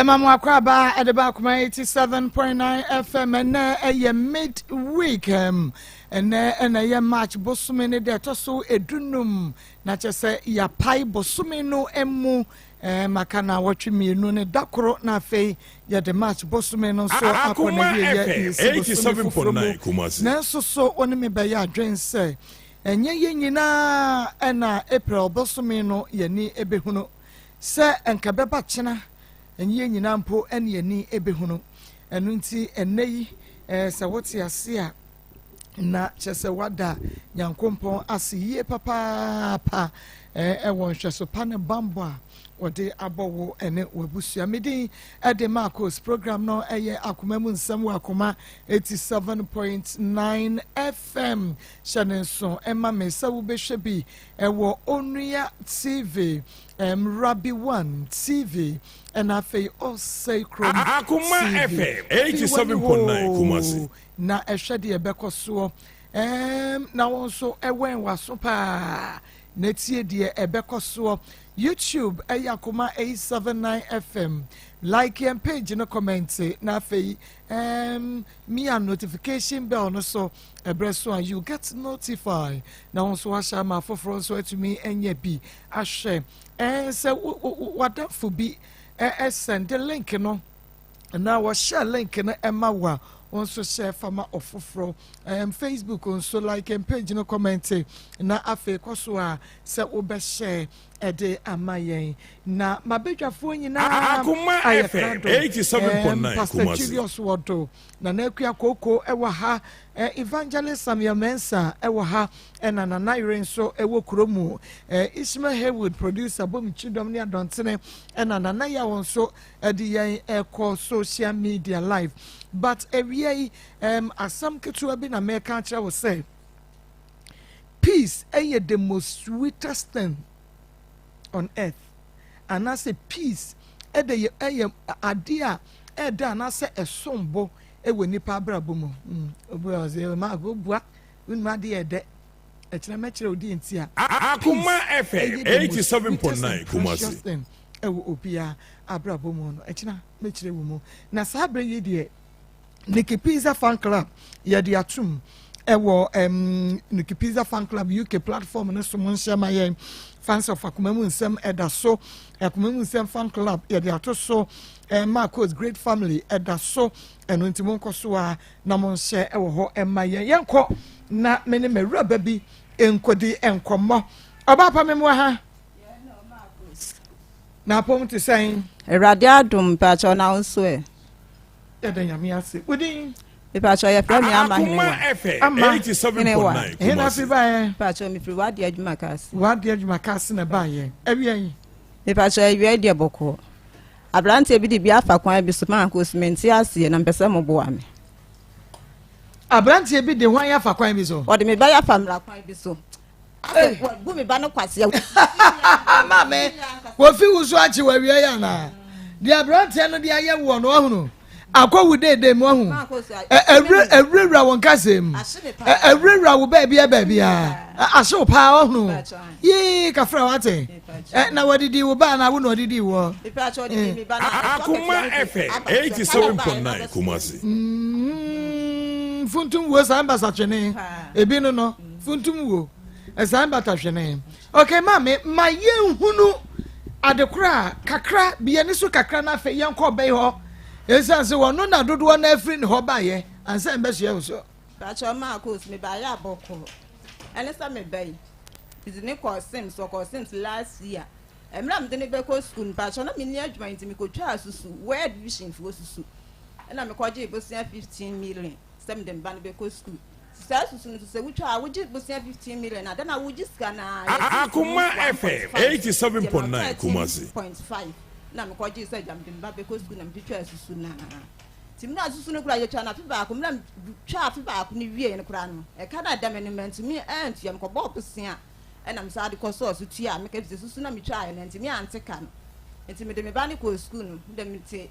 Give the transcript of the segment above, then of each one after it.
Mamu Akwaba at the back 87.9 FM and a mid-week and a match Bosumene de Toso Edunum Nacha say ya pai Bosumeno emu makana watching me no ne dakoro na fe ya the match Bosumeno so Akoma FM 87.9 Kumasi Nanso so oni me be ya adwen say enye nyina na April Bosumeno ye ni ebehuno se enka beba chena enye nyina mpo ene ani ebehuno enu nti eneyi se wote ase a na chese wada nyankompon asiye papa pa won hweso pa ne bambo a wode abowo ene wabusua medin ede Maa Akos program no eye Akoma mu Nsem wa Akoma 87.9 FM shanenso ema mesa wo behwe bi ewo Onua TV Rabi 1 TV and afei Osei Chrome Akoma FM 87.9 Kumasi na ehwede ebekoso na wonso ewen waso pa na tie de ebekoso YouTube Akoma 879 FM like and page no comment na afei me a notification bell no so ebreso and you get notified na wonso washa ma foforo so to me enye bi ahwe se wadafo bi send the link no na wa share link no ema wa also share fama ofofro Facebook also like and page no comment na afi koso a se wo be share ede amayen na mabedwafo nyina Akoma FM 87.9 Kumasi wodo na nakua koko ewa ha evangelist Samuel Mensa ewa ha na na Irene so ewo kromu Ismail Haywood producer bom chidom ne adontene na na ya won so ede yen eko social media live but ewie asam ketua bi na meka kira wo say peace the most sweetest thing on earth and I say peace ede adia eda na say esombo ewe nipa abrabo mu obu oze ma go bua unma de ede ekira mekira odi ntia Akoma FM 87.9 Kumasi ewe obia abrabo mu no ekira mekira wo mu na sabre yi de Nikki Pizza Fan Club ya de atum ewo Nikki Pizza Fan Club UK platform no so mon share my fans of Akoma mu Nsem eda so Akoma mu Nsem Fan Club ya de ato so Maa Akos great family eda so eno ntimo nkoso a na mon share ewo ho emaye yenko na mene mewura babi enkodi enkomo oba pa memo ha na pom to say Erade adum pa cho na nso e Nyame ase wodi pa cho ya fra mi ama hene Akoma FM 87.9 hena fi ba pa cho mi pri wadi adwuma kas wadi adwuma kas na ba ye awian pa cho ewie de boko abrante bi de bi afa kwan bi so Maa Akos menti ase na mpese mo bo ame abrante bi de hwan ya fa kwan bi so o de me ba ya fa mra kwan bi so bu me ba no kwase ya mame wo fi wusu achi wa wie ya na de abrante no de aye wo no ahunu akwa de mu ahu everywhere won kasem everywhere wo ba bia asho pa ahunu yi ka fra wate na wadidi wo ba na wo no wadidi wo Akoma FM 87.9 Kumasi funtum wo samba sachene ebi no funtum wo samba tachene okay mame maye hunu adekura kakra bia ni so kakra na fe yenko be ho esanse wono na dodo na afri ni ho ba ye ansa mbe so so pacho Maa Akos me ba ya boko elesa me bai bizine ko sims last year emra mde ne be ko school pacho na me ni adwuma nti me ko twa asusu where division fi osusu na me ko je bosia 15 million sem dem ban be ko school sa asusu no se wutwa wo je bosia 15 million na na wo jiska na Akoma FM 87.9 Kumasi 0.5 na me ko je se jam dem ba be ko school na me twa asusu na timna asusu no kura ye twa na fi ba ko mra twa fi ba ko ni wie ne kura no e ka na da me no menti me antu yam ko bo bosia and I'm sad because so to ya make it so me try and me ante kan enti me de me ba ne ko school no dem te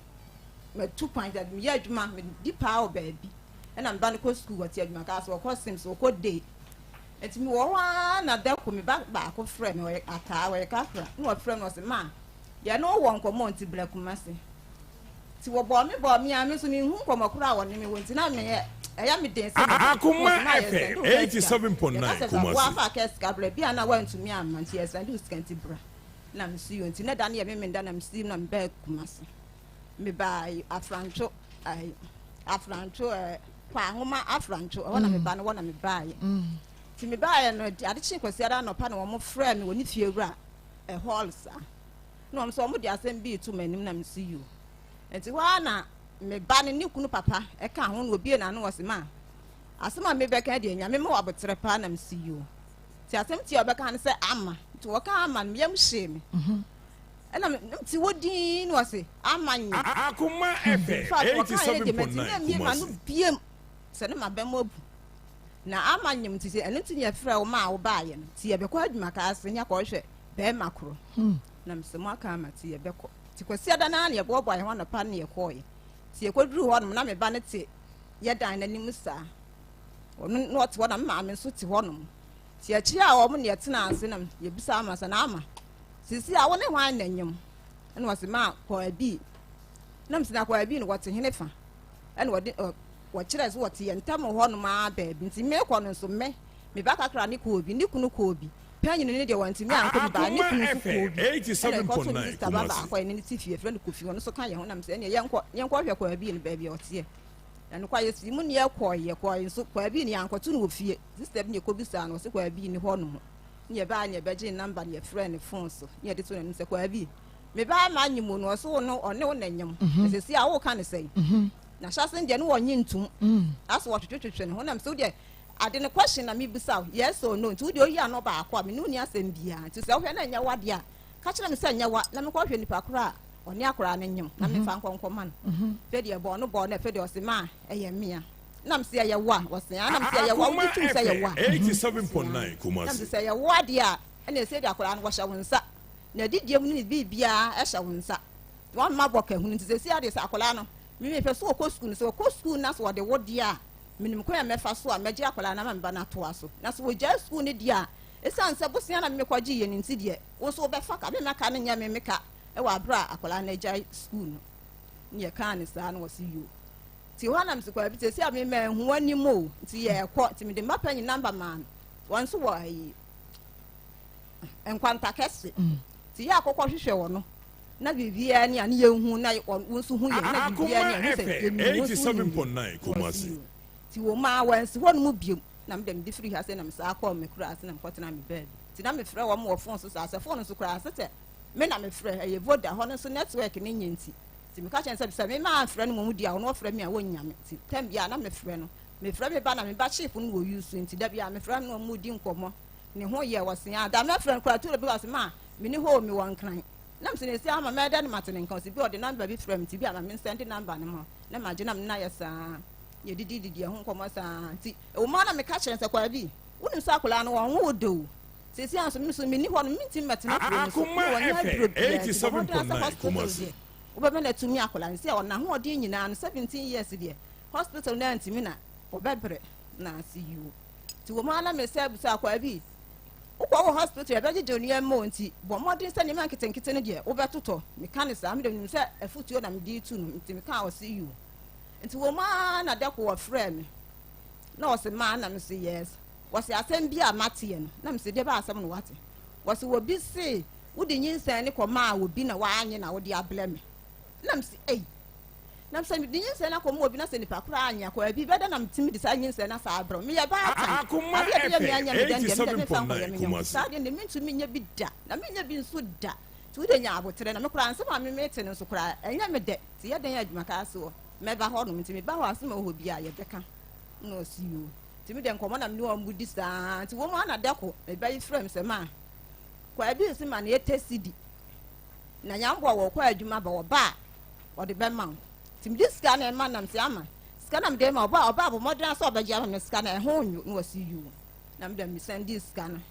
me 2 point that me ya adwuma me di power baby and I'm ba ne ko school what ya adwuma ka so ko sim so ko day enti me wo wa na da ko me ba ko frɛ me aka we ka fra no frɛ no se ma ya no won komo nti blakumase ti wo bo me a me so me hu komo kura wo ne me wonti na me eya me den se Akoma FM 87.9 Kumasi wa fa kes kabra bia na wa ntumi amma nti yes and scanty bra na me see nti na da na me da na me see na me ba Kumasi me ba afrancho kwa homa afrancho wona me ba no wona me ba ye ti me ba ye no ade chi kwasi ada no pa na wo mo frɛ me woni fie wura hall sa no am so mo di asem bi to manim na me see you enti wa na me ba ne kunu papa e ka ho no obi na no wose ma asema me be ka de nyame me wabotre pa na me see you ti asem ti obeka ne se ama ti wo ka ama me yam hye me ena ti wodi no wose ama nyi Akoma FM 87.9 Kumasi biem se ne mabem obu na ama nyim ti se eno ti nya frɛ wo ma wo ba ye no ti ye be ko adwuma ka ase nya ko hwɛ be makro na me se mo aka ama ti ye be ko ti kwasi ada na ne bo ye ho na pa ne ye ko ye ti ekwaduru ho no na me ba ne te ye dan na nim sa ono no te ho na ma me so te ho no ti achi a wo mo ne tena ase na ye bisa ama sa na ama sisi a wo ne hwan na nyim ene wose ma ko abi na me se na ko abi no wote hene fa ene wo kire so wote ye ntam ho no ma ba bi nti me ko no so me ba kakra ne ko obi ne kunu ko obi panyin ne de wanti me anko bi ba ne kunu so ko obi 87.9 Kumasi ko ne ti fie friend ko fie no so kan ye ho na me se ne yenko hwe ko abi ne ba bi ote ene kwa yesi mu ne ye ko so ko abi ne yankoto no fie sister ne ko bisa no so ko abi ne ho no mo ne ba ne be je number ne friend phone so ne de to ne se ko abi me ba ma nyimu no so no one wo na nyam se si a wo kan sei na shasen je no wo nyintum aso wo twetwetwe ne ho na me se de ade ne question na me bisa yes or no nti wo de oyi ano ba akwa me no ni asem bia nti se wo hwe na nya wade a ka kire me se nya wa na me ko hwe nipa kora oni akora na nyam na me fa nkonko man fe de bo no bo na fe de o se ma eye mia na me se eye wa wo se na me se eye wa wo tu se eye wa 87.9 Kumasi na me se eye wa de a na se de akora no wo hya wonsa na didie mu ni bibia e hya wonsa wo ma boka hu nti se ade se akora no me pe so ko school na so wo de wo de a minim ko ya mefa so a meje akola na mba na to aso na so woja school ne dia esanse bosia na me kwaji ye ne nti de wo so be fa ka me maka ne nya me meka e wa bra akola na ja school no ne ka ne sa na wo si yo ti wana msikwa bi se a me me hu anim o ti ye ko ti me de mapa nyi number man won so wo ayi enkwanta kese ti ya akokọ hwehwe wo no na bibia ne ane ye hu na wo so hu ye na bibia ne se 87.9 Kumasi ti wo ma wansi ho no mu biem na me dem di free ha se na me sa akọ me kura ase na me kotena me bed ti na me frɛ wo mo phone so sa phone so kura ase te me na me frɛ eye voda ho no so network ne nyenti ti me ka chen se me ma frɛ no mo mu dia ho no frɛ me a wo nya me ti tem bia na me frɛ no me frɛ me ba na me ba chief no wo use nti da bia me frɛ no mo di nkomo ne ho ye wo se ya da me frɛ kura tu le bi was ma me ni ho me won kran na me se ne si ama me da ne matene nkan se bi o de number bi frɛ me ti bia na me send number ne mo na ma je na me na ya sa ye didi ho nkomo sa nti o ma na me ka kire se kwa bi wonim sa akola no won wo do sesi anso me so me ni ho no me ti mete na pro so Akoma FM 87.9 Kumasi wo be me na tumi akola nsi a ona ho ode nyina no 17 years de hospital na ntimi na obebre na CU ti wo ma na me se bu sa kwa bi wo hospital e be je oni emo nti bo modern se ni man kitenkite ne de wo be toto me ka ne sa me de nim se afutuo na me di tu no nti me ka o CU nti wo ma na de ko wo frɛ me na wo se ma na me se yes wo se asɛm bi a mate no na me se de ba asɛm no wate wo se wo bi se wo de nyinsan ne ko ma wo bi na wa anye na wo de ablɛ me na me se na me se de nyinsan na ko ma obi na se nipa kora anya ko abi bɛda na mtimi de sa nyinsan na sa abrɛ me ye ba atan Akoma FM 87.9 Kumasi sa de ne mentumi nya bi da na me nya bi nso da ti wo de nya abotere na me kora ansɛm a me mete no so kora enya me de ti ye den ya adwuma ka ase wo meba ho no mtimi ba ho asem ho bia ye beka no CU timi de nkomo na me wo mudi saa ti wo ma na deko me ba yi frame se ma kwa bi si ma na etesidi na nyambo wo kwa adwuma ba wo ba wo de be ma timi dis scan na ma na mti ama scan na me de ma oba bo modern so obaji ama me scan na ho nyu no CU na me dem me send this scan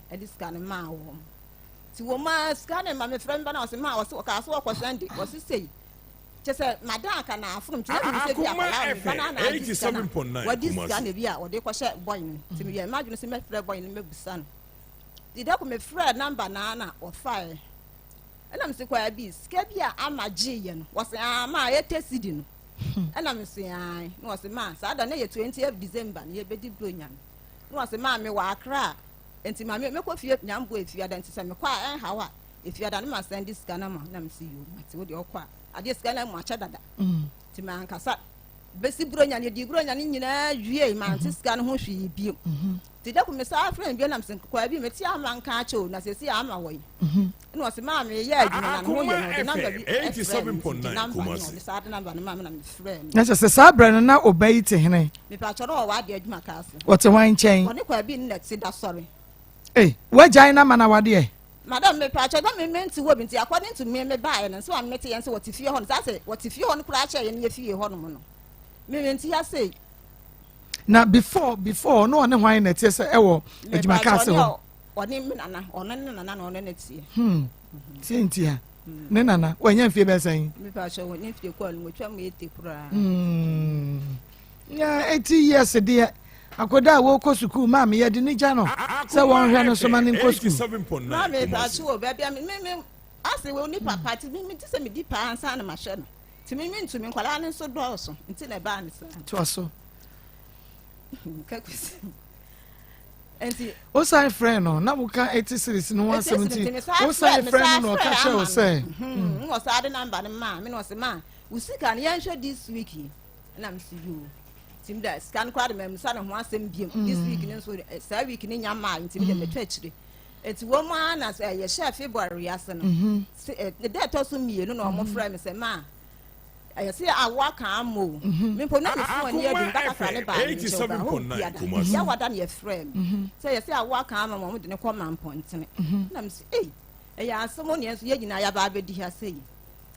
ma wo ti wo ma scan ma me friend ba na o se ma o se ka so o ko send o se sei chese madam ka na afrum ti na me se bi akala banana 87.9 what this scan bi a o de ko she boy ni ti me ye imagine se me friend boy ni me busa no di da ko me friend number na o file ena me se kwa bi ska bi a amaje ye no wo se ma ye tesidi no ena me se ai no wo se ma sa da na ye 20th December na ye bedi bronya no wo se ma me wa akra enti ma me ko fie nyambo efia da enti se me kwa en hawa efia da na ma send this scanner ma na me se yo mati wo de okwa ade scanner mu acha dada ti ma nkasa besi bronya ne di bronya ne nyina wie ma anti scanner ho hwi bi ti da ko me sa friend bi na me se kwa bi me ti ama nka acho na se si ama wo yi no wo se ma me ye adwuma na no ye no de number bi 87.9 Kumasi sa de number na ma na me friend na se sa bra na obayi te hene me pa choro wa de adwuma ka ase wote wan chen oni kwa bi na ti da sorry wajai na mana wade madam me pa choro me menti wo bi nti according to me buy no so am meti yen se what fie ho no say what fie ho no kura cha yen ye fie ho no no me menti ya say na before no one hwan na tie se ewo adwuma ka ase ho oni me nana ono ne nana na ono na tie tintia ne nana wanya mfie be san me pa choro woni fie ko no twa mo ete kura ya 80 years de akoda wo ko school ma me ye de ni ja no se won hwe no so ma ni ko school 87.9 ma me pa choro be bia me ase we oni papa ti me ti se me di pa ansa na ma hwe no ti me ntumi nkwala ne so do so nti na ba ne sa to so kakwisi enti o sai friend no na muka 80 series no 170 o sai friend no ka she o say no sa de number ne ma me no se ma usika ne yan hwe this week na me see you tim da scan kwad mem sa ne ho asem biem this week ne so sa week ne nya ma nti me de metwa chire eti wo ma na ye share February ase no the day to so mienu no mo frame se ma I say I work amo. Me po na me phone here din baka fra ne ba. 87.9 Kumasi. Ya wada na ye frame. Say say I work amo mo de ne kwa man pontene. Na me say ya asemo ne so ye nyina ya ba bedi ha say.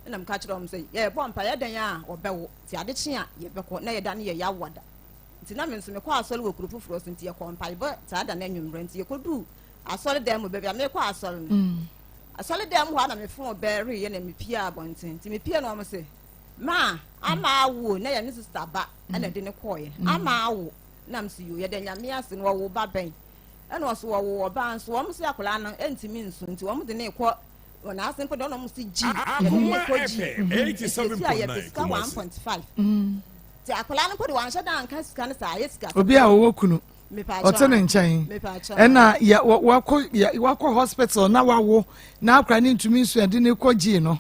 Na me ka kire om say ye bo mpa ye dan a obewo. Ti ade kye a ye beko na ye dan ye ya wada. Nti na me nso me kwa asole wokuru fufuro so nti ye kwa mpa bo ta da na nwumre nti ye kodu asole dem mo bebia me kwa asole no. Asole dem ho na me phone berry ye na me pia abonten. Nti me pia no mo say ma ama awo na ya ne sister ba na de ne koye ama awo na msi yo ya de nyame ase no wo ba ben na oso wo ba nso wo msi akola no entimi nso nti wo de ne ko na ase nko de no msi ji ya ne ko ji 87.9 1.5 ti akola no ko de wan sha dan kan sika ne sa yesika obi a wo kunu ote ne nchen na ya wakọ hospital na wawo na akra ne ntumi nso de ne ko ji no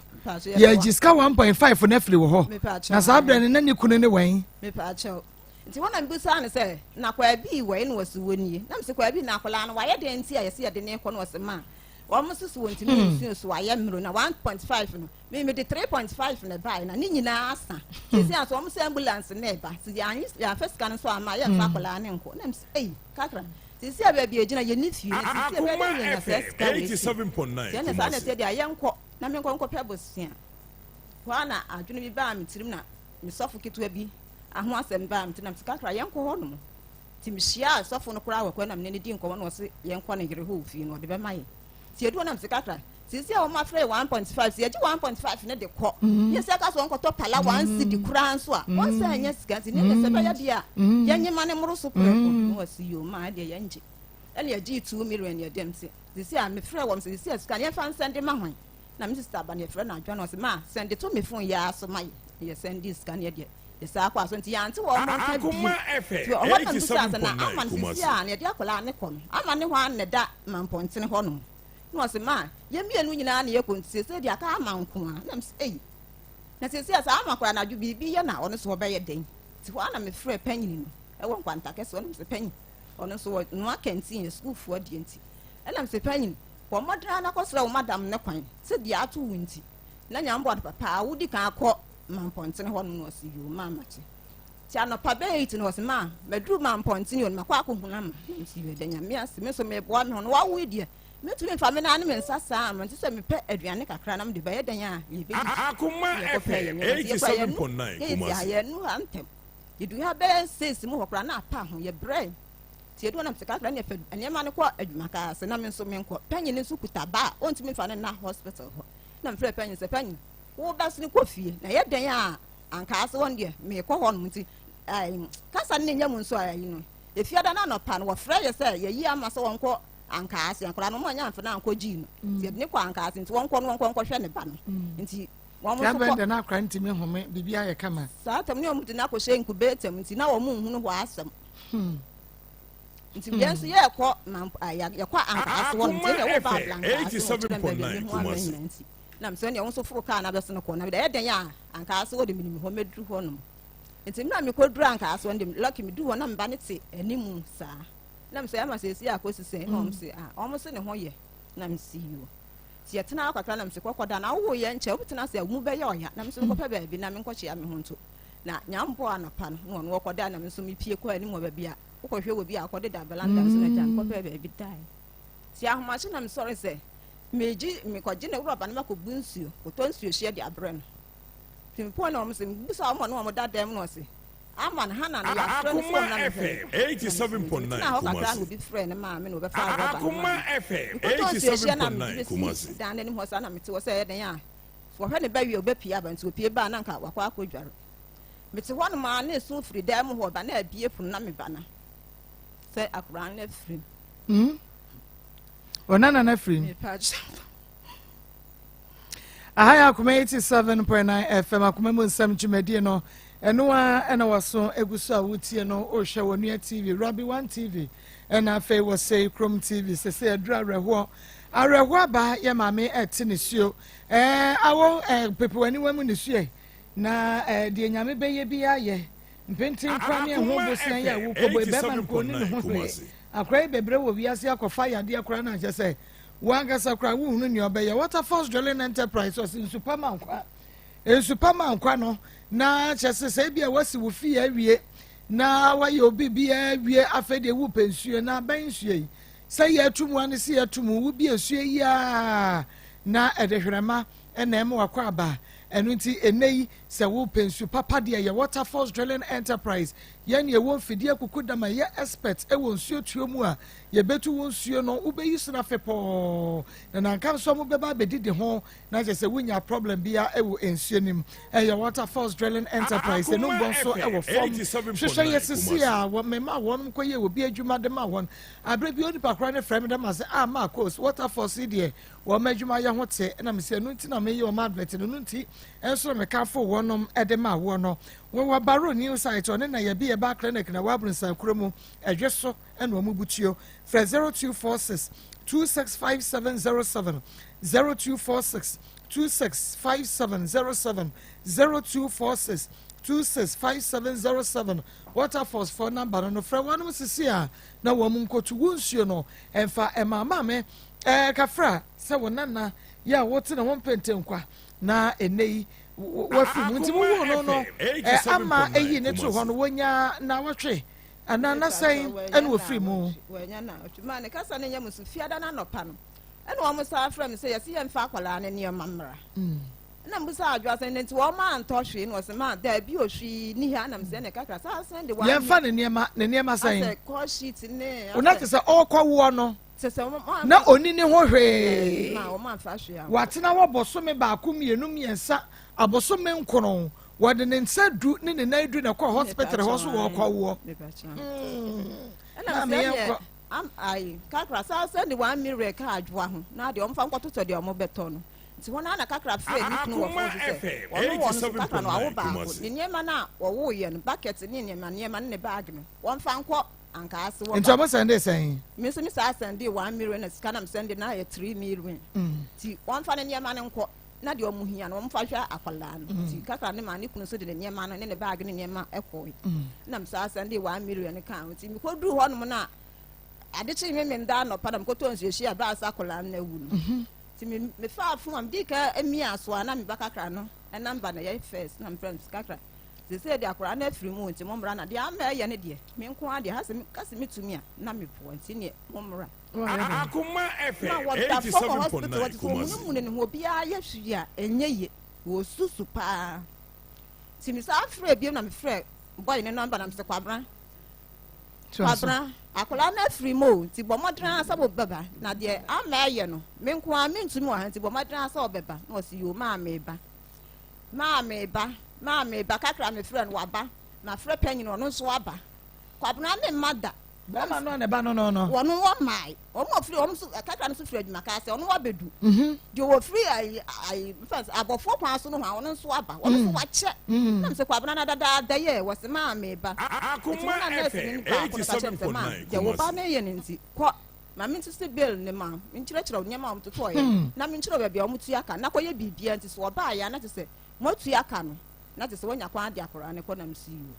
ya jiska 1.5 na fili wo ho na sa brand na ni kunu ne wan me pa cho nti wona mbusa ne se na kwa bi we no wasu woni na mse kwa bi na akola no waye de nti a yesi ya de ne ko no wase ma wo msusu wonti ne nsusu so waye mro na 1.5 no me de 3.5 na bai na ni nyina asa sisi aso wo mse ambulance na eba si ya first kan so ama ya fa akola ne nko na mse kakra sisi aba bi ejina ye ni fie sisi aba bi na first kan 87.9 ya na sa na te dia ye nko na me nko pɛ bosia kwa na adwene bi ba metirim na me sofo ketwa bi aho asɛm ba metinam sikakra yɛnkɔ hɔ no ti me hia sofo no kora wakɔ na me ne di nkɔmɔ no se yɛnkɔ ne gere ho fi no de bɛ ma ye ti edu na me sikakra sisi a wo ma frɛ 1.5 si eji 1.5 ne de kɔ ye se ka so nko to pala 1 cedi kura nso a won se anya sika ti ne se bɛ ya dia yenye ma ne moro so preko no asi yo ma de yenje ele ya gi 2 million ya dem se sisi a me frɛ wom se sisi a sika ne fa nsende ma hwan na me sister ba ne frɛ na adwa no se ma send it to me phone ya so ma ye send this scan ye de sa kwa so nti ya nti wo mo ka bi Akoma FM o wa na bisa na 87.9 ama sisi a ne de akola ne kɔ no ama ne hwan ne da mampɔntene hɔ no no se ma ye mienu nyina na ye kontie se de aka ama nko a na me se na sisi a sa ama kwa na adwo bibi ye na ɔno so ɔbɛyɛ den ti hɔ na me frɛ panyin no ɛwɔ nkwanta kɛse ɔno se panyin ɔno so no akantin school fo de nti ɛna me se panyin wo modra na kɔsra wo madam ne kwan se dia ato wunti na nyambo de papa wudi kan akɔ mampɔntene hɔ no si yo mama ti ti anopa bait no se ma medru mampɔntene yo makɔ akɔhuna ma si yo de nyame ase me so me boa me ho no wa wo die me tumi fa me na ne me nsasa ma nti se me pɛ aduane kakra na me de bɛyɛ dan a ye be Akoma FM 87.9 Kumasi ye nu antem ye du ha bɛ sesi mu hɔ kra na apa ho ye brɛ tie do na me kakra na fe enema ne ko adwuma ka se na me nso me nko panyin ne nso kuta ba ontimi fa ne na hospital ho na me frɛ panyin se panyin wo bas ne ko fie na ye den a anka ase won de me ko ho no nti kasa ne nya mu nso ayi no efia da na no pa no wo frɛ ye se ye yi ama se won ko anka ase ankora no mo nya mfa na anko ji no tie ne ko anka ase nti won ko hwɛ ne ba no nti won mo so ko na akra ntimi home bibia ye kama saa tam ne omuti na ko hye incubator nti na wo mu hunu ho asɛm nti bia nso ye ko na ye ko anka ase won nti ye wo ba blanka 87.9 Kumasi na mse ne wo so furu ka na bɛse no ko na de ye den ya anka ase wo de minimi ho medru ho no nti na me ko dru anka ase won de lucky me du ho na mba ne te animu saa na mse ama se esi akosise na omse omse ne ho ye na mse yo ti yetena akakra na mse kokoda na wo ye nche obutena se mu be ye oya na mse ko pa ba bi na me nkoche ame ho nto na nyampo anapa no no kokoda na mse mi pie ko ani mo ba bia wo ko hwe wo bi akode da belanda so na jan ko pa ba bi dai ti ahoma che na me sorry se meji me ko gine wo ba na ko bunsuo ko to nsuo hye de abre no pimpo na omse busa mo no mo da dem no se Aman Hana na Akoma FM 87.9 Kumasi. Akoma FM 87.9 Kumasi. Dan ni mo sa na meti wo se den a. Wo hwe ne ba wi obepi aba nti opie ba na nka wakwa akodware. Meti ho no ma na so firi dan mu ho ba na abie funu na me ba na. Se akran na firi. Onana na firi. Ahaya Akoma 87.9 FM Akoma mu nsɛm dwumadie no Enua ena waso egusu a wutie no o hwe wonua TV Rabi 1 TV ena afei wo say Chrome TV sese adura areho ba ye mame ete ne suo awo pepe wani wamu ne suo na de nyame beye bia ye mpentin kwame ho bosia ya wo kobo be man ko ni ho hwe akrai bebre wo wiase akofa yade akra na je say wangasa kra wo hunu ne obeye Waterfalls Drilling Enterprise was in Superman kwa Superman kwa no na chese se bia wasi wo fi awie na wa ye obi bia awie afede wu pensuo na ban suo se ye atumu ane se atumu wo bia suo ya na edehwerema na em wakwa aba enu nti enei se wo pensuo papa de ye Waterfalls Drilling Enterprise ye ne wo mfidie kukudama ye expert e wo nsuo tuo mu a ye betu wo nsuo no wo beyi so na fepo na nankam so mo beba bedidi ho na je se wonya problem bia e wo nsuo nim ye Waterfalls Drilling Enterprise enu bon so e wo form hwehwe ye sisi a wo mema won ko ye wo bi adwuma de ma won abre bi oni pakra ne frame dem ase Maa Akos Waterfalls de wo ma adwuma ye ho te na me se enu nti na me ye o ma advert no nti enso me ka fo wonom e de ma wo no wo baro new site on na ye bi ba clinic na wabrinsan kromu edweso ena omu butuo fra 0246 265707 0246 265707 0246 265707 Waterfalls for number no fra wanu sisi a na wo mu nkotu wonsuo no emfa emama me kafra se wonana ya wote na won pentenkwa na enei wafi nti mu no ama eyi ne to ho no wonya na wotwe anana sai ene wofri mu wonya na ma ne kasa ne nyamusu fiada na nopa no ene wo musa afra me se yesi yemfa akwala ne ne mamra na mbusa adwa se ne nti wo ma anto hwe no se ma da bi ohwi ni ha na mse ne kakra sa sen de wa yemfa ne niema sai ase call sheet ne una te se okwo no na onini ho hwe ma wo ma fa hwe a watena wo bosome ba ko mienu miensa abosome nkono wode ne nsa du ne na du na ko hospital ho so wo kwawo na me am ai kakra sa se de 1 million ka adwa ho na de omfa nkototo de omo beto no nti wona na kakra fe ni kunu wo fo se wo kakra no awo ba ko ni niema na wo ye no bucket ni niema ne bag no wonfa nko anka ase wo nti omo sende sen me so mi sa sende 1 million na sika na me sende na ye 3 million ti wonfa ne niema ne nko na de omo hia no wonfa hwa akwala no ti kakra ne ma ne kunu so de niema no ne bag ne niema ekọ na me sa sende 1 million ka ti mi ko du ho no na adechi me nda no padam ko to nsu hia ba asa akwala na wu no ti me fa fu am dika emi aso na me bakakra no e number na ye first na me friends kakra ze se de akwara na afiri mu nti mo mra na de ama ye ne de me nko ade ha se kase metumi a na me po nti ne mo mra Akoma FM 87.9 Kumasi mu ne ho bia ye hwi a enye ye wo susu pa ti mi sa afre biem na me frɛ boy ne number na me se kwabra Abra akola na free mo ti bo modran asa bo beba na de amaye no me nko a me ntumi wa ti bo modran asa obeba na o si yo ma meba kakra me frɛ no waba na frɛ panyin no nso waba kwabena me mada bama no ne ba no wono wo mai omo free omo so kakra no so frɛ adwuma ka sɛ ono wabedu de wo free ai fans abofo kwan so no ha ono nso waba ono so wakyɛ na me sɛ kwabena na dada ye wo se ma meba Akoma FM 87.9 de wo ba me ye ne nti kɔ ma me ntse bill ne ma me nkyerɛkyerɛ nyama om toto ye na me nkyerɛ ba bia om tu aka na kɔ ye bibia nti so ba ya na te sɛ mo tu aka no na te sɛ wonya kwan de akora ne kɔ na msiu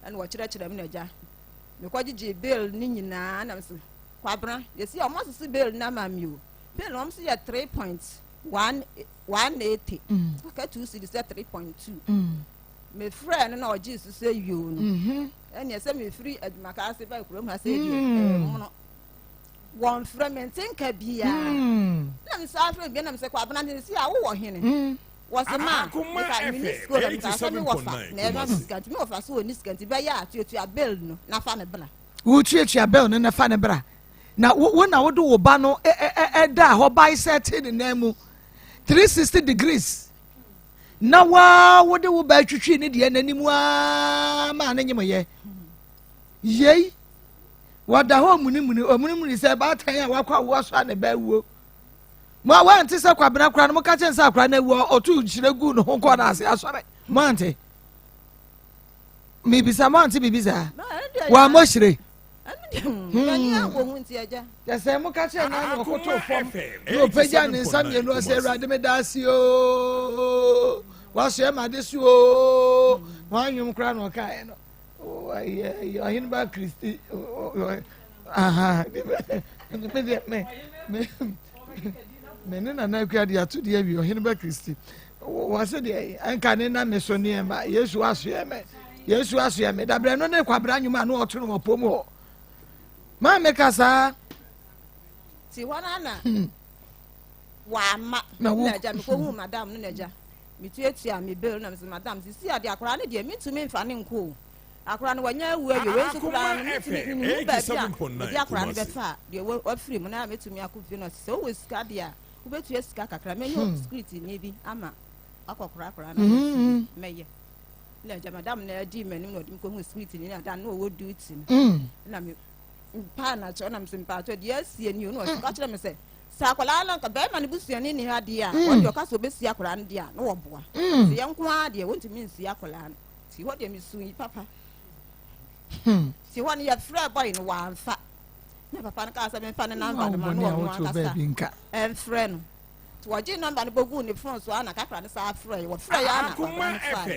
ɛna wo kyerɛkyerɛ me na gya me kɔ gye bill ni nyinaa na mse kwabra yesi o mo sese bill na ma mi o bill o mo se ye 3.180 ka 2 cedi se 3.2 me frɛ no na o gye sese yo no ɛna sɛ me free adwuma ka se ba kurom ha se die mo no won frɛ me ntenka bia na me sa frɛ bia na me se kwabra ne si a wo wɔ hene wasema ka ministro da ka me wofa na eba miskanti me wofa so oni skanti be ya atuatua bill no na fa ne bra wo tuatua bill no na fa ne bra na wo na wo do wo ba no da ho bai set ne na mu 360 degrees na wo de wo ba twitwi ne de nanimu a ma na nyem ye yei wada ho munimuni se ba tan a wakwa wo so ne ba wuo ma wa nti se kwabena kra no mo ka chen se akra na wuo otu chiregu no ho ko na ase asore mo anti mi bisa mo anti bibisa wa mo shire ya se mo ka chen na ko to fom no peja ni nsam ye no se rade me dasi o wa se ma de su o wa nyum kra no ka e no o ayi ahin ba Kristi aha me na akua de ato de awi ohin ba Kristi wa se de anka ne na me so ne ma Yesu asoe me da bre no ne kwabra nwuma no oto no pom ho ma me kasa ti wana na wa ma na ja me ko hu madam no na ja me tuatua me bill na me se madam si ade akora ne de me tumi mfa ne nko akora no wanya awu awie we so kora no me tumi ba bia de akora ne be fa de wa free mu na me tumi akofie no se o we sika de a wo betu sika kakra me no security ne bi ama akokora akora na meye na ja madam na di manim no dim ko hu security ne na no wo duty na me pa na cho na me simpa to de asie ni no so ka kire me se sa akwala na ka be ma ne busuani ni ha de a wo de ka so be si akwala ne de a no wo boa se ye nko a de wonti mi si akwala ti ho de mi su yi papa ti ho ne ya frɛ boy no wa mfa na papa no ka sa me fa ne number no ma no wo aka en frɛ no to waje number no bogu ne phone so ana kakra ne sa frɛ wo frɛ ya na Akoma FM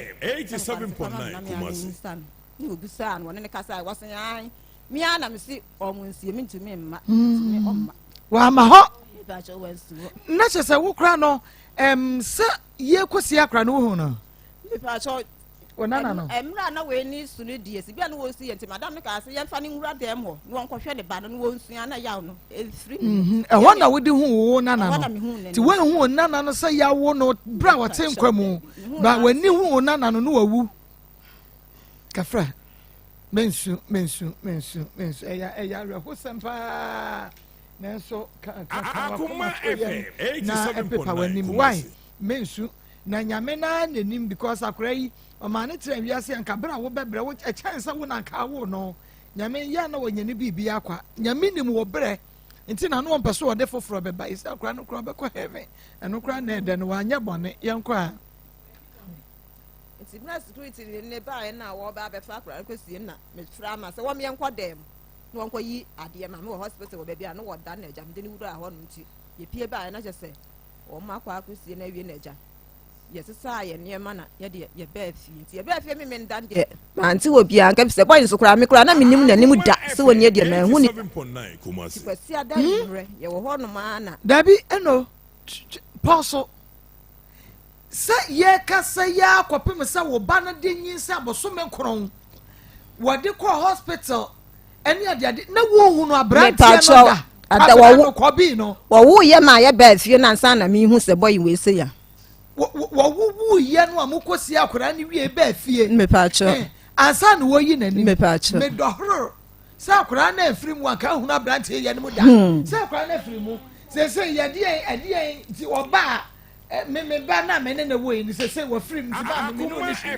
87.9 Kumasi ni obi sa no ne ka sa wo sen ai mi ana me si omunsie mi ntumi mma mi omma wa ma ho ba cho wansu na che se wo kra no se ye kosi akra no hu no mi pa cho wona no emra na we ni su ne die si bia no wo si yenti madam ne ka se ye mfa ne nwura dem ho no nkɔhwɛ ne ba no wo nsua na yaw no free ɛhɔ na wodi hu wo nana no ti we hu nana no se ya wo no bra wote nkwamu ba wani hu nana no no wawu kafra mensu eya reho sempa nanso Akoma FM 87.9 why mensu na nyame na nanim because akora yi o ma ne tire wiase anka bra wo bebre wo a chance wo na ka wo no nyame ya na wo nyane bibia akwa nyame nim wo bre nti na no mpeso wo de foforo beba isa akora no kora be ko heaven eno kora na ede no wa nya bone yenko a nti na security ne ba na wo ba be fa akora ko sie na me fra ma se wo me yenko dem no wonko yi ade ma me wo hospital wo be bia no wo da na eja me de ni wura ho no nti ye pie ba na je se o ma kwa ko sie na wie na eja yes sa ye niema na ye de ye ba fie nti ye ba fie me ndan de anti wo bia nka se boy nso kura me kura na menim na nim da se woni de na hu ni 7.9 Kumasi kwasi ada yure ye wo ho no ma na dabi eno pauso se ye kasa ya kwapem se wo ba na de nyin se aboso me kron wo de ko hospital eni ade na wo hu no abrante no da ada wo ko bi no wo ye ma ye ba fie na nsa na me hu se boy we se ya wo ye no amukosi akora ne wie ba fie me pa cho ansa no wo yi nani me pa cho me dohoro sa akora na afiri mu aka hu na brante ye ne mu da sa akora na afiri mu se ye de ti oba me ba na me ne na wo yi se wo afiri mu ti ba me no ni shi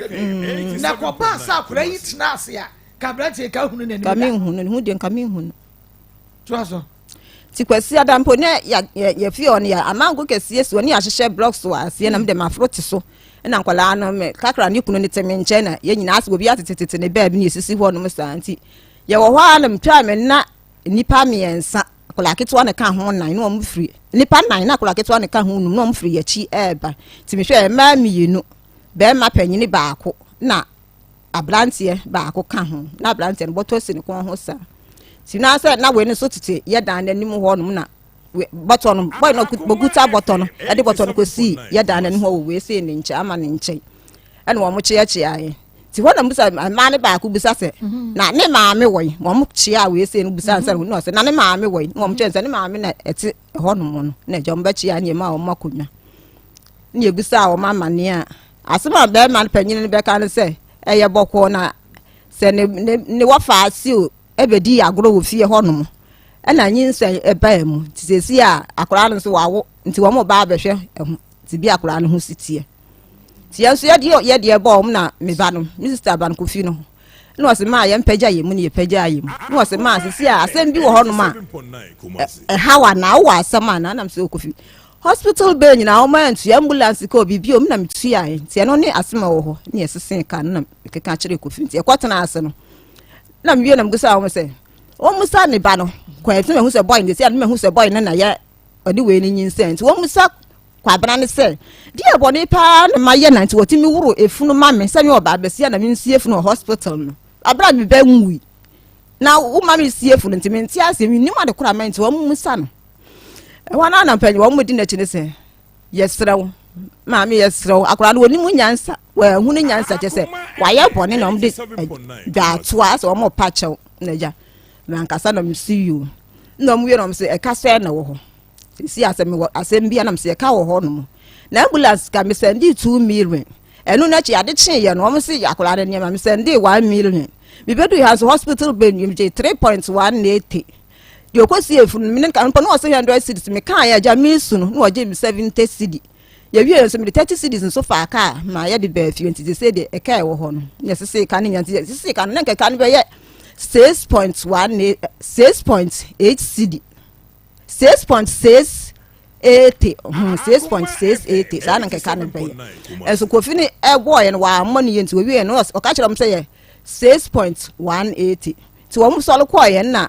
na ko ba sa akora yi tena ase a ka brante ka hu ne ne ka me hu ne hu de ka me hu tuaso ti kwasi adampo ne ya fi on ya amango kesi so ne ya hyehyɛ blocks wa ase na me de mafroti so na nkwala no me kakra ne kunu ne teme nche na ye nyina ase obi atetete ne ba bi ne esisi ho no musanti ye wo ho anam twa me na nipa miensa akola ketwa ne ka ho nan no mu firi nipa nan na akola ketwa ne ka ho no mu firi ya chi eba ti me hwe ma mienu be ma panyini baako na abrantie baako ka ho na abrantie no boto si ne ko ho sa ti na se na we ne so tete ye dan nanim ho no na bottom boy no boguta bottom e de bottom ko si ye dan nanim ho we se ne nche ama ne nche ene wo mo che aye ti ho na musa ma ne baako busa se na ne maame woy wo mo che a we se ne busa se no se na ne maame woy wo mo che se ne maame na eti ho no mo no na jom ba che anye ma wo makonya ne busa wo mama ne a asema be man panyin ne be ka ne se eye boko na se ne wafa asi o ebedi agoro wo fie ho no na nyinsa eba mu tisesi a akora no so wawo nti wo mo ba behwe ehu ti bi akora no ho sitie ti yanso ye de eba na me ba no mi sister ban ko fi no no se ma ye mpagya ye mu ne ye pagya ye mu no se ma sisi a asem bi wo ho no ma hawa na wo asem na nam se ko fi hospital bill nyina o man to ambulance ko bibi o mi na mitu ya ti no ne asem wo ho ne yesesen ka na keka kire ko fi ti e kwatena ase no na mwie na mgusa wo se o musa ne ba no kwa etu me hu se boy ne se me hu se boy na ya odi we ni nyinse nti wo musa kwa bana ne se di e boni pa na ma ye na nti wotimi wuro efunu ma me se me oba besia na me nsie efunu hospital no abra me ba nwi na wo ma me sie efunu nti me nti ase me ni ma de kura ma nti wo musa no e wana na panyi wo mu di na chi ne se yesrew ma me yesrew akura no woni mu nyansa wa hu ne nyansa che se wa ye boni na omde da toa so mo pa chew na ja na nkasa na msi you na mu ye na mse e ka se na wo ho si asem bia na mse ka wo ho no na ambulance ka me send 2 million enu na chi ade chi ye no mo se akura ne ma me send 1 million me bedu has hospital bill you 3.180 yo ko si efu me nka mpa no 100 cedis me kan ya ja me su no wo je me 70 cedi ye wie so me 30 cedis so fa ka ma ye de ba fi nti se de e ka wo ho no ye se ka ne nyanti se ka ne nka ne be ye 6.8 cedi 6.680 sana nkeka ne be enso kofi ni e boy no wa money yenti we wie no o ka kire m say 6.180 ti wo mu so lo ko ye na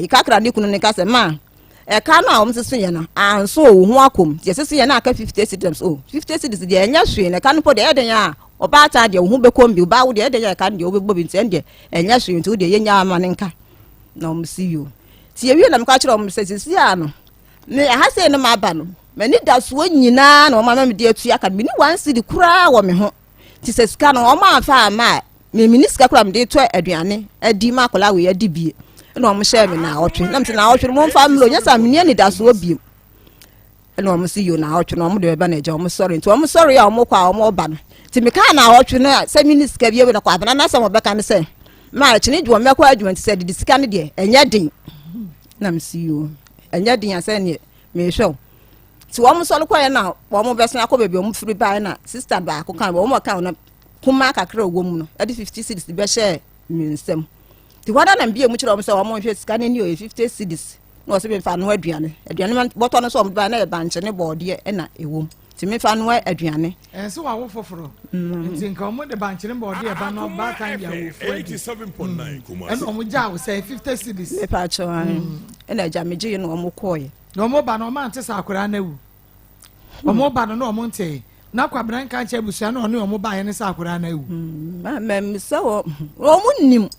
ikakra ni kunu ne ka se ma e ka na o msesu ye na anso wo hu akom ye sese ye na aka 50 cedis 50 cedis de enya hwe ne ka no po de eden ya oba ta de wo hu be kombi oba wo de eden ya ka de wo be bobi nti ende enya hwe nti wo de ye nya ama ne nka na o msi yo ti ye wie na m ka kire o msesu si ano me ha se ne ma ba no mani da so nyina na o ma me de atu aka me ni 1 cedi kura wo me ho ti se sika no o ma fa ma me miniska kura me de to aduane adi ma kola we adi bie na o mo share me na otwe na mse na otwe mo mfa mlo nya sa me ni da so bie na o mo si yo na otwe na o mo de ba na eja o mo sorry nti o mo sorry ya o mo kwa o mo ba no ti me ka na otwe na se miniska bie we na kwa bana na sa mo be ka ne se ma chini dwo me kwa adwuma nti se de sika ne de enya din na msi yo enya din ase ne me hwe ti wo mo solo kwa na wo mo bese akọ bebi o mo firi ba na sister ba akọ kan wo mo kan na kuma kakra wo mu no e de 50 cedis be share mi nsem ti wada na mbie mu kire o mo se wo mo hwe sika ne ni o 50 cedis no se be fa no aduane man boto no so mo ba na e banche ne boode e na ewo ti me fa no aduane so wa wo foforo nti nka mo de banche ne boode e ba no ba kan ya wo 87.9 kuma and o mo ja wo say 50 cedis e pa cho e na ja meje no mo koye no mo ba no ma ante sa akora na wu o mo ba no mo nte na kwa bran kan che busia no o mo ba ye ne sa akora na wu mem se o mo nim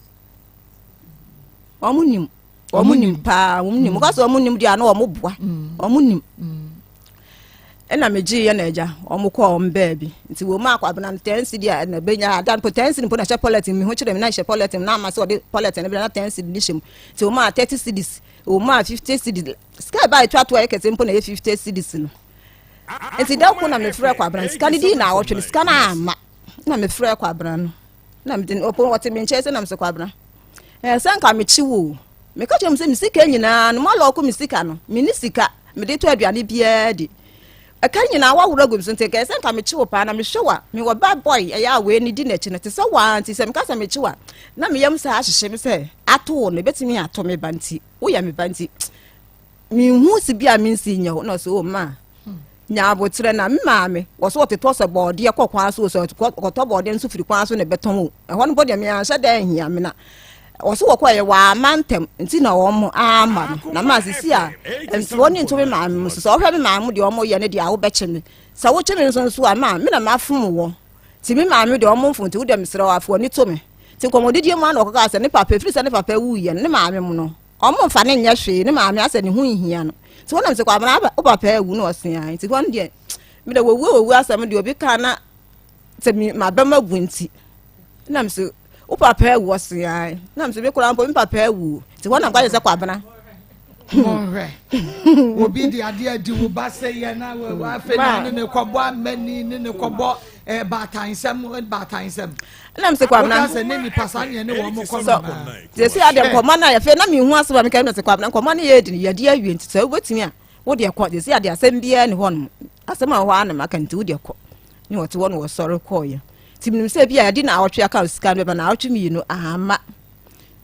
pa o mo nim ka so o mo nim dia na o mo boa o mo nim e na meji ye na eja o mo ko o mbebi nti wo ma kwa bran 10 cedi na benya dan po 10 cedi po na che politin mi ho kire mi na che politin na ma se o de politin na 10 cedi lishim nti wo ma 30 cedis o ma 50 cedis sky by twatwa e kete mpo na 50 cedis no enti da ko na me frɛ kwa bran sika ni di na awotwe sika na ama na me frɛ kwa bran no na me din opo wote me nche se na me se kwa bran Sanka me chiwo. Me ka chem se me sika nyina no malo ko me sika no. Me ni sika me de to aduane bia di. Aka nyina wa wura gum so nte sanka me chiwo pa na me hwewa. Me wo bad boy ya we ni di na chi no te se wa anti se me ka se me chiwa. Na me yam sa ahyehye me se ato no betimi ato me banti. Wo ya me banti. Me hu si bia me nsi nya no so o ma. Nya abotre na mmaame wo so teto se board ye kokwa so koto board nso firi kwa so ne beton e ho no body me anhye da ahia me na wo so wo ye wa mantem nti na wo mo ama na ma sisi a nti woni nto me maame so wo hwe me maame de wo mo ye ne de a wo beche me sa wo che me nso a ma me na mafom wo ti me maame de wo mo mfo nti wo de mesre wa afo ni to me ti komodidie mu an okaka se ne papa firi se ne papa wu ye ne maame mu no o mo mfa ne nya hwe ne maame ase ne hu hia no ti wona se kwa bana o papa ewu no osen ti won de me da wowu asam de obi kana te mi ma ba magu nti na me se o papa ewu osen na me se be kura mpo mi papa ewu ti wona kwa se kwa bana monre obi di ade adi wo ba se ye na wa fe na ne kobo amani ne kobo batansem na me se kwa bana se ne ni pasane ne wo mo kono na je se ade komo na ye fe na me hu aseba me kan me se kwa bana komo na ye di ye de awie nti se wo betimi a wo de kwa je se ade asem bia ne ho no asema ho ana maka nti wo de kwa ni wo te wo no wo sori kwa ye ti me se bia di na awotwe aka sika me ba na awotwe mi no ahama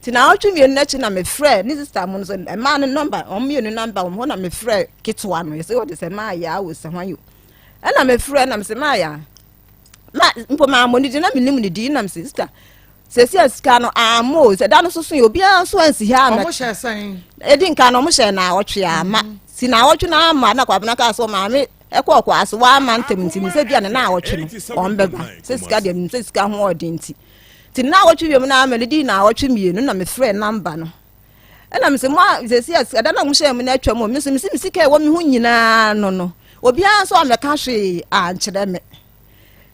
ti na awotwe mi na chi na me frɛ ni sister mo no so e ma no number o mi no number o na me frɛ kitwa no ye se wo de se ma ya wo se hwan yo e na me frɛ na me se ma ya ma mpo ma mo ni di na me nim ni di na me sister se sika no amo se da no so so ye obi an so ansi ha na mo hye san e di nka no mo hye na awotwe ama si na awotwe na ama na kwa bana ka so ma me ekọ kwa so wa ma ntem nti se bia na awotwe no on beba se sika de se sika ho odi nti ti na awotwe bi na ama di na awotwe mienu na me frɛ number no e na me se mo se sika da na mo hye me na atwa mo me se sika e wo me ho nyina no obi an so ameka hwe a nkyere me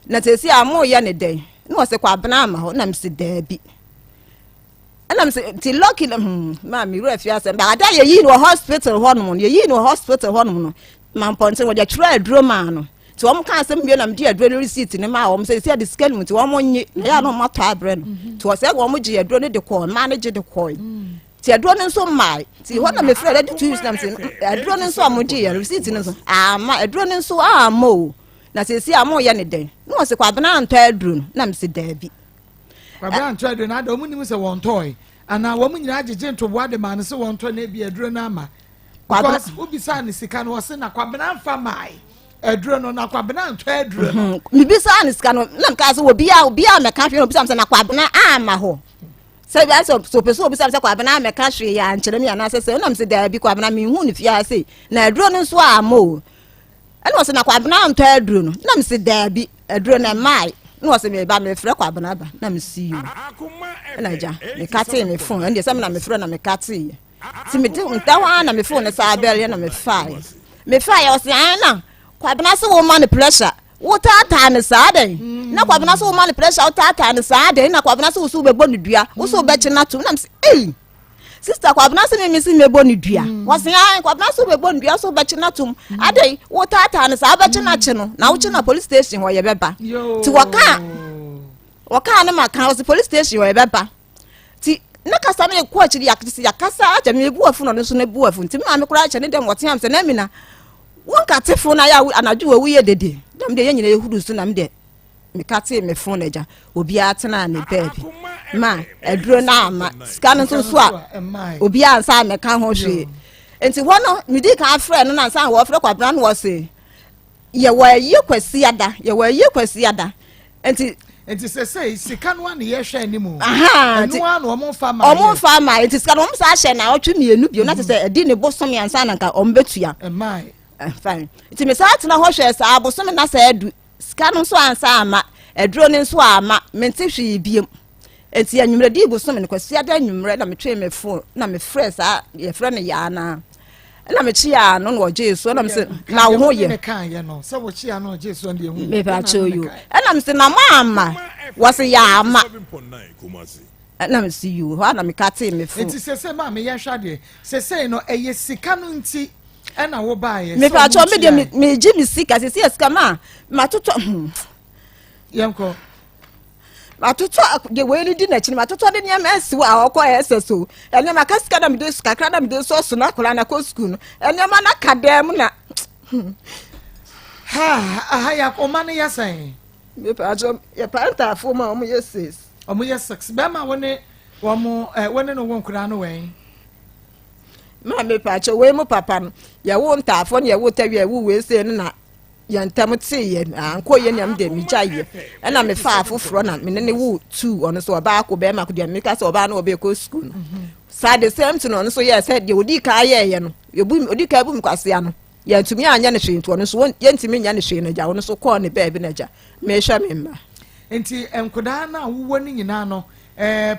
na se si amo ya ne den no se kwa bana ama ho na me se dabi ana me se ti lucky ma mi ru afia se ba da ye yi no hospital ho no ye yi no hospital ho no ma ponte wo de try adro ma no ti wo kan se mbie na me di adro receipt ne ma wo se di scan mu ti wo mo nye ya no ma to abre no ti wo se wo mo gi adro ne de ko ma ne gi de ko ti adro ne so mai ti ho na me frɛ ready to use na me se adro ne so mo gi ya receipt ne so ma adro ne so mo na se si amo ya ne den no se kwa bana anto adro na me se dabi kwa bana anto adro na da omu nim se won toy ana wo mu nyina agege ntobo de ma ne se won to na bi adro na ama because ubisa ne sika no se na kwa bana mfa mai adro no na kwa bana anto adro no mi bisa ne sika no na mka se obi a me ka hwe no bisa se na kwa bana ama ho se bia so peso obi se kwa bana me ka hwe ya nkyere me ana se na me se dabi kwa bana me hu ne fia se na adro no so amo ene wose na kwa bana anto adro no na me se dabi adro na mai no wose me ba me frɛ kwa bana ba na me see you na ja me kate me phone ende se me na me frɛ na me kate ti me nta wa na me phone sa bel na me fire wose na kwa bana so wo man pressure wo tata ne sa den na kwa bana so wo man pressure wo tata ne sa den na kwa bana so wo be bonu dua wo so be kye na to na me say sister kwa bana se me si me bonu dua wose kwa bana so be bonu dua so be kye na to adai wo tata ne sa be kye na kye no na wo kye na police station ho ye beba ti waka na maka wo police station ho ye beba ti na kasa me ko akiri yakasa aja me buafu no so na buafu ti ma me kura kye ne dem wote am se na mi na won ka tefo na ya anaju we ye dede dem de ye nyina ye hudu so na me de me ka te me fon na ja obi atena ne baby ma aduro na ama scan so so a obi ansa me ka ho hwe enti wono me di ka afre no na ansa wo afre kwa bran wo se ye wa ye kwasi ada enti se sika no an ye hwe animu enu an omo fa ma enti sika no mo sa hye na otwe mienu bio na te se edi ne bosom ansa na nka ombetua mai fine enti me sa atena ho hwe sa abosom na sa adu sika no so ansa ama aduro ne so ama mente hwe biem enti anwumre di bosom ne kwasi ada anwumre na me twe me phone na me frɛ sa ye frɛ ne ya na me chia no no Jesu na me se na wo ho ye ne kan ye no se wo chia no Jesu ndi hu me ba cho you na me se na mama was ya ama na me see you ha na me ka te me phone enti se ma me ye hwa de se no eye sika no nti na wo ba ye me pa cho me de me gi me sika se sika ma toto yanko matoto de we ni di na chi matoto de nya mesi wa akọ SSO ene maka sika da me do sika kra da me do so na kola na ko school no ene ma na kadam na ha ya Akoma ne yasan me pa jo ya panta afo ma omo yeses omo yes be ma woni woni no won kura no wen ma me pa jo we mo papa no ya wo ntafo ne ya wo tawi ya wo we se na yantam te ye anko ye nyam de mi jaye na me fa afoforo na me ne wo 2 ono so oba akọ be ma ko de me ka so oba na oba ko school no sa the same to no so ye said ye odi ka ye no yebu odi ka bu mi kwase ya no ye ntumi anya ne hwe nto no so ye ntumi nya ne hwe na ja ono so ko ne ba bi na ja me hwa me ma enti enkoda na wo ni nyina no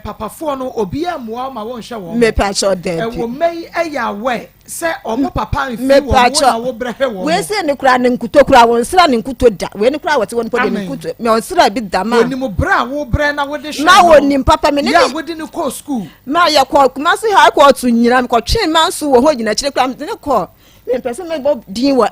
papa fo no obi amoa ma won hwe won me pa cho de wo mei eya we se omo papa nfi wo na wo brehe wo we se ne kura ne nkuto kura won sra ne nkuto da we ne kura wote won po de ne nkuto me on sra bi da ma woni mo bra wo bre na wo de hwe ma woni papa me ne ya wo de ne ko school ma ya ko ma se ha ko tu nyina me ko twen man so wo ho nyina kire kura me ne ko me person me bob din wo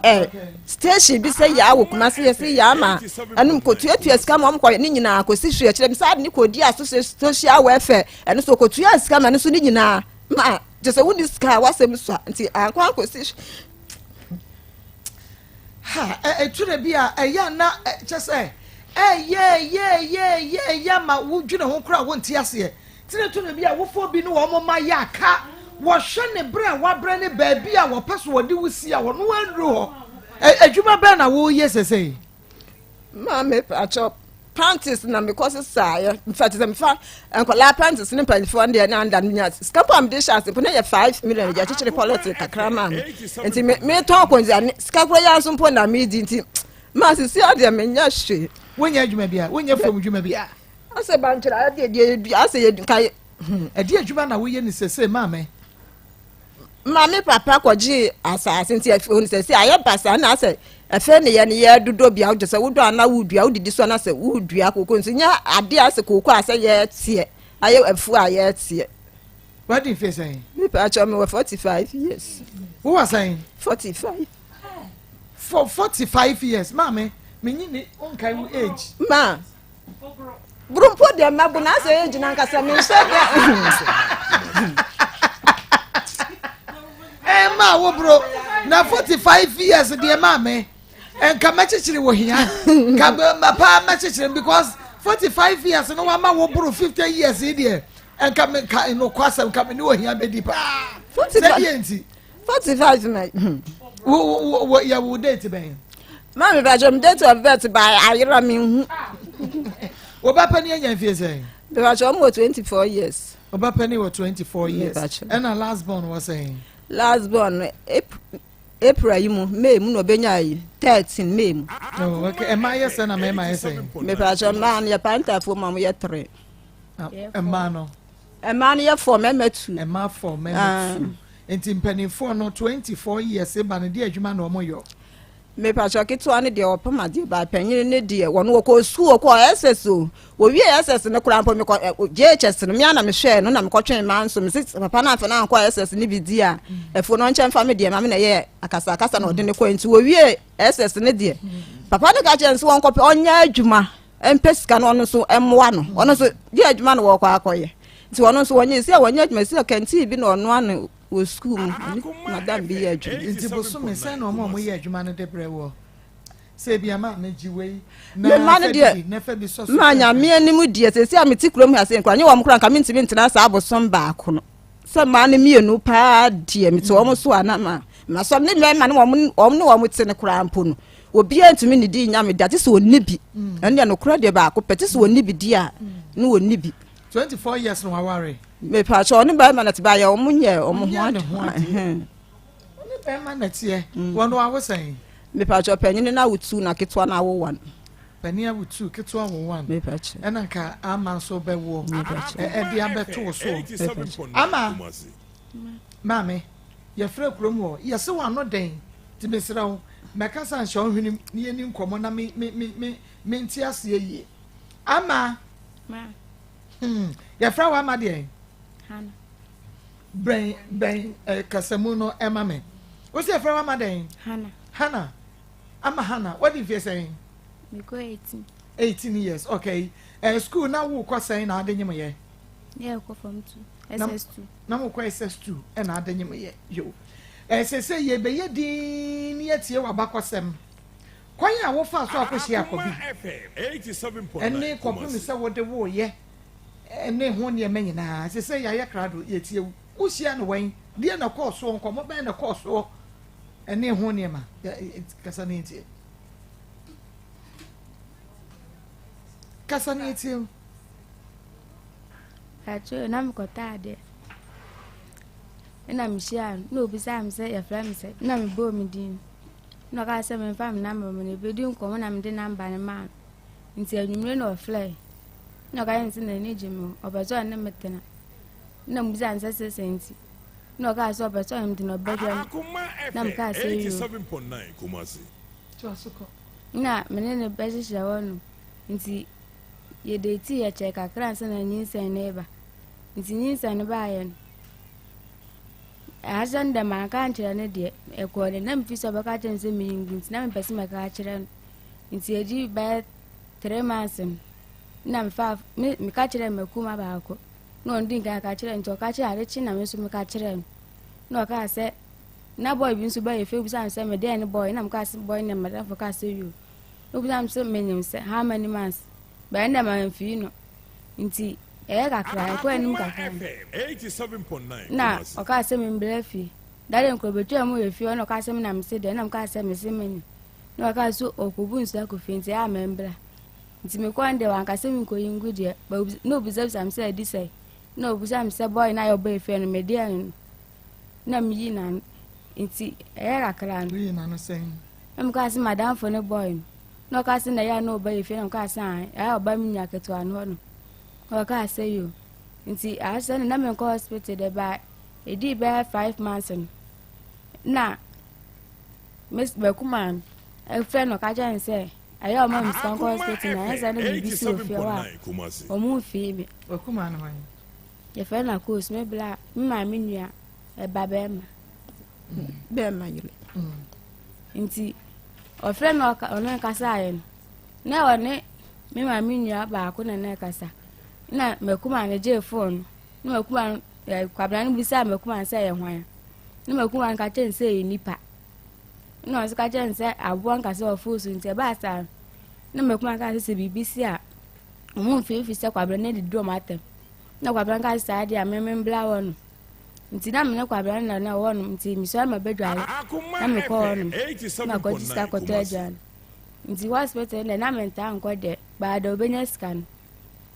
station bi se ya wo kuma se se ya ma anum ko tuatu esika ma ko ni nyina ko si hwe kire me sa ne ko di aso social welfare eno so ko tuatu esika ma ne so ni nyina ma just won this car wasem so nti ankwa ko si ha eture bia eya na just ye ma wo dwene ho kra wo nti ase tire to bia wo fo bi no wo ma ya ka wo hwe ne bra wa bra ne ba bia wo peso wo di wusi a wo no andru ho adwuma ba na wo ye sese ma me acho panties na because say in fact them fa enkola panties ni palifo ndi na nda nya scampo am de chance po na ye 5 million ya chichire politics kakra ma enti me ton ko nzi scampo ya so po na me di enti ma sisi ade me nya hwe wonya adwuma bia wonya from adwuma bia ase banchira de ase ye kai ade adwuma na wo ye ni sese ma me mami papa kwaji asase nti afon sese aye basa na ase efe ne ye ne ye dodo bia wo se wodo ana wudua wodidi so na se wudua kokon nti nya ade ase kokko ase ye tie aye afu aye tie what do you feel saying me pa cho me 45 years who was saying 45 for 45 years mama me nyini onkai wo age ma grumpo de mabu na se age na nkasa me nse ma wo bro na 45 years de ma me enka machichire wo hia ka pa machichire because 45 years no wa ma wo bro 50 years de enka me ka no kwasa enka me ni wo hia be di pa 45 my wo ya wo date ben ma me ba jom date of birth by ayira me hu wo ba pani anya fie say be ba jom 24 years wo ba pani wo 24 years and our last born was saying last born April yimu May mu no benya yi 13 May mu oh okay am I yes na me me pa jo man ya panta fo ma mo ye 3 emma no ye 4 me 2 emma 4 me 2 enti mpanifo no 24 years e ba ne de adwuma na omo yo me pa jo kitu ane de opama de ba panyin ne de wono ko school ko SSO wo wie SS ne kura mpo me ko JHS no me ana me hwe no na me ko twen man so me papa na afa na ko SS ne bi di a efo no nche mfa me de ma me na ye akasa na ode ne ko enti wo wie SS ne de papa ne ka chen so won ko onya adwuma empesika no no so emwa no ono so di adwuma no wo ko akoye nti wono so wonya si a wonya adwuma si kanti bi no ono anu wo school madam bi ya adwuma nti boso me say no mo ye adwuma no de brewo se bia ma me jiwe na ma fa bi so ma nya me anim die se se ameti krom ha se nkwa nye wo mkra nka me ntimi ntena sa abosom ba ko no se ma ne mienu pa die meti wo mo so ana ma so ne me ma ne wo mo tene kra mpo no obi antimi ne di nya me da te se wonni bi ene no kra de ba ko pete se wonni bi di a ne wonni bi 24 years no waware me pa cho ne ba ma na te ba ya o mo nye o mo ho ne ba ma na tie wono awo sen me pa cho panyin na wutu na ketwa na wo 1 pania wutu ketwa wo 1 me pa cho ena ka ama so be wo e de abeto so ama mame ye fra krom wo ye se wa no den ti besra wo meka san hwe hwini ni eni nkomo na me nti ase yi ama ma ye fra wa ama de hana ben kasamu no ema me wo se fra wa ama de hana Hannah, I'm a Hannah. What if you're saying? me go 18. 18 years. Okay. School now wo kwa say na adenye me. Yeah, go from 2. SS2. Na mo kwa SS2 e na adenye me yo. Say ye be ye din ye tie wa bakwasem. Kwan ya wo fa so akohia akobi. 87.9. Ene kopum se wo de wo ye. Ene ho ne me nyina. Say ya ye krado ye tie wo. Usia no wan. Die na course so nkomo be na course so. Ene ho ne ma. Kasa ne tie. Kasa ne tie. Acho na mkota de. Ina mshia no bisa mse ya fra mse. Na mbo mi din. No ka se me fam na me ne be din ko na me de number ne ma. Nti anwumre no fly. No ka yin na ni jimi obazo na metena. Na mbisa nse senti. No ka so obazo am de no bedroom. Na mka se 87.9 Kumasi. Chosoko. Na me ne be hye wono. Nti ye de ti ya che kakra nse na nyinsen neba. Nti nyinsen ba ye. Asan da ma kan kire ne de ekole na mfi so baka kire nse mi nti na mpesi maka kire nti eji ba 3 months na mfa mi ka kire makuma ba ko no ndi ga ka kire nti o ka kire are chi na me so mi ka kire no ka se na boy bi nso ba ye fe bi san se me de ne boy na m ka se boy na ma da fo ka se you no bi san se me nim se how many months ba nda ma mfi no nti ka kra ko enim ka kra 87.9 na o ka se me mblefi dare nko betu amu ye fi no ka se me na me se de na m ka se me se me no ka so okubu nso akofi nti a membra nti me kwande wan ka se me ko yingu de ba no bi se sam se di se no bi sam se boy na yo boy fi no me de an na me yi na nti ka kra no yi na no sen em ka se madam for no boy no ka se na ya no boy fi no ka se a ba mi nya keto an ho no o ka se yo nti a se na me ko hospital de ba edi ba 5 months na miss Bekuman e friend no ka jan say ayo ma miss ko hospital na esa na bibi si ofia wa o mu fi mi Akoma na wan ye friend na course me bla mma mi nua e ba be ma be ma yile nti o friend no ka ono ka sa aye na one me ma mi nua ba ko na ka sa na Bekuman na je phone na Bekuman kwabra no bisa Bekuman say ye hwan na Bekuman ka chen say nipa no so ka chen say abuan ka say ofusu nti ba sa na Bekuman ka say BBC a mu fi say kwabra na di drum atem na kwabra ka say dia memem bla won nti na me kwabra na won nti mi so ma bedwale na me ko won na ko diska ko tejan nti hospital na menta anko de ba do benya scan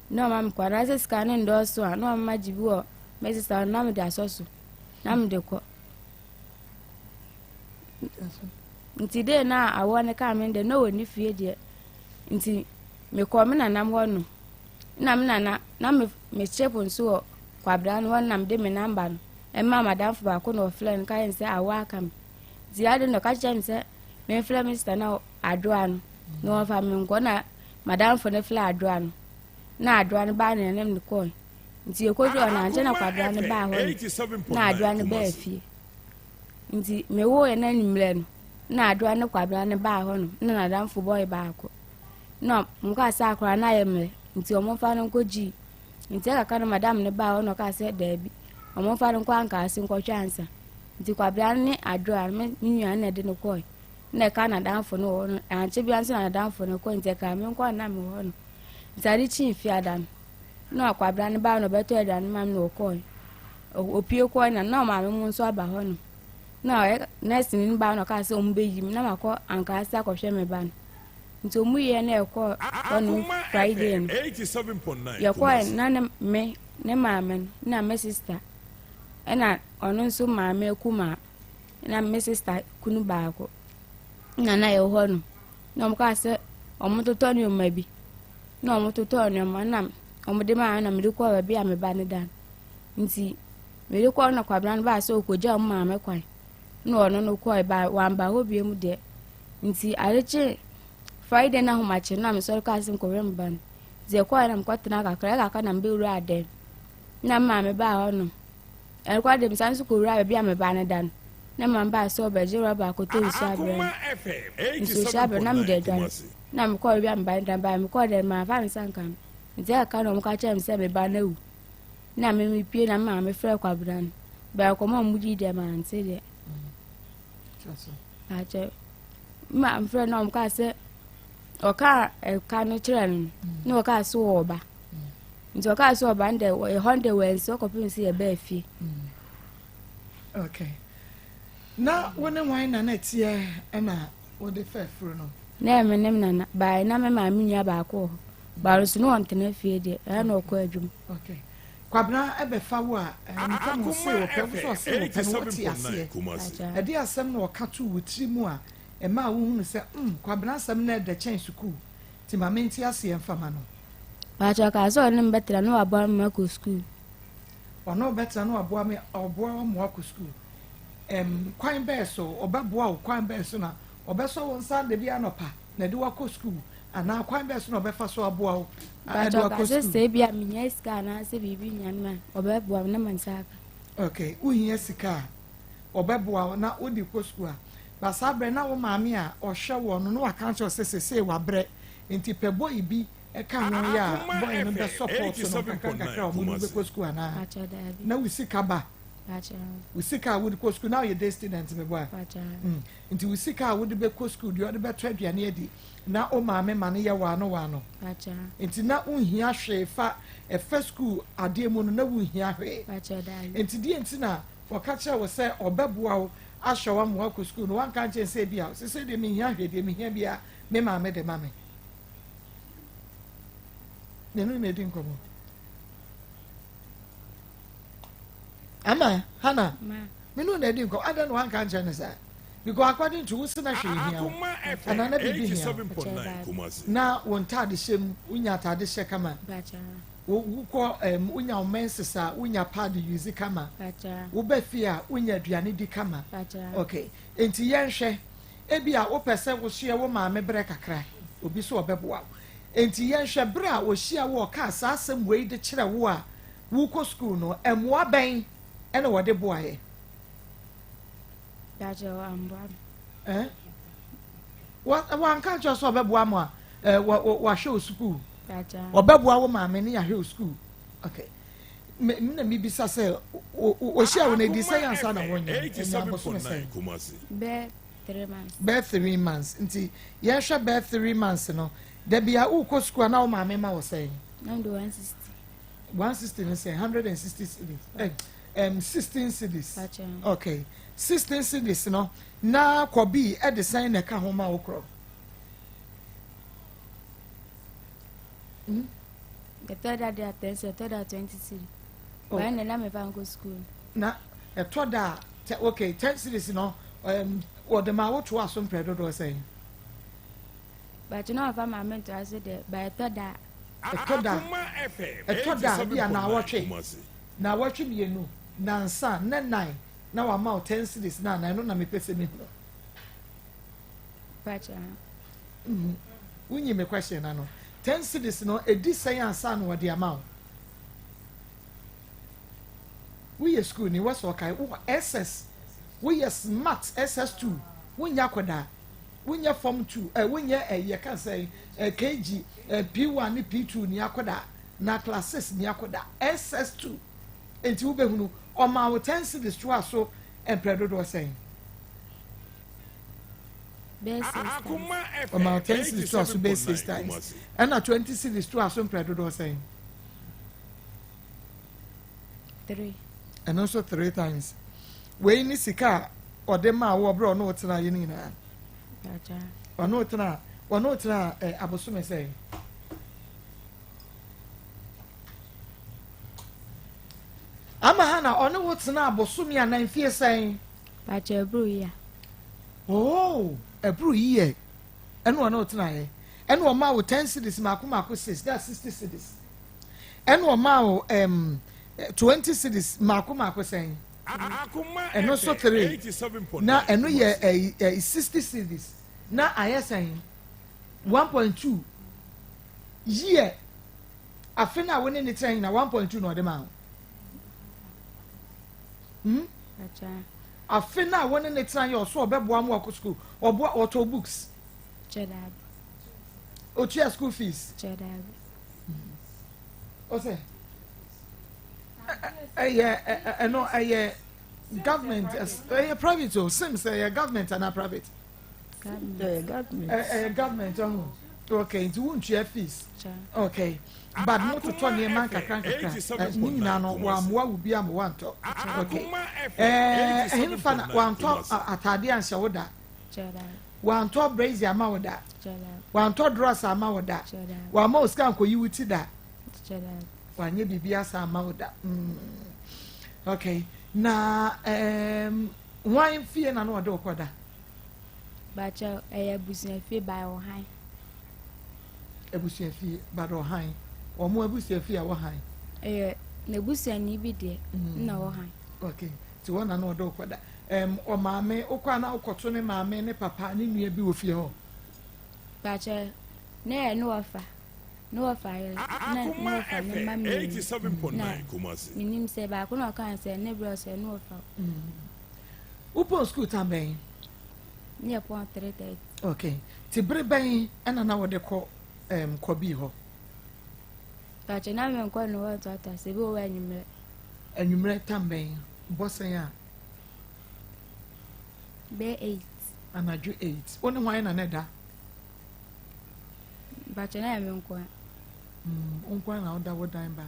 no mam kwa na scan ndo so no ma jibi wo me sister na me da so na me de ko nti de na awon ka me de no woni fie de nti me ko me na nam ho no na me na me chepo nso kwabra no na me de me number no e ma madam fo ba ko no flen ka yen se awa kam di ade no ka chen se me fle mister na adoa no no fa me ko na madam fo ne fle adoa no na adoa no ba na nem ne ko nti e ko jo na anje na kwabra no ba ho na adoa no ba fie nti me wo ye na nimre no na adoa no kwabra no ba ho no na madam fo boy ba ko no mka sa akra na ye me nti o mo fa no ko ji nti ka no madam ne ba ho no ka se da bi o mo fa no ko anka asin ko twansa nti kwabra ne adoa me nua na de no ko na ka na dan fo no no anche bi anse na dan fo no ko nti ka me ko na me ho no nti chi fi adan no kwabra ne ba no beto adan ma no ko opie ko na ma me mu nso aba ho no na next ni ba no ka se o mbe yi na makọ anka asa ko hwe me ba no nti o mu ye na ekọ on Friday no 87.9 ye ko na me ne maame na me sister na ono nso maame kuma na me sister kunu ba ko na ye ho no na mo ka se o mo toto ni o ma bi na o mo toto ni o ma na o mo de ma na me de ko ba bi a me ba ne dan nti me de ko na kwabra no ba so ko ja o maame kwan no no ko ba wan ba ho bi mu de nti areche Friday na humache na me so ka sim ko rem ban ze ko na mkwatena kakra ka na mbe ru ade na ma me ba ho no e kwa de msan su ko ru abi a me ba ne dan na ma ba so ba jira ba ko to isu abre isu abre na me de dan na me call bi am ba ndan ba me call dem ma fa me sankan nti aka no mo ka chem se me ba na wu na me pie na ma me frɛ kwabran ba ko mo mudi dem an se de ache ma am frɛ no mo ka se o ka ka no kyerɛ no na o ka so oba nti o ka so oba nde e honde wen so ko pim se e ba afie okay na wone wan na tie na wo de fa furu no na me nem na ba na me ma me nua ba ko ba so no ntena fie de e na o ko adwum okay kwabna ebe fa wo a nka mo se wo pe so se wo pe no ti ase e de asem na o ka to wo tiri mu a e ma wo hunu se kwabna asem na de chen suku ti ma me nti ase en fama no ba cha ka so ne betra no abo ma ko school ono betra no abo me obo mo ko school kwan be so obeboa wo kwan be so na obeso wo nsa de bia no pa na de wa ko school ana kwan be so na obefa so aboa wo ba cha ka se bia minya ska na se bibi nyanma obeboa na mansaka okay uhia sika obeboa na odi ko school ba sabre na wo maami a ohwe wo no wa kan cho se wa bre enti pebo ibi e kan no ya boy no be support no kakaka o mu be ko school ana na we sika ba we sika would go school now your day student me boy nti we sika would be ko school you would be traduane edi na o maame mane ya wa no nti na unhia hwe fa e first school ade mu no na unhia hwe nti die nti na wakacha wo se obeboa wo ahwa mo ko school no wan kan che se bia se de me hia hwe de me hia bia me maame de maame nenu me din ko mo ama hana minu na din ko ada no wan kan che ne sa because according to what's na hwe hia ana na bibi hia na won tade hyem unya tade hye kama wo ko unya omensesa unya pad use kama wo ba fi a unya aduane di kama okay enti yenhwe ebi a wo pese wo hye wo maame bre kakra obi so obeboa enti yenhwe bre a wo hye wo ka asasem wei de kire wo a wo ko school no emoa ben ene wo de boaye wan ka cho so obeboa mo a wa hwe school obeboa wo maame ne ya hwe school okay na mi bisa se o hye wo na di say ansa na wonye be 3 months nti ye hwe be 3 months no da bia u ko school na wo maame ma wo say na do 160 ne say 160 cedis 16 cedis okay 16 cedis no na kobi e de sign na ka ho ma wo kro the third day attention third 20 cedis when na me fa go school na e to da okay 10 cedis no or the ma wo to aso mpredo do say but you know if I'm meant to say the by third day e to da bia na wo twe bienu na nsa na 9 na wa ma 10 cedis na no na me pese me no pacha unyi me question na no 10 cedis no edi say ansa no the amount we are school ni was okay SS we are smart SS2 wunya koda wunya form 2 wunya ye kan say KG P1 ni P2 ni akoda na classes ni akoda SS2 enti wo behunu o ma wo 10 cedis to aso empredo do saying o ma 10 cedis to aso base times and na 20 cedis to aso empredo do saying 3 and also 3 times we ni sika o de ma wo bro no tena ye ni na pacha ono tena abosume saying ama hana ono wo tena abosumi anan fie saying pacha ebru ya oh ebru ye eno ono tena ye eno o ma wo 10 cedis makoma 6 that's 60 cedis eno o ma wo 20 cedis makoma saying eno so 3 na eno ye 60 cedis na aye saying 1.2 year afina woni ni train na 1.2 no de ma pacha afina woni ni train yo so obeboa mo ko school obo auto books chedab otua school fees Cheda. o say no government private o sim say government and private government okay nti wontua fees okay but mo to turn your man kakran ni na no wa mo wo bia mo wanto okay hin fa na wanto atade anhye woda wanto brace ama woda wanto dress ama woda wa ma osika nkoyi wuti da wanye bibia sa ama woda okay na wine fee na no woda okoda Bacha business fee by Ohio. Ebusia fee by Ohio. Or more ebusia fee Ohio. Nebusia ni bi de na Ohio. Okay. To one and other kwada. Or mame okwana okotone mame ne papa ni nua bi ofie ho. Bacha na no offer. No offer. Na no offer me mama. 87.9 Kumasi. Minim se ba ko no kan se ne bro se no offer. Upon school time Near point 3:30. okay. Ti bre ben ana na wode ko bi ho. Bacha na me nko no wato ata se bi o wa Anwumre tamben bossen a be 8. anaju 8. Woni hwan na neda? Bacha na me nko. Onkwan na oda wodan ba.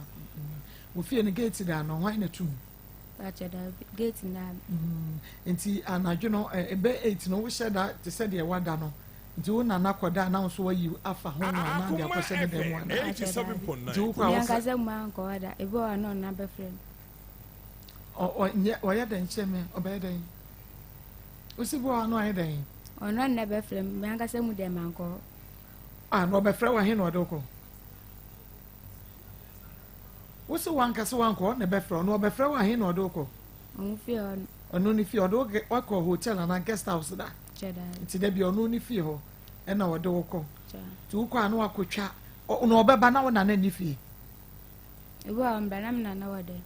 Wo fie ne gate da no hwan na tum. Bacha da gate na. Nti anaju no ebe 8 no wo sheda te se de wada no. Nti wo na nakoda na so wa yi afa ho na na de akwose ne dem wana. 87.9. Ya kaza mu anko wada ebe wa no na be friend. O ya den cheme obe den. Usibo anu ayi den. Ono na be friend me kaza mu dem anko. No be friend wa he no odoko. Wosi wankase wanko na be friend no be friend wa he no odoko. On fi on. Ono ni fi odo wakọ hotel na guest house da. Cheda. Nti da bi ono ni fi ho e na wode wokọ. Cha. Ti wokọ anu akotwa. Ono obeba na wona na ni fi. Ebo am ba na me na wode.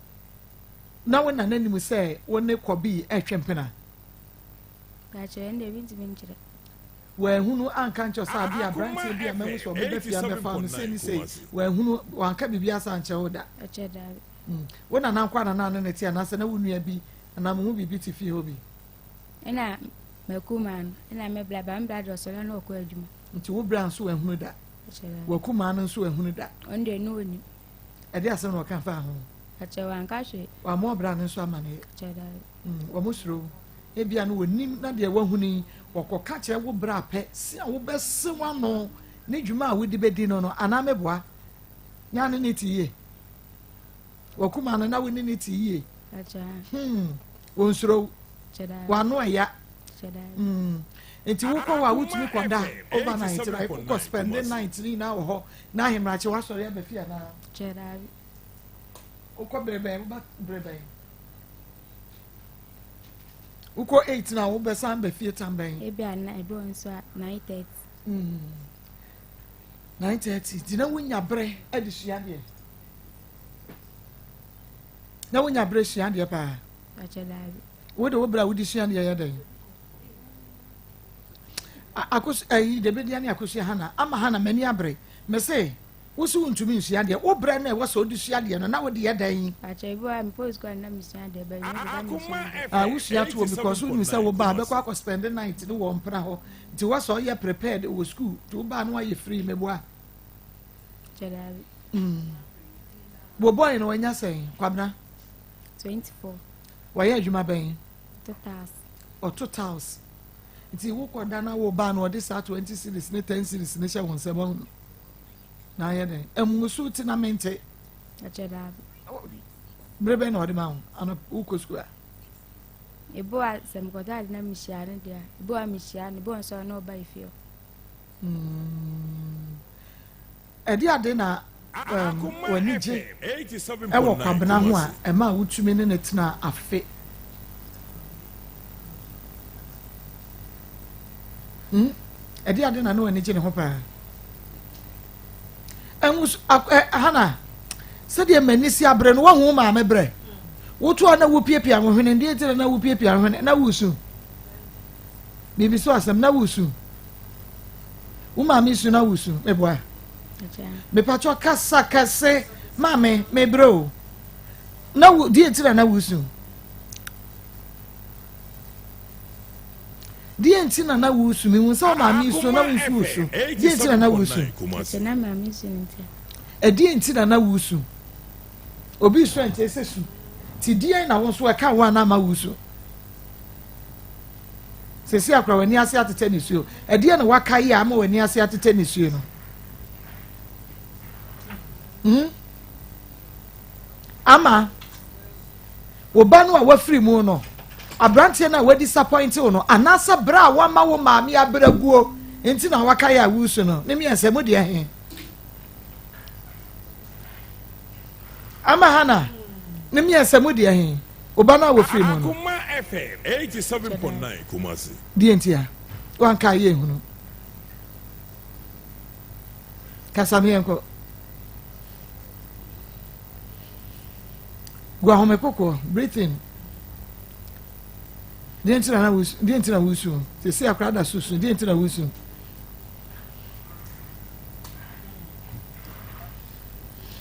Na wona na ni mu se wone kobi etwempena. Bacha ende bi ntimi nchire. Wa hunu anka ncho sa bia branch bia mewu so be fia be fa no se ni sei. Wa hunu wanka bibia sa nche ho da. Cheda. Wona na nkwa na na ti na se na wunua bi na mu bibi ti fi ho bi. Ena mekuman ena me blaba mbra do so na okọ adwuma. Nti wo bra nso ehunu da. Cheda. Wakuma no nso ehunu da. Onde no oni. E dey ase no kan fa ho. Bacha wanka hwe. Wa mo bra nso amane. Cheda. Wa mo suro. Ebia no wonim na de wahuni wokoka kire wo bra pe si a wo bese wano ne dwuma a wodi bedi no ana meboa nya ne tiye wakuma no na woni ne tiye Bacha. Wonsuro Cheda. wano aya Cheda. enti wo kwa wutumi kwada overnight right ko spend the night ni na wo ho na hemrache wasori abafia na Cheda. ukọ brebe ba brebe uko 8 na wo besan be fie tamben Ebi ana ebo nso 9:30. 9:30 dina wonya bre adisua de na wonya bre sua de pa Bacha da. wo de wo bra wo di sua de ya den akos ayi de be dia ne akosua hana ama hana mani abre me say wo su ntumi nsua de wo bre na wo so di sua de no na wo de ya dan Bacha ebo am post ko na misia de ba wo sua to because wo say wo ba be kwa spend the night no wo mpra ho ti wo so ye prepared wo school to ba no ye free meboa Cheda. Bo boy no wanya sen kwabna 24. wa ye adwuma ben 2000. or totals nti wo koda na wo ba no de sa 20 series ne 10 series ne hye won se bon na ye den emusu ti na mente Cheda. brebe na ode ma ho ana uko school Ebo a sem ko da na misia ne dia. Ebo a misia ne bo nso na oba ifio. edi ade na wani je e wo 87.9 kwabna ho a e ma wutumi ne ne tena afe edi ade na no wani je ne ho pa enus hana se de manisi abre no wo ma me bre wotu na wo piepia ho hwene ndi etire na wo piepia ho hwene na wusu bibi so asem na wusu Uma mi su na wusu me boa. Me pacho kasa kase mame me bro. Na wo die tira na wusu. Die ntina na wusu me wonsa ma mi su na wusu. Die tira na wusu. Na ma mi su ntia. E die ntina na wusu. Obi su ente sesu. Ti die na won so e ka wa na ma wusu. Sesi akra wani ase atete ni suo. E die na waka yi ama wani ase atete ni suo no. Ama oba no a wafiri mu no abrante na we disappoint no anasa bra wa ma wo maami abraguo enti na waka ya wusu no ne mi ensemu de he ama hana ne mi ensemu de he oba na wafiri mu no Akoma FM 87.9 Kumasi di enti ya wanka ye hunu kasami enko gwa home koko breathing didn't na wusu they say akrada susu didn't na wusu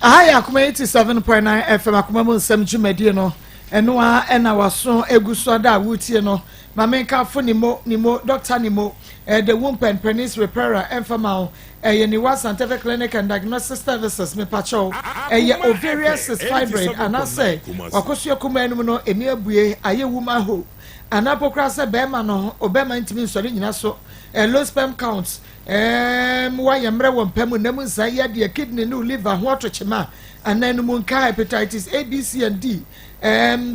ahaya Akoma 87.9 FM Akoma mo nsem jumedie no eno a ena waso eguso da wutie no mamenka fo nimo doctor nimo the womb and penis repairer enfama ye was scientific clinic and diagnostic services me pacho ye ovarian cyst fibroid anase wakoso kuma enum no emi abue aye woman ho anapokra se bema no obema ntimi nsori nyina so low sperm counts wa yemre wo mpam nam nsa ye de kidney no liver ho atochema ananum nka hepatitis A B C and D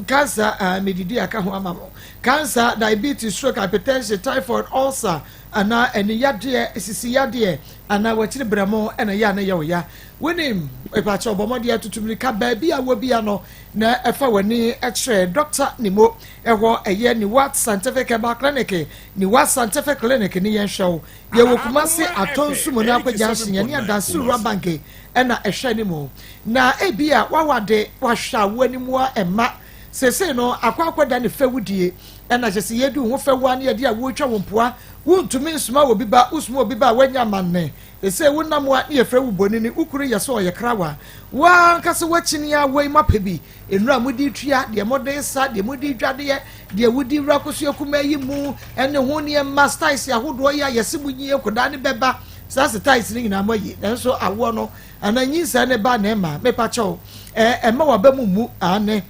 cancer medidi aka ho amamo cancer diabetes stroke hypertension typhoid ulcer ana eni yade sisi yade ana wachiri bramo ena ya na ya wenim epacho bomode atutumri ka ba bia wo bia no na efa wani x-ray doctor nimo ewo eye ni what scientific herbal clinic ni what scientific clinic ni yen show ye wo kumase atonsu mo na akwaja hye ni adansu rabanke ena ehwe ni mo na ebia wawade wahwa wani mo ema sese no akwakwada ne fewudie ena jese yedu ho fewani ye dia wo twa wompoa wontumi nsuma wo biba usuma obiba wanya manne ese wonam wa ne yefra wo boni ni ukuru yeso oyekrawa wa kase wachini ya wei mapebi enura mudi twa de modern sa de mudi dwade de wudi rakoso yakuma yi mu ene ho ne masters ahodo ya yesebunyi ekoda ne beba sase tais ni na moyi nanso awo no ananyi sa ne ba na ma me pacho ema wa ba mu ane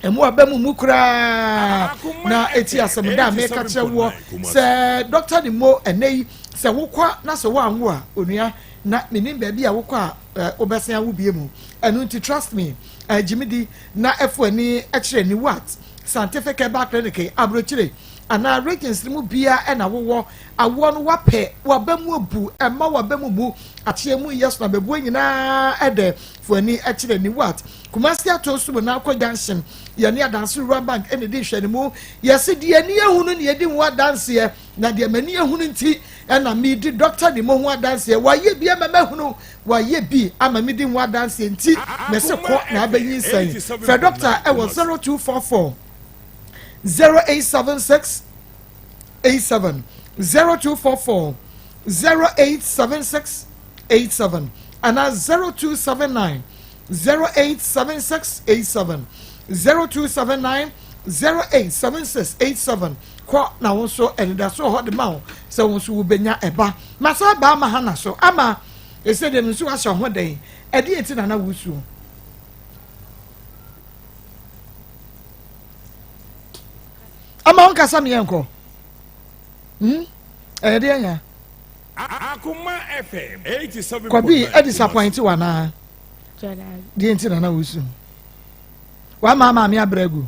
emu abemu mukra na eti asemda me ka chewo se doctor ni mo enei se wokwa na se wo anwo a onua na menim ba bia wokwa obesan awo biemu enu nti trust me jimidi na efu ani ekire ni what scientific herbal clinic abrochire ana ratings mu bia na wowo awo no wape wabemu obu ema wabemu mu atiemu yes na bebu nyina ede fu ani ekire ni what kumasi atosu na akwa junction ye ne dance run bank ene di hwani mu yesi di ani ehunu ne yedi ho dance ye na de mani ehunu nti na mi di doctor ni mo ho dance ye waye bi amama hunu waye bi ama mi di ho dance ye nti me se ko na abayin sai fe doctor e wo 0244 0876 87 0244 0876 87 and 0279 087687 0279 087687 kwa na wonso elida so ho de ma se wonso wo benya eba masa ba ma hana so ama ese de nso ahye ho den ede eti na na wusu ama on kasa me enko ede anya Akoma FM 87.9 kwa bi e disappoint wana di enti na na wusu wa mama mi abragu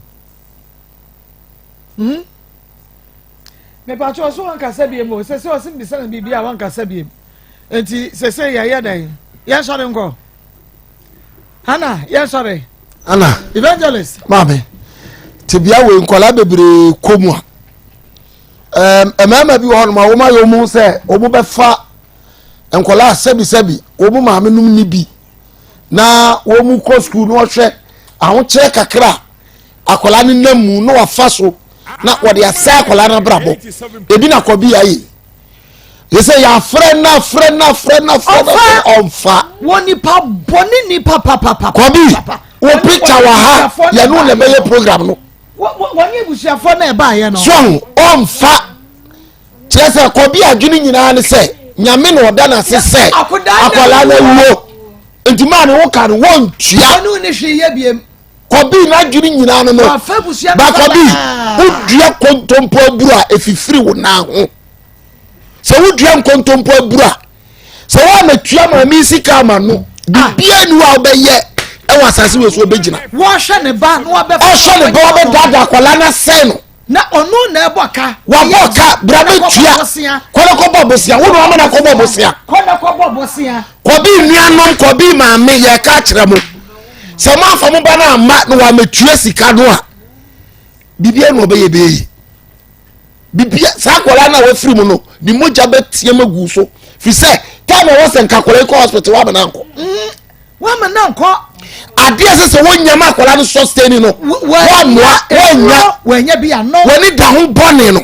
me pa cho so wan kasa bi mo se o sim bi sana bi bia wan kasa bi enti se ya dan ya sore nko hana ya sore ana evangelist mame tibia we nkola bebre komu a mama bi wo no ma wo ma yo mu se obu be fa nkola sebi obu ma me num ni bi na wo mu ko school no hwe ahwo kire kakra akola ni namu no wafa so na wo de asa akola na brabo ebi na ko bi ayi you say ya friend onfa woni pa boni ni papa Kobi wo picture wa ha ya no le meye program no woni busuafo na e ba ye no so onfa chese Kobi adwini nyina ne se nyame no oda na se se akwala na wuo ntima ne wo ka no won tua onu ni hwe ye biem Kobi na adwini nyina no ba Kobi udua kontompo abura efifiri wo na ho se wudua kontompo abura se wa matua ma mi sika ma no bibia ni wa obeye e wa asase we so obegina wo hwe ne ba no obe hwe ne ba obe dada akwala na se no na onu na eboka wa boka bra matua kono ko bobosia wo no amana ko bobosia Kobi nuanom Kobi ma me ye ka kire mo se ma fa mo ba na ma no wa matua sika no a bibia no obeye beyi bibia sa akwala na wa firi mu no ni moja betie magu so fi se time was en kakole ko hospital wa mananko wa mananko ade se wonya ma akwala no sustain no wonya bia no woni da ho bone no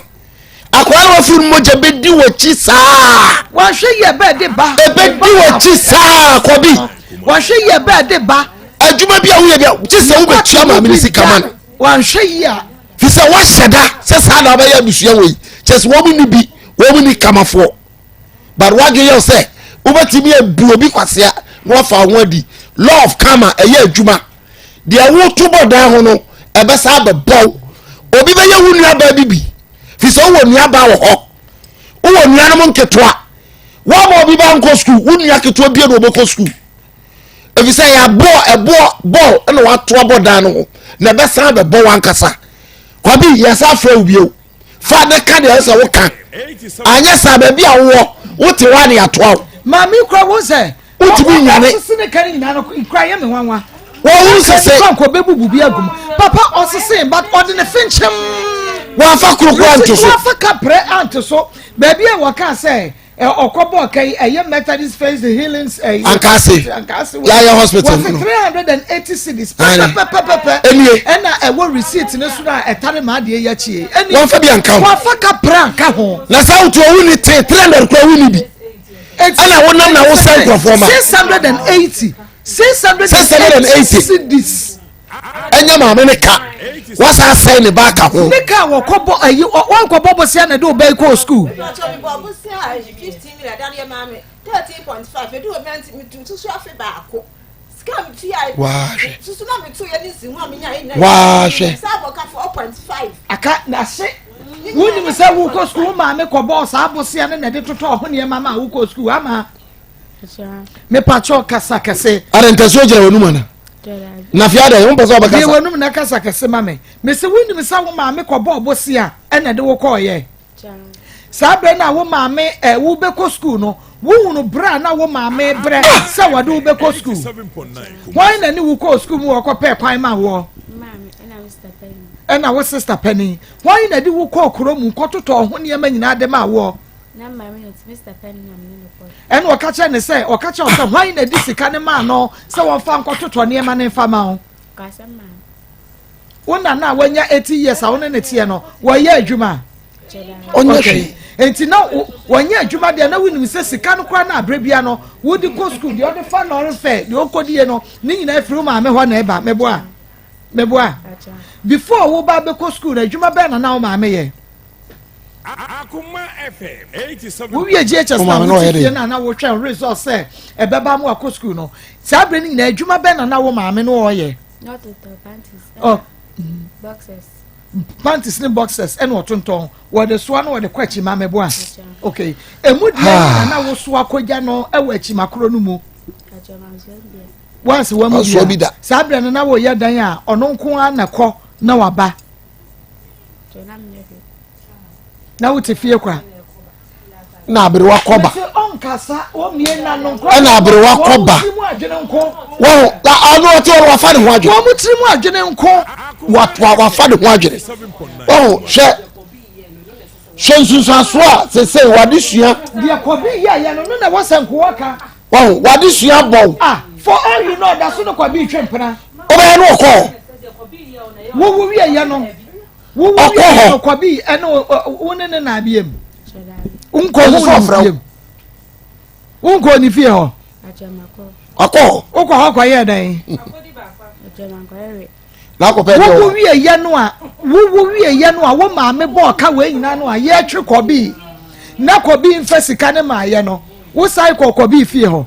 akwala wa firi moja bedi wachi saa wa hwe ye be de ba ebedi wachi saa Kobi wa hwe ye be de ba adwuma bia wo ye bia chi se wo betua ma mi sika man wa hwe ye a fi se wa hyeda se saa na ba ya busua we chese wo mu ni bi wo mu ni kamafo but what you say ubetimi ebu obi kwasea no fa ho adi law of karma eye adwuma de wo tubo dan ho no ebe sa bebo obi be ye wu nua ba bibi fi so wo nua ba wo ho wo nua no nketoa wo ma obi ba nko school wo nua ketoa bia no obeko school if you say ya ball na wa to abodan no na be sa bebo wankasa Kobi yesa fra ubio fa de ka de se wo kan anya sa ba bia wo wote wa ne ato mami kra wo se utimi nyane sene kan nyina no kra ye me wanwa wo wu se ko bebubu bi agum papa osese but ordinary finchem wa fa kurokura anto so wa fa kapre anto so ba bia wo ka se okobo kai eye Methodist Faith Healings ankase ya hospital no 380 cities papa ena ewo receipt ne so na etare ma de ya chie eni wa fa bi anka wa fa kapra anka ho na sa uto wu ni 300 kwa wu ni bi ana wonam na wo send performer 680 cities enya ma me ne ka wasa say ne ba ka ho ne ka wo kobo ayi won kobo bo sia na de obey ko school 15 million dan ye ma me 13.5 edu me tu so afi ba ko scam ti ai wa susu na me tu ye ni si hu amenya ina wa hwe sa bo ka 4.5 aka na se woni me say wo ko school ma me kobo sa abosia na de toto ho ne mama wo ko school ama me pacho kasa kase arentaso jira wonu mana na fiada yo mposo bakasa ye wonum na kasa kase mame me se woni me sa wo ma me kobo obosia ena de wo ko ye sabe na wo ma me wo be ko school no wo hunu bra na wo ma me bre se wo de wo be ko school why na ni wo ko school mu wo ko pe kwan ma wo mami ena Mr. Penny ena wo sister Penny why na di wo ko kro mu ko toto ho ne ma nyina de ma wo na mami no Mr. Penny na me no ko ena o ka che ne se o ka che o se why na di sika ne ma no se wo fa nko toto ne ma ne fa ma ho ka se ma wona na wanya 80 years a wona ne tie no wo ye adwuma onye hwe enti na wanya adwuma de na wini se sika no kwa na abra bia no wo di go school de o de fa no refe de o kodie no ni nyina afiri ma me ho na eba meboa before wo ba be ko school adwuma be na wo ma me ye Akoma FM 87 wo wie GHS na wo hwe result say e beba mu akọ school no sa abra ni nyina adwuma be na wo ma me no wo ye not the panties oh boxes panties ni boxes ene otonton wo de so na wo de kwachi ma meboa okay emu dia na wo so akogya no e wa achi makro no mu once wo mu dia sa abra na wo ye dan a ono nko anako na waba na wo te fie kwa na abere wakoba onkasa o mie na no nko na abere wakoba wo la anu oti wo wafa de ho adwene wo mu tiri mu adwene nko wafa de ho adwene oh hwe nsunsu a se wade sua de Kobi ya no na wo sanko waka wo wade sua bon for all you know that so no Kobi twempena o be no ko wo wie ya no wo Kobi ene wo ne na abiem unko unko ni fie ho akọ ukọ ha kwa ye dan na akọ pe wo wie ye no a wo wie ye no a wo ma me bo ka we nyina no a ye twe kobi na kobi mfa sika ne ma ye no wo sai kobi fie ho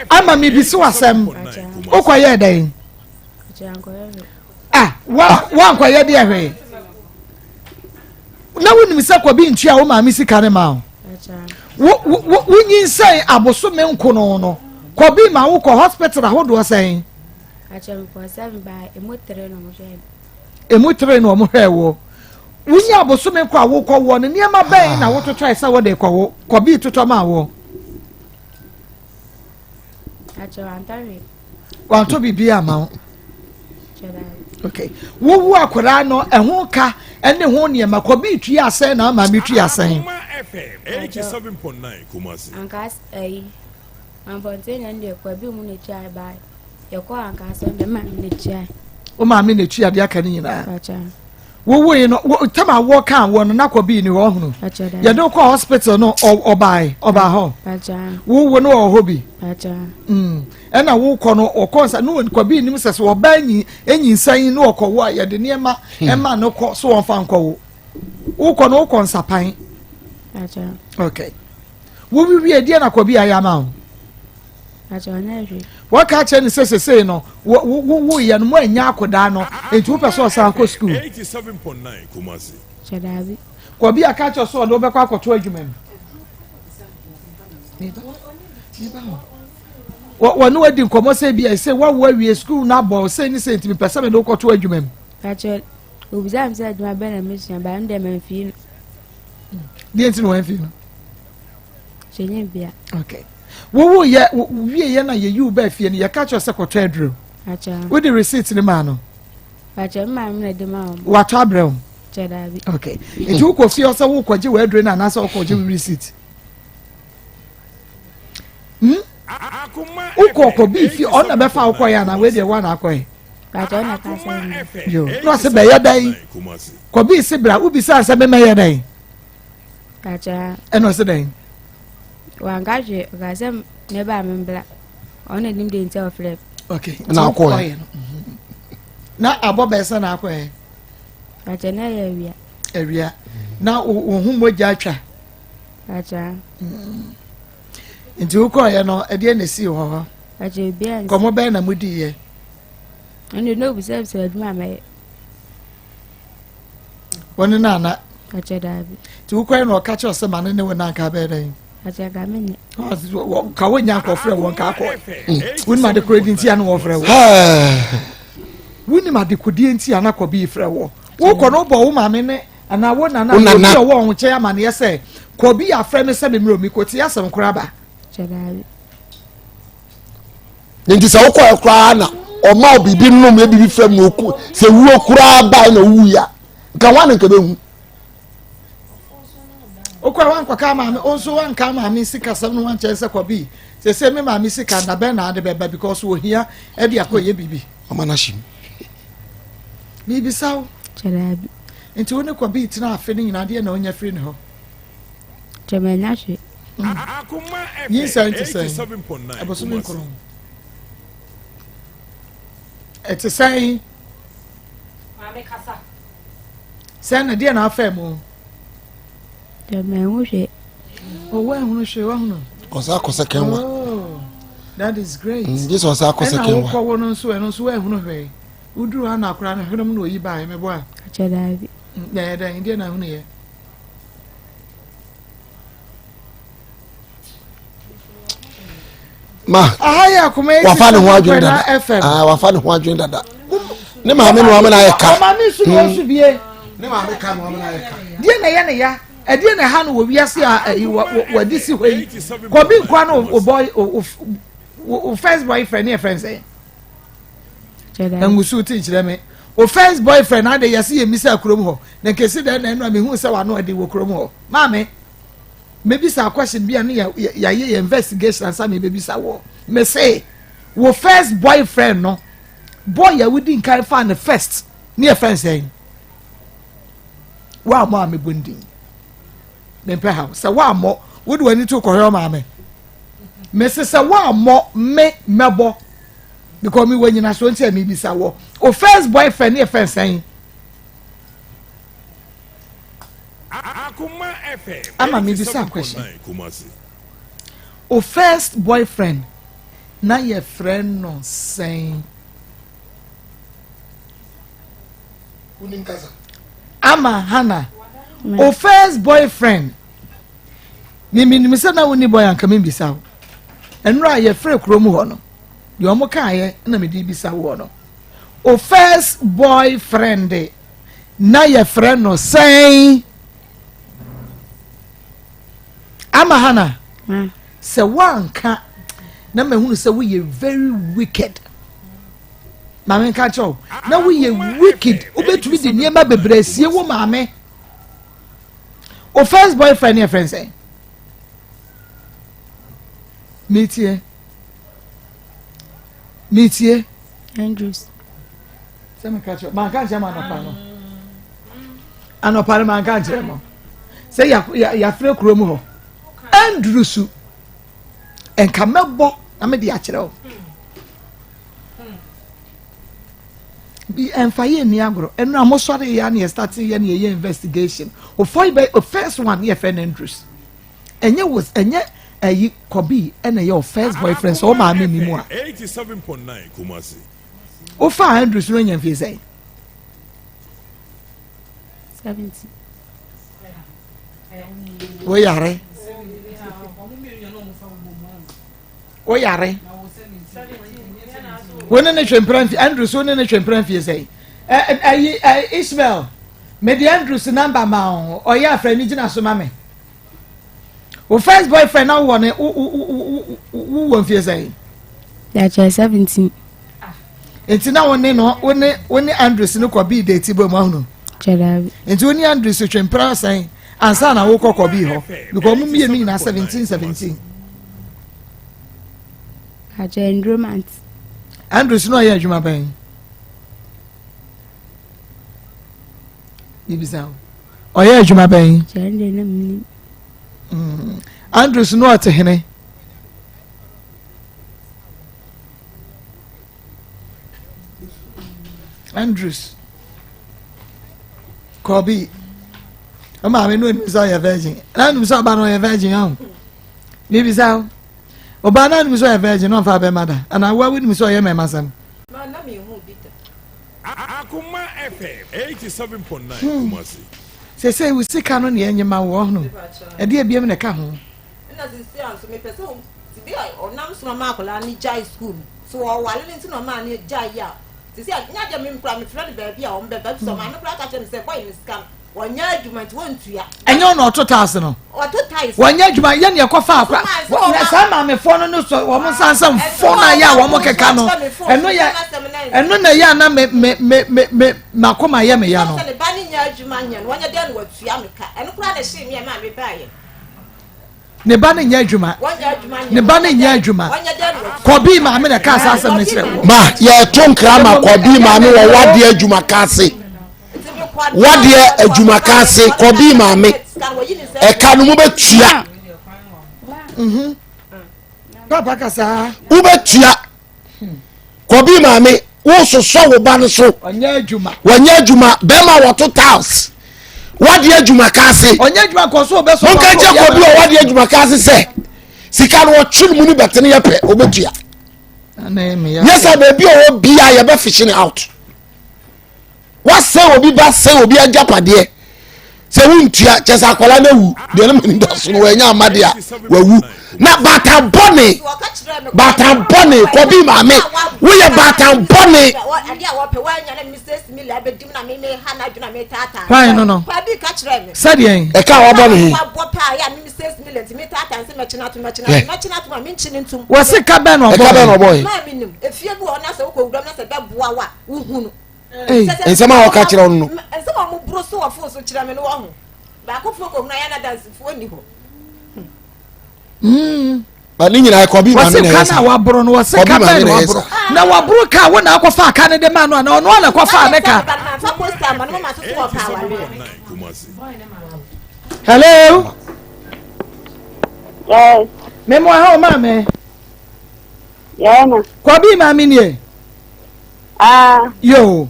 ama mi bisu asem ukọ ye dan wa kwa ye de ehwe na wonim se kobi ntwa wo ma mi sika ne ma wo nyin sai aboso me nkono no kobi ma wo ko hospital ahodo sai emotre no mo hwe wo wunya aboso me ko awo ko wo ne niam ben na wo totwa isa wo de ko wo kobi totwa ma wo wanto bibia ma wo okay wo akora no ehun ka ene ho ne ma kobi tui asen na ma mi tui asen 87.9 Kumasi ankas amfonte na ndie kobi mu ne chai bai yeko ankas on de ma ne chai o ma mi ne tui ade aka ni nyina wo no tama wo kan wo no na kobi ni wo hunu ye do ko hospital no oba ho wo no o hobi ena wo ko no o konsa no kobi ni msese wo ba enyi san no ko wo ye de niema ema no ko so won fa nko wo ko no ko nsapan okay wo wie die na kobi ayama ho waka che ni sese no wo ye no mo anya akoda no enti wo pese o san ko school 87.9 Kumasi chadabi kobi aka che so do be kwa akoto adwuma wo no wadi nkomo se bia se wo wie school na bo se ni senti pese me do koto adwuma kache obizam se adwuma be na mission ba ndem amfi die enti no amfi no chenye bia okay wo ye wie ye na ye yu ba fie ni ye ka cho se koto adro acha wo the receipt ni ma no acha ma mi na de ma wa to abrem chadabi okay enti wo ko fie o se wo kwaje wa adro na na se wo kwaje receipt uko ko bi fi ona be fa uko ya na we de wa na akoy acha na ka se yo no se be ya dai ko bi se bra ubi sa se be me ya dai acha eno se dai wa ngaje ga se ne ba me bla ona nim de ntia ofre okay na akoy na abo be se na akoy acha na ya ewia na ohun moja atwa acha nti uko ya no e de na si ho acha bia komo be na mudi ye oni no bi se aduma me woni na acha dabi ti uko ya no ka che se mane ne we na ka be dai acha ga me ne ka wonya ko frɛ won ka ko woni ma de credit nti ana wo frɛ wo woni ma de kodie nti ana ko bi frɛ wo wo ko no bo wo ma me ne ana wo na na wo ho che ama ne ye se ko bi afrɛ me se me mro mi ko ti asem kora ba chadabi nti sa ukọ ekra na o ma obibi nnum e bibi frem no ku se wu okura ba na wu ya ka wan nka be hu okwa wan kwa ka ma me onso wan ka ma me sika sam no wan che se ko bi se me ma me sika na be na ade be because wo hia e dia ko ye bibi amana shim mi bi saw chadabi nti woni ko bi tina afi ni nyina de na onya free ne ho chemenya hwe Akoma Yin FM say 87.9 aboso Kumasi nkoro ete sai Mame kasa. sai na de na afa mu chemenya hwe o wa hunu hwe wa hunu osa akosa kenwa oh that is great this osa akosa ena wo kenwa ko wono nso eno nso wa hunu hwe uduru ha na akora na hwenum na oyi ba me bo a chadabi na ya da inde na hunu ye ma ahaya kuma yi wafa ne ho adwen na dada FM wafa ne ho adwen dada ne ma me no na ye ka o ma mi su no su bie ne ma me ka no na ye ka die na ye ne ya e die na ha no wo wiase a wa di si hoi ko bi kwa no o boy o first boyfriend ne friend say chadabi engusu ti kire me o first boyfriend na de yesi ye misa krom ho na kesi da na enu me hu se wa no de wo krom ho ma me maybe sa question bia no ya ye investigation answer me baby sa wo me say wo first boyfriend no boy ya wudi nkai fa na first ne friend say wa ma me bonding me pe ha se wa mo wo de wani to kohwe ma me me se wa mo me mebo because me wanyina so ntia me bisa wo o first boyfriend e first saying Akoma FM. Ama me bisa question. 87.9 Kumasi. O first boyfriend na your friend no saying Ama Hana o first boyfriend me say na woni boy anka me bisa wo enra ye frɛ krom ho no de omo ka ye na me di bisa wo no o first boyfriend na your friend no saying Ama Hana se wanka na mahunu se we very wicked maame ka cho na we wicked obetumi de niema bebresie wo maame o first boyfriend your friend say metie Andrews se me ka cho man ka je ma no pa no anopare man ka je mo se ya frɛ kuro mu ho Andrews enka mebo na me di akere o bi enfaye ni agro enu amosore ya na starting ya na ye investigation o first one ye friend Andrews enye was enye ayi kobi ena your first boyfriend so ma me ni mu a 87.9 Kumasi. o fa Andrews no nya fie say 70 o yare wona ne twempran fi Andrews wona ne twempran fi say Ismail me di Andrews number ma o ya afra ni gina so ma me o first boyfriend now one who won fi say that 17 enti na woni no woni Andrews no ko bi date bo ma hunu chadabi enti woni Andrews twempran say ansa na wo ko bi ho because mu mi na 17 Ajen romance Andrews no ya adwuma ban Ibisa o ya adwuma ban chende na mini Andrews no atehene Andrews Kobi ama me no ni so ya virgin na no so ba no ya virgin am Ibisa oba na ni so ya virgin no fa be mother and I wa we ni so ya me masam na me hu bita Akoma FM 87.9 Kumasi. say we sika no na enyema wo no e de ebiem ne ka ho na sisi anso me pese o ti bi onam so ma akola ni jai school so o wale ni ti no ma ni jai ya sisi nya de me mkra me friend baby a o mbe ba so ma no kra ka che me say boy ni scam wonya adwuma ti wontua enyo no ototas no ototais wonya adwuma ye ne ekofa akwa na sa ma me fo no so wo mo sansam fo na ya wo mo keka no eno na ya na me makoma ye me ya no se ba ni nya adwuma nya no wonya de no watua me ka eno kra na hye me ma me ba ye ne ba ne nya adwuma wonya adwuma nya ne ba ne nya adwuma wonya de no watua kobi ma me na ka asasam ne kire wo ma ye to nkra ma kobi ma me wo wade adwuma ka se wade adwuma ka se kobi ma me e ka no mo betua papa kasa wo betua kobi ma me wo soso wo ba no so onya adwuma wanya adwuma be ma wo to taus wade adwuma ka se onya adwuma ko so be so mo kan je kobi o wade adwuma ka se se sika no twul mu ni betene ye pe obetua na me ya yes baby o bia ye be fishing out what say obi ba say obi agapade se wuntua chesa akola na wu de na mani da so no wanya amade a wawu na batan bone ko bi ma me wo ye batan bone fine no said yen e ka wa bone wo se ka be no boy nsem a waka kire no nsem a mo bro so wafo so kire me no wo ho ba ko fo ko na ya na dance fo ni ho ba ni nyina ko bi ma me na wase kana wa bro no wase ka be no wa bro na wa bro ka wo na akwafa aka ne de ma no na ono na kwafa ne ka fa poster ma no ma so so pa wa le Kumasi. hello Yes. Memo ha mama. Yeah, na. Kwabi mama nie. Yo.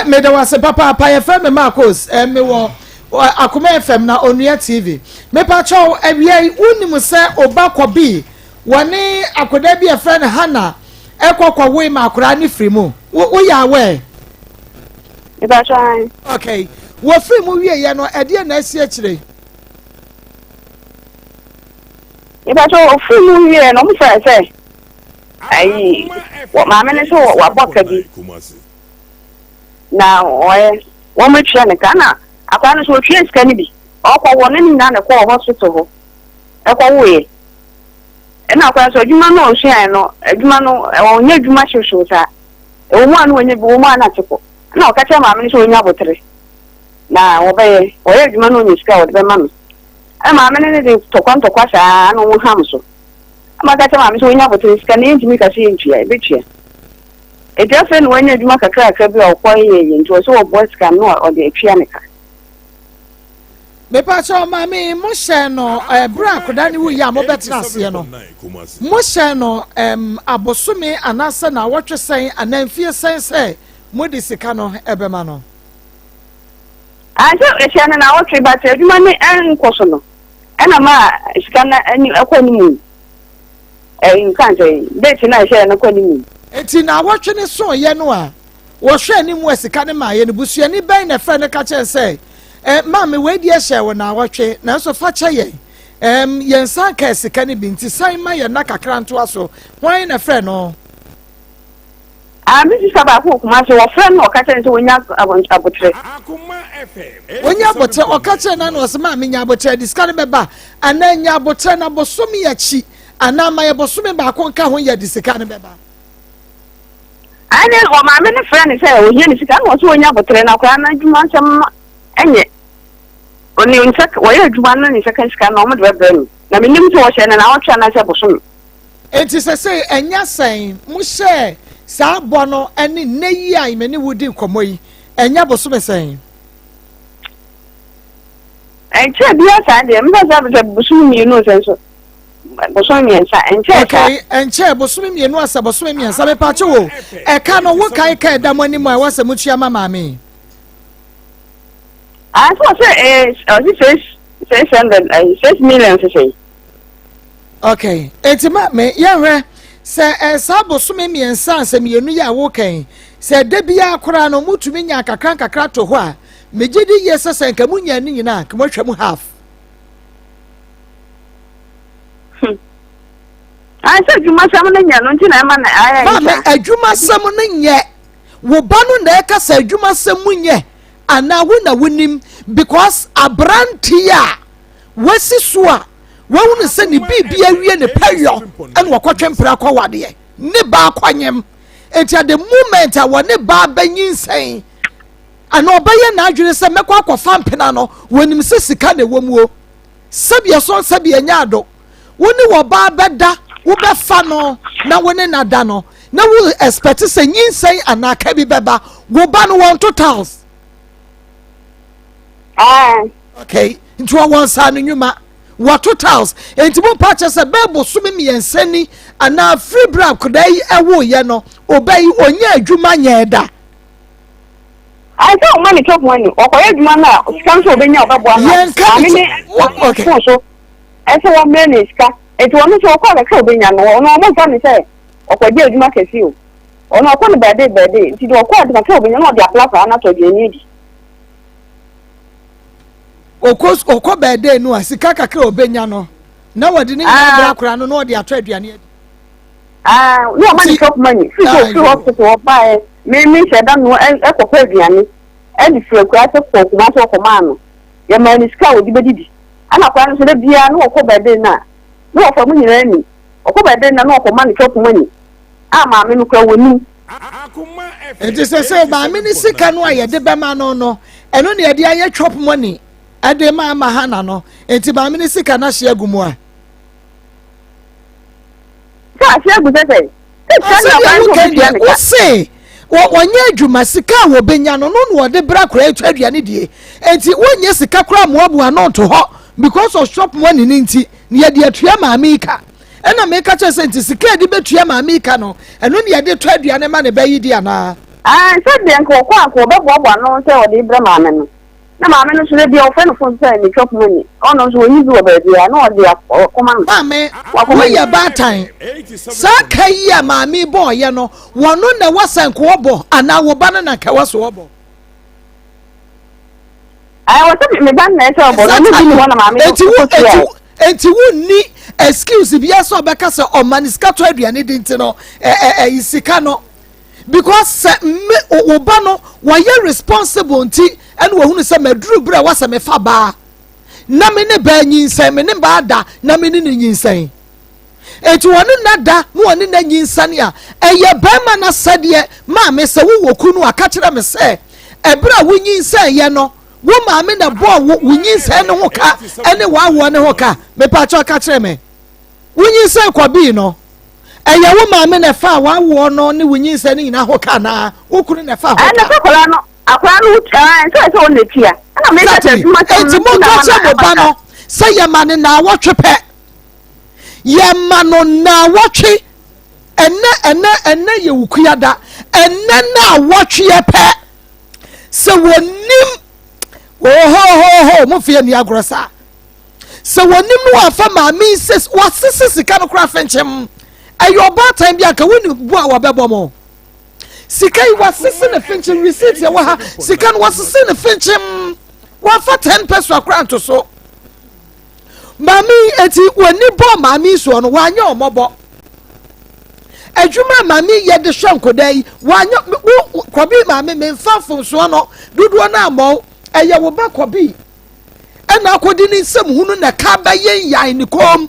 Me da wase papa pa ye fam Maa Akos. Me wo Akoma FM na Onua TV. Me pa cho awia unim se oba kwabi. Woni akoda bi e friend Hana. Ekokwa we ma akora ni frimu. Wo ya we. Me pa cho. Okay. Wo frimu wie ye no ede na asi a kire. Me pa cho frimu wie no mo fa se. Ai. Wo ma me ne so wa boka bi. Na wo me twa ne kana. Akwa no so twa sika ni bi. Okwa wo ne ni na ne ko hospital ho. Ekwa wo ye. Na akwa so adwuma no ohia no adwuma no onye adwuma hwehwe sa e wo anu onye bi wo anu atiko na okacha ma me so onya botere na wo be o ye adwuma no onye sika wo be ma me e ma me ne de tokwa sa no wo ham so ama kacha ma me so onya botere sika ne ntimi ka se ntua e be tua e de fe no onye adwuma kakra ka bi o kwa ye ntua so wo bo sika no o de atwa ne ka Me pa cho mami mo hye no bra koda ni wu ya mo betra ase no mo hye no abosome anase na wotwe sen anamfie sen se mo de sika no ebema no aso e hye na wotwe ba te adwuma ne enkoso no ena ma sika na ani akwani mu nkan je date na hye na kwani mu enti na wotwe ne so ye no a wo hwe ni mu sika ne ma ye ne busua ni ben na fre ne ka che se mama we di ehye wo na awotwe na so fa che ye yen san ka sika ne binti san ma ye na kakra nto aso hwan na frɛ no mi si saba ko kuma so wo frɛ no ka che nso wonya abotre Akoma FM wonya abotre o ka che na no se ma me nya abotre di sika ne beba ana nya abotre na bosomi ya chi ana ma ye bosomi ba ko nka ho ya di sika ne beba ane o ma me ne frɛ ne sɛ o hie ne sika no so wonya abotre na kwa na dwuma nsɛm enye oni unsak wo ye dwuma no ni sika sika no mo de beba ni na me nim to wo hye na wotwa na sɛ bosomi enti se enya sen mo hye sa bo no ene neyi a imeni wudi komoyi enya bosomi sen enche bia sa de mba za bosomi mi no senso bosomi mi ensa enche okay enche bosomi mi no asa bosomi mi ensa me pa che wo e ka no wo kai ka da mo ni mo e wase mu tua mama me so say 6 million say okay enti ma me ye hwe se sa bosomi mi ensa se mi enu ya wo kan se da bia akora no mutumi nya kakra to ho a megidi ye se nka mu nya ni nyina ka mo hwa mu half say dwuma sam na nya no nti na ma na aya ma adwuma sam na nye wo ba no na e ka sa adwuma sam mu nye ana wo na wonim because abrantia wasi so a wo ne se ni bibia wie ne payo en wakotwe mpra kwa wade ne ba kwanyem enti at the moment a wone ba banyinsen ana obaye na adwene se mekwa akwafa mpena no wonim se sika na womuo sabia so sabia nyaado woni wo ba beda wo befa no na wone na da no na wo expect se nyinsen ana ka bi beba wo ba no won totals okay nti wo won sa no nyuma what totals enti mo pa che se bebo so me yensani ana free bra kodai ewo ye no obai onya adwuma nya da I don't money top money or for adwuma na sika so obenya obabo ama okay so ese wo mene sika enti wo no so kwa ka obenya no no mo fa ni say okwaje adwuma kesi o ono akọ no bede nti do okwa de ka obenya no de apply na to de need okọ bede no asika kakra obenya no na wodi ni bra akra no no de ato aduane no money top money free hospital buy me say that no ekọ aduane e di free kwa se ko kuma so ko ma no ye ma ni sika odi bedidi ana kwa no so de bia no okọ bede na no ofo mu nyina ni okọ bede na no okọ ma ni top money ama me no kwa woni Akoma FM enti se ba me ni sika no aye de be ma no no eno ne ye de aye chop money ade ma hana no enti ba me ni sika na hye agumu a ka hye agu se o se wonye adwuma sika wo benya no no wo de bra kora etu aduane die enti wonye sika kora mo abu anon to ho because of shop money ni nti ne de atua maame ka ɛna me ka kyerɛ sɛ nti sika de betua maame ka no ɛno ne de to aduane ma ne bɛyi di ana sɛ deɛ nka ɔkɔ anka ɔbɛboaboa no sɛ ɔde brɛ maame no na maame no so deɛ ɔfɛ no fon sɛ ne twɔp mani ɔno nso ɔnyi bi wɔ baabi a na ɔde akɔma no maame woyɛ baatan saa ka yi a maame bɔ ɔyɛ no wɔno na wɔsɛ nka wɔbɔ anaa wo ba no na nka wɔso wɔbɔ wɔsɛ me ba na ɛsɛ ɔbɔ no ne bi ne hɔ na maame no enti wonni excuse bia sɛ ɔbɛka sɛ ɔma ne sika to aduane di nti no sika no because sɛ wo ba no wɔyɛ responsible nti ɛne wɔhunu sɛ maduru berɛ a wɔsɛ mefa baa na me ne baa nyinsɛn me ne baa da na me ne ne nyinsɛn enti wɔne na da na wɔne na nyinsɛn a ɛyɛ bɛrima na sɛdeɛ maame sɛ wowɔ ku no aka kyerɛ me sɛ ɛberɛ a wonyinsɛn yɛ no wo maame na bɔ wo nyinsɛn ne ho ka ɛne wɔawoɔ ne ho ka mepakyɛ ka kyerɛ me wonyinsɛn kɔbii no ɛyɛ wo maame na fa wɔawoɔ no ne wo nyinsɛn ne nyinaa ho ka naa wo kunu na fa ho ka akɔla no sɛ ɔna tia ɛna meka sɛ enti moka kyɛ mo ba no sɛ yɛma ne naawɔtwe pɛ yɛma no naawɔtwe ɛnɛ yɛ wukuada ɛnɛ naawɔtweɛ pɛ sɛ wɔnim ohohoho mo fie ni agorɔ saa sɛ wɔnim no wɔafa maame sɛ wɔasese sika no kora fɛnkyɛm ɛyɛ ɔbaatan bi aka woni bu a wɔbɛbɔ mo sika yi wɔasese ne fɛnkyɛm receipt yɛ wɔ ha sika no wɔasese ne fɛnkyɛm wɔafa 10 pesos akora nto so maame eti wɔni bɔ maame soɔ no wɔanyɛ ɔmɔbɔ adwuma maame yɛ de hwɛ nkoda yi wɔanyɛ kɔbi maame memfa mfomsoɔ no dodoɔ no amɔ ɛyɛ wo ba kɔbi ɛna akɔdi ne nsɛm hunu na ka bɛyɛ yan ne kɔm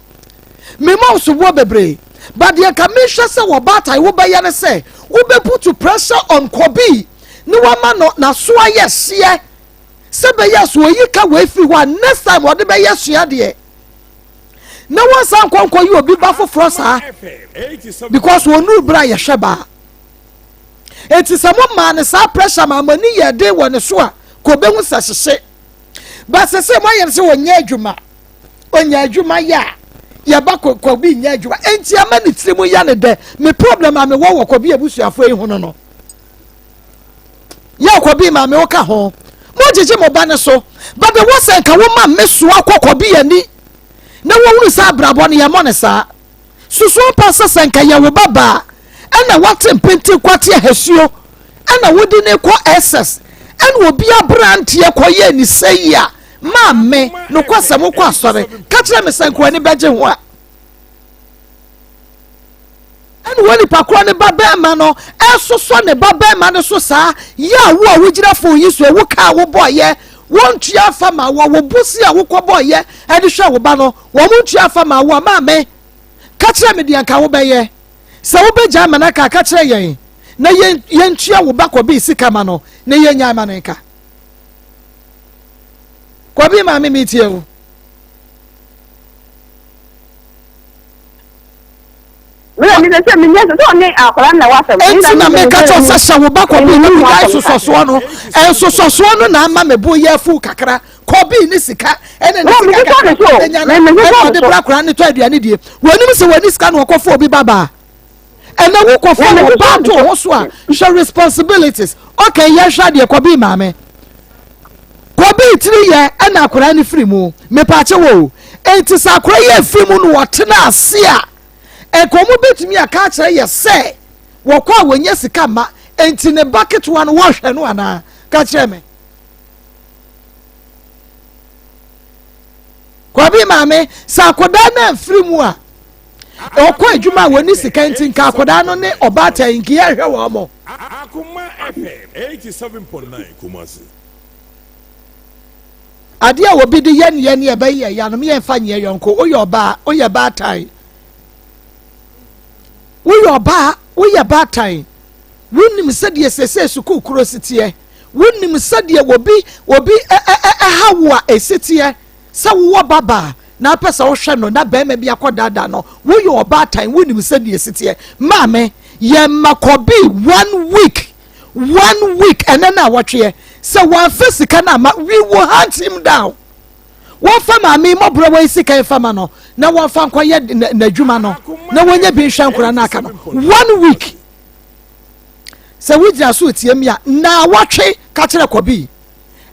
mema wo soboɔ bebree but deɛ ka mehwɛ sɛ wɔ baatae wobɛyɛ ne sɛ wobɛputu pressure on kɔbi ne wama no naso ayɛ hyeɛ sɛ bɛyɛ so oyi ka wɔafiri hɔ a next time wɔde bɛyɛ sua deɛ na wɔnsa nkɔnkɔ yi obi ba foforɔ saa because wɔnuru berɛ a yɛhwɛ baa enti sɛ momaa ne saa pressure ma amani yɛ den wɔ ne so a kɔbɛhu sɛ hyehye but sɛ sɛ moayɛ sɛ wɔnyɛ adwuma yɛ a yɛba kɔbi nyɛ adwuma enti ama ne tiri mu yɛ ne dɛ me problem a mewɔ wɔ kɔbi abusuafoɔ yi ho no yɛ kɔbi ma me woka ho mogyegye mo ba ne so but the wɔ sɛ nka woma me soa kɔ kɔbi ani na wɔhunu sɛ abrabɔ no yɛmmɔ ne saa susuo pa sɛ sɛ nka yɛwo babaa ɛna wate mpenti kwate ahasuo ɛna wodi ne kɔ ss ɛna obi aberanteɛ kɔyɛ ne sɛ yi a maame no kɔ sɛ mokɔ asɔre ka kyerɛ me sɛ nkoa ne bɛgye ho a ɛna wɔ nipa korɔ ne ba bɛrima no ɛsosɔ ne ba bɛrima no so saa yɛ a wo a wogyina fo yi so wo kaa wo bɔɔyɛ wɔn tua fa ma wɔ busi a wokɔ bɔɔyɛ ɛde hwɛ wo ba no wɔn mo tua fa ma wɔ maame ka kyerɛ me deɛ nka wo bɛyɛ sɛ wobɛgya ama no ka kyerɛ yɛn na yɛntua wo ba kɔbi sika ma no na yɛnya ama no nka kɔbi maame metie wo enti na meka kyerɛ sɛ hyɛ wo ba kɔbi no wogyae sosɔsoɔ no ɛnsosɔsoɔ no na ama me bo yɛ afu kakra kɔbi ne sika ɛne ne sika kakra ɛna ɔde bra kora ne tɔ aduane die wɔnim sɛ wɔni sika no wɔkɔfo obi babaa ɛna wokɔfo wo ba to ho so a hwɛ responsibilities okay yɛhwɛ deɛ kɔbi maame kɔbi tiri yɛ ɛna akora ne firi mu mepaakyɛ wo enti sɛ akora yɛ firi mu no wɔtena ase a ɛkɔmu betumi aka akyerɛ yɛ sɛ wɔkɔ a wɔnyɛ sika ma enti ne bucket one wɔhwɛ no anaa ka kyerɛ me kɔbi maame sɛ akɔda na mfiri mu a ɔkɔ adwuma a wɔni sika nti nka akɔda no ne ɔbaatan nki yɛhwɛ wɔ mɔ Akoma FM 87.9 Kumasi. adeɛ a wɔbi de yɛ ne ɛbɛyɛ yɛ no meyɛmfa nyɛ yɔnko woyɛ ɔbaa woyɛ baatan woyɛ ɔbaa woyɛ baatan wonim sɛdeɛ sɛsɛ sukuu kuro siteɛ wonim sɛdeɛ wɔbi ɛha wo a ɛsiteɛ sɛ wowɔ babaa na apɛ sɛ wohwɛ no na bɛrima bi akɔ daadaa no woyɛ ɔbaatan wonim sɛdeɛ siteɛ maame yɛma kɔbi 1 week ɛnɛ na wɔtweɛ sɛ wɔamfa sika no ama we will hunt him down wɔn fa maame mɔburo wɔn sika efama no na wɔn fa nkɔyɛ n'adwuma no na wɔn nyɛ bi nhwɛ nkora n'aka no 1 week sɛ wogyina so tie mi a na wɔtwe kakyere kɔbi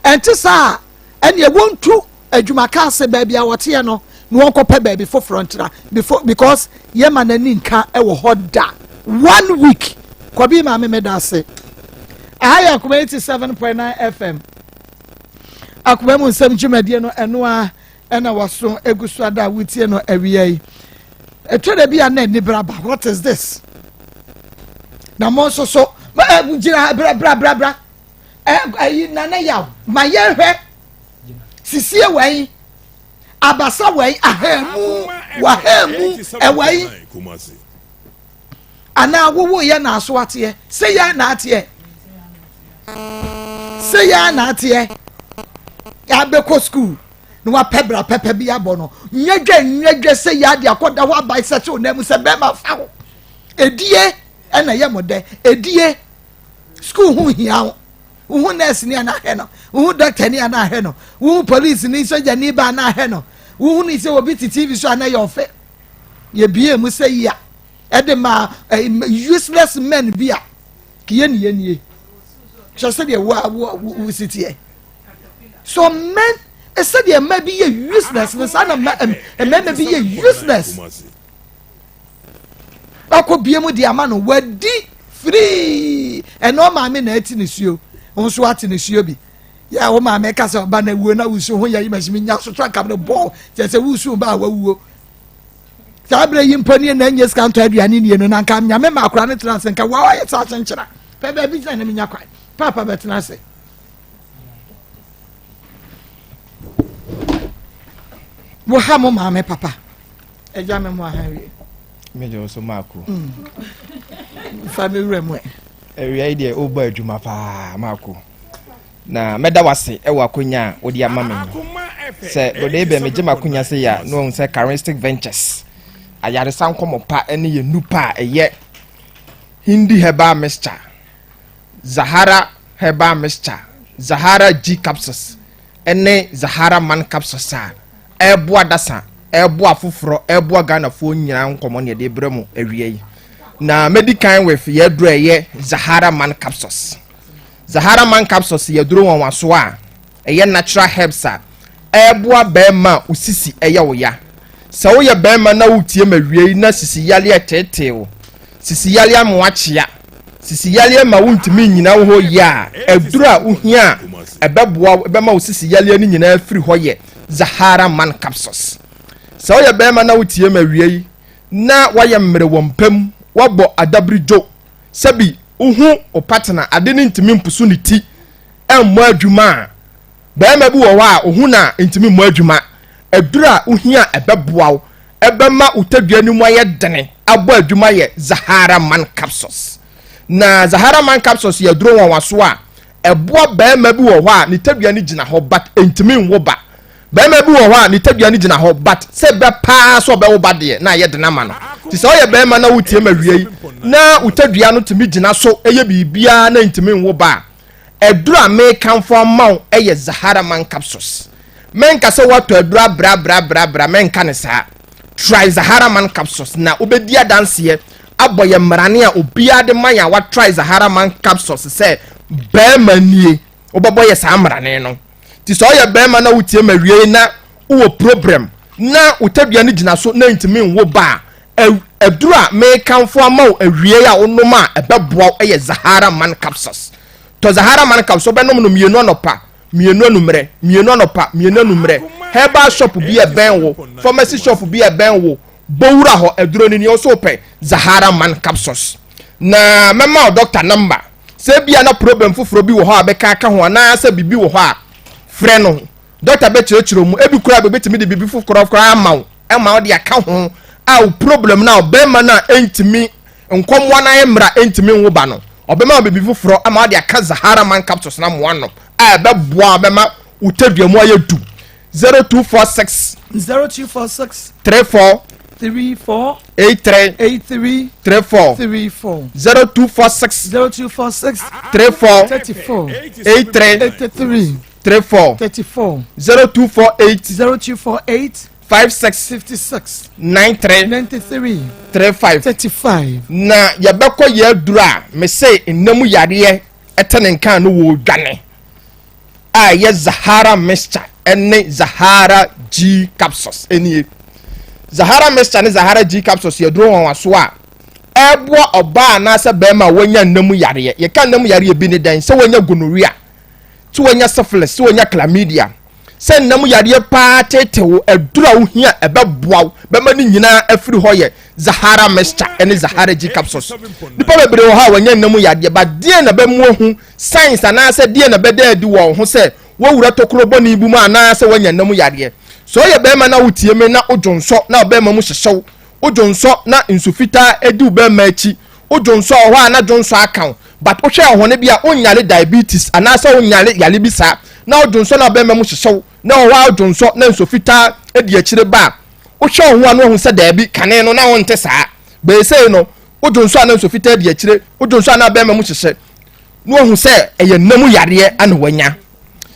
ɛnti saa ɛnna wɔntu adwuma kaase baabi a wɔteɛ no na wɔn kɔpɛ baabi foforɔ ntena before because yɛma n'ani nka ɛwɔ hɔ da 1 week kɔbi maame mi da ase aha yɛ Akoma 87.9 FM Akoma mu nsɛm dwumadie no ɛno a ɛna wɔso egu so ada wotie no awia yi ɛtwa da bi a na ani braba what is this na mo nso so gyina bra ayi nana yaw ma yɛhwɛ sisie wɛn abasa wɛn ahemu wahemu ɛwɛn ana wowo yɛ na aso ateɛ sɛ yɛ na ateɛ sɛ yɛ na ateɛ yɛabɛkɔ school na wapɛ bra pɛpɛ bi abɔ no nyɛdwa sɛ yɛ ade akɔda hɔ abae sɛ kyɛ onam sɛ bɛma fa ho edie ɛna yɛ mo dɛ edie school ho hia wo nurse ni ana hɛ no wo doctor ni ana hɛ no wo police ni soja ni ba ana hɛ no wo ni sɛ obi ti TV so ana yɛ ɔfɛ yɛ bie mu sɛ ya ɛde ma useless men bi a kiye nie so sɛ deɛ wo sitie so men sɛ deɛ ma bi yɛ useless no sa na ma bi yɛ useless akɔ bie mu de ama no wadi free ɛno maame na ati ne suo nso ate ne suo bi ya wo maame ka sɛ ɔba na wuo na wusu ho yɛ imasi nya so twa kam ne bɔ kyɛ sɛ wusu ba wawuo sabra yi mpani na nyɛ ska ntɔ aduane nie no na nka nyame ma akora ne tena sɛ nka wa yɛ sa kyenkyera pɛ ba bi sɛ ne nya kwan papa bɛtena sɛ wo ha mo maame papa ɛgya me mo ahanwie mejo so mako family remwe area ide oba adwuma pa mako na meda wase e wa konya odi ama me se ode be meje makonya se ya no se charismatic ventures ayare san komo pa ene ye nupa eye hindi herbal mixture Zahara herbal mixture Zahara G capsules ene Zahara man capsules a eboa dasa eboa foforo eboa Ghana fo nyina nkomo ne de bremu awie na medical with yedro eye Zahara man capsules Zahara man capsules yedro won waso a eye natural herbs a eboa bema usisi eye wo ya sa wo ye bema na wutie mawie na sisi yale atetewo sisi yale amwachia sisi yale ma wuntimi nyina wo ya edura uhia ebeboa ebema usisi yale ni nyina afiri ho ye Zahara man capsules sa wo ye bema na wutie mawie na waye mmere wompam wabo adabrijo sabi uhu opatna ade ni ntimi mpusu ni ti emmo adwuma bema bi wo wa uhu na ntimi mo adwuma edura uhia ebeboa ebema utadua ni mo aye dene abo adwuma ye Zahara man capsules na Zahara man capsules ye duro won waso a eboa bema bi wo a ni tadua ni gina ho but ntimi nwo ba bema bi wo a ni tadua ni gina ho but se be pa so be wo ba de na ye dena ma no ti so ye bema na wutie mawie na utadua no timi gina so eye bibia na ntimi nwo ba edura me kanfo maw eye Zahara man capsules men ka se wato edura bra men ka ne sa try Zahara man capsules na obedi adanse aboye mrane a obia de man ya wa try Zahara man capsules se bema nie oboboye sa mrane no ti so ye bema na wutie mawie na wo problem na utadua ne gina so na ntimi nwo ba edura me kanfo maw awie a onoma ebeboa eye Zahara man capsules to Zahara man capsules be no mienu anopa mienu anumre mienu anopa mienu anumre herbal shop bi e ben wo pharmacy shop bi e ben wo bowura ho eduro ni oso pe Zahara man capsules na mema doctor number se bia na problem fufuro bi wo ho abeka aka ho na se bibi wo ho a frɛ no doctor be chiro mu ebi kura be betimi de bibi fufuro amaw ema wo de aka ho a problem na obema na entimi nkomwa na emra entimi nwo ba no obema bibi fufuro ama wo de aka Zahara man capsules na mo ano a be boa bema utadua mu ayedu 0246 34 83 83 34 0246 34 34 34 83 83 34 34 0248 0248 56 56 93 93 35 35 na yɛbɛkɔ yɛ duru a me say nnam yareɛ ɛtene nkan no wɔ dwane a yɛ Zahara mixture ɛne Zahara G capsules ɛnie Zahara mixture ne Zahara G capsules yɛduru wɔn aso a ɛboa ɔbaa anaasɛ bɛrima a wɔnya nnam yareɛ yɛka nnam yareɛ bi ne dan sɛ wɔnya gonorrhea sɛ wɔnya syphilis sɛ wɔnya chlamydia sɛ nnam yareɛ paa tetewo ɛduru a wohia ɛbɛboa bɛma ne nyinaa afiri hɔ yɛ Zahara mixture ɛne Zahara G capsules nipa bebree wɔ hɔ a wɔnya nnam yareɛ ba deɛ na bɛmu ho science anaasɛ deɛ na bɛda adi wɔ ho sɛ wɔwura tokoro bɔne bu mu anaasɛ wɔnya nnam yareɛ so yɛ bɛrima na wotie me na odwonsɔ na bɛrima mu hyehyew odwonsɔ na nsufita edi bɛrima akyi odwonsɔ hɔ a na dwonsɔ akan but wohwɛ ahone bi a onyale diabetes anaasɛ onyale yale bi saa na odwonsɔ na bɛrima mu hyehyew na hɔ a odwonsɔ na nsufita edi akyire ba wohwɛ ho a no ho sɛ daabi kane no na wonte saa beesei no odwonsɔ na nsufita edi akyire odwonsɔ na bɛrima mu hyehye no ho sɛ ɛyɛ nnam yareɛ ana wanya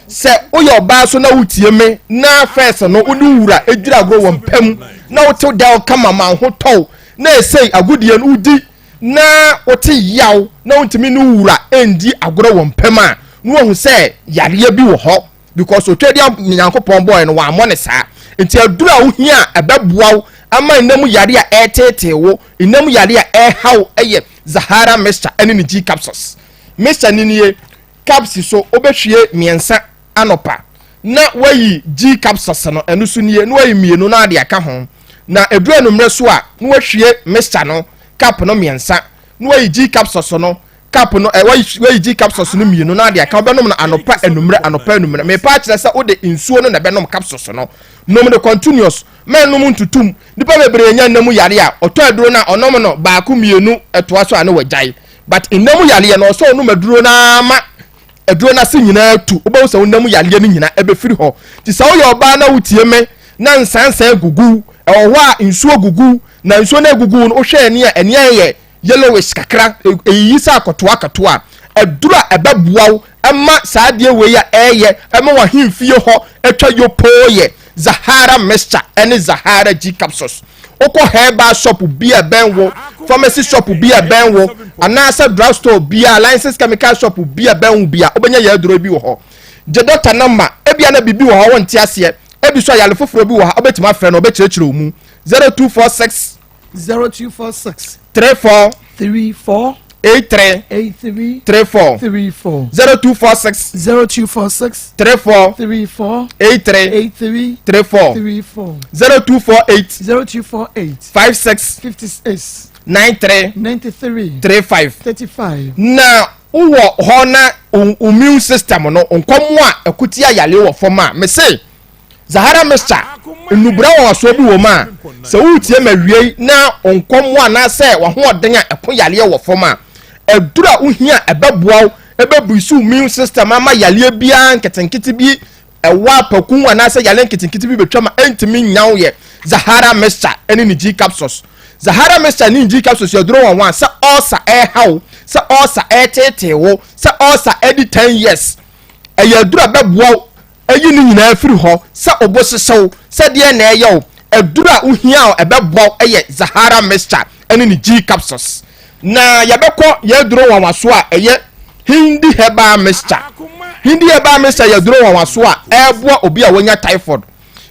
sɛ woyɛ ɔbaa so na wotie me na first no wode wura edwira agoro wɔ mpam na wote da kama ma ho tɔw na esei agudie no wudi na wote yaw na wontimi no wura endi agoro wɔ mpam a no ho sɛ yareɛ bi wɔ hɔ because otwedi nyankopɔn boy no wa amɔ ne saa enti aduru a wohia ɛbɛboaw ama nnam yareɛ a ɛtete wo nnam yareɛ a ɛhaw ɛyɛ Zahara mixture ɛne ne G capsules mixture ni nie capsules so obɛhwie miensa anopa na wayi G capsules no ɛno so nie na wayi mienu na ade aka ho na eduru enumre so a na wahwie mixture no cap no miensa na wayi G capsules no cap no wayi G capsules no mienu na ade aka bɛnom na anopa enumre me pa kyerɛ sɛ ode nsuo no na bɛnom capsules no nom de continuous menum ntutum nipa bebree nya nnam yare a ɔtɔ aduro na ɔnom no baako mienu ɛtoa so a na wagyae but nnam yare no ɔsɔ onum aduro na ma aduro na se nyina tu obawo sɛ nnam yare no nyina ɛbɛfiri hɔ ti sɛ woyɛ ɔbaa na wotie me na nsansan gugu ɛwɔ hɔ a nsuo gugu na nsuo na gugu no wohwɛ ani a ani yɛ yellowish kakra eyi sa akotoa aduro a ɛbɛboaw ɛma saa deɛ wei a ɛyɛ ɛma wa hemfie hɔ ɛtwa yopoyɛ Zahara mixture and Zahara G capsules. Oko herbal shop be a benwo, pharmacy shop be a benwo, and answer drugstore be a licensed chemical shop be a benwo be a obenya yadro bi wo. Je doctor number ebiana bibi wo ho wonte ase ebi so yale foforo bi wo ha obetima frɛ no obekyerekyere mu 0246 0246 34 34 83 34 0246 0246 34 83 34 0248 56 56 93 35 na uwo hona immune system no nkomo a akutia yale wo foma me say Zahara mixture nubra wo so bi wo ma se wutie mawie na nkomo na say wo ho oden a eko yale wo foma edura uhia ebeboaw ebebusu immune system ama yale bia nketenkete bi ewa pakun ana say yale nketenkete bi betwa ma entimi nyawo ye Zahara mixture ene ni G capsules Zahara mixture ni G capsules yodro won sa osa haw sa osa tetewo sa osa edi 10 years eyadura beboaw eyi ni nyina afiri ho sa obosesew sa de na eyew edura uhia ebeboaw eye Zahara mixture ene ni G capsules na yabekọ yaduro won waso a eye hindi herbal mixture yaduro won waso a eboa obi a wonya typhoid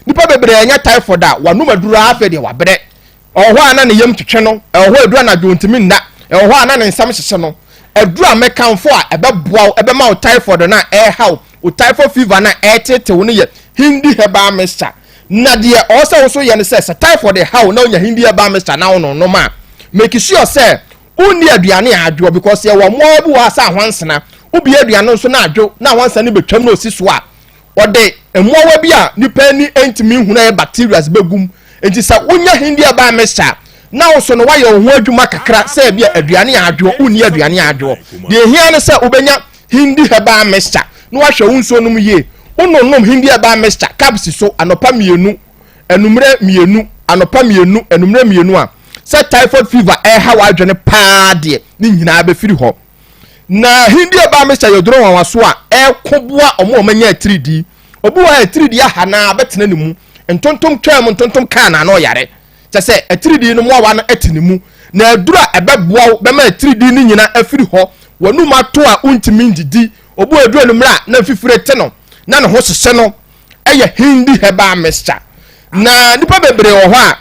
nipa bebre anya typhoid a wanum aduro afa de wabre ohwo ana ne yam twetwe no ohwo aduro na dwontimi nna ohwo ana ne nsam hyehye no aduro a mekanfo a ebeboa ebema o typhoid na haw o typhoid fever na tetewo ne ye hindi herbal mixture na de o so ye ne se typhoid haw na onya hindi herbal mixture na ono no ma make sure say uni aduane adwo because ye wo mo bu wa sa hwansena obi aduane so na adwo na hwansa ne betwam na osiso a ode emowa bi a nipa ni entimi huna e bacteria begum enti sa wonya hindi aba mixture na wo so no wa ye ho adwuma kakra sa bi aduane adwo uni aduane adwo de hia ne sa obenya hindi aba mixture no wa hwe wonso num ye wononom hindi aba mixture capsule so anopa mienu enumre mienu anopa mienu enumre mienu a say typhoid fever hawa adwene pa de ni nyina be firi ho na hindi eba Mr. Yodro wa so a ekoboa omo omanya 3D obi wa 3D aha na betena ne mu ntontom twam ntontom kan na no yare che se 3D no mo wa na etene mu na adura ebeboa be ma 3D ni nyina afiri ho wonu mato a untimi ndidi obi adura no mra na fifire te no na ne ho hye no eye hindi heba Mr. na nipa bebre wo ho a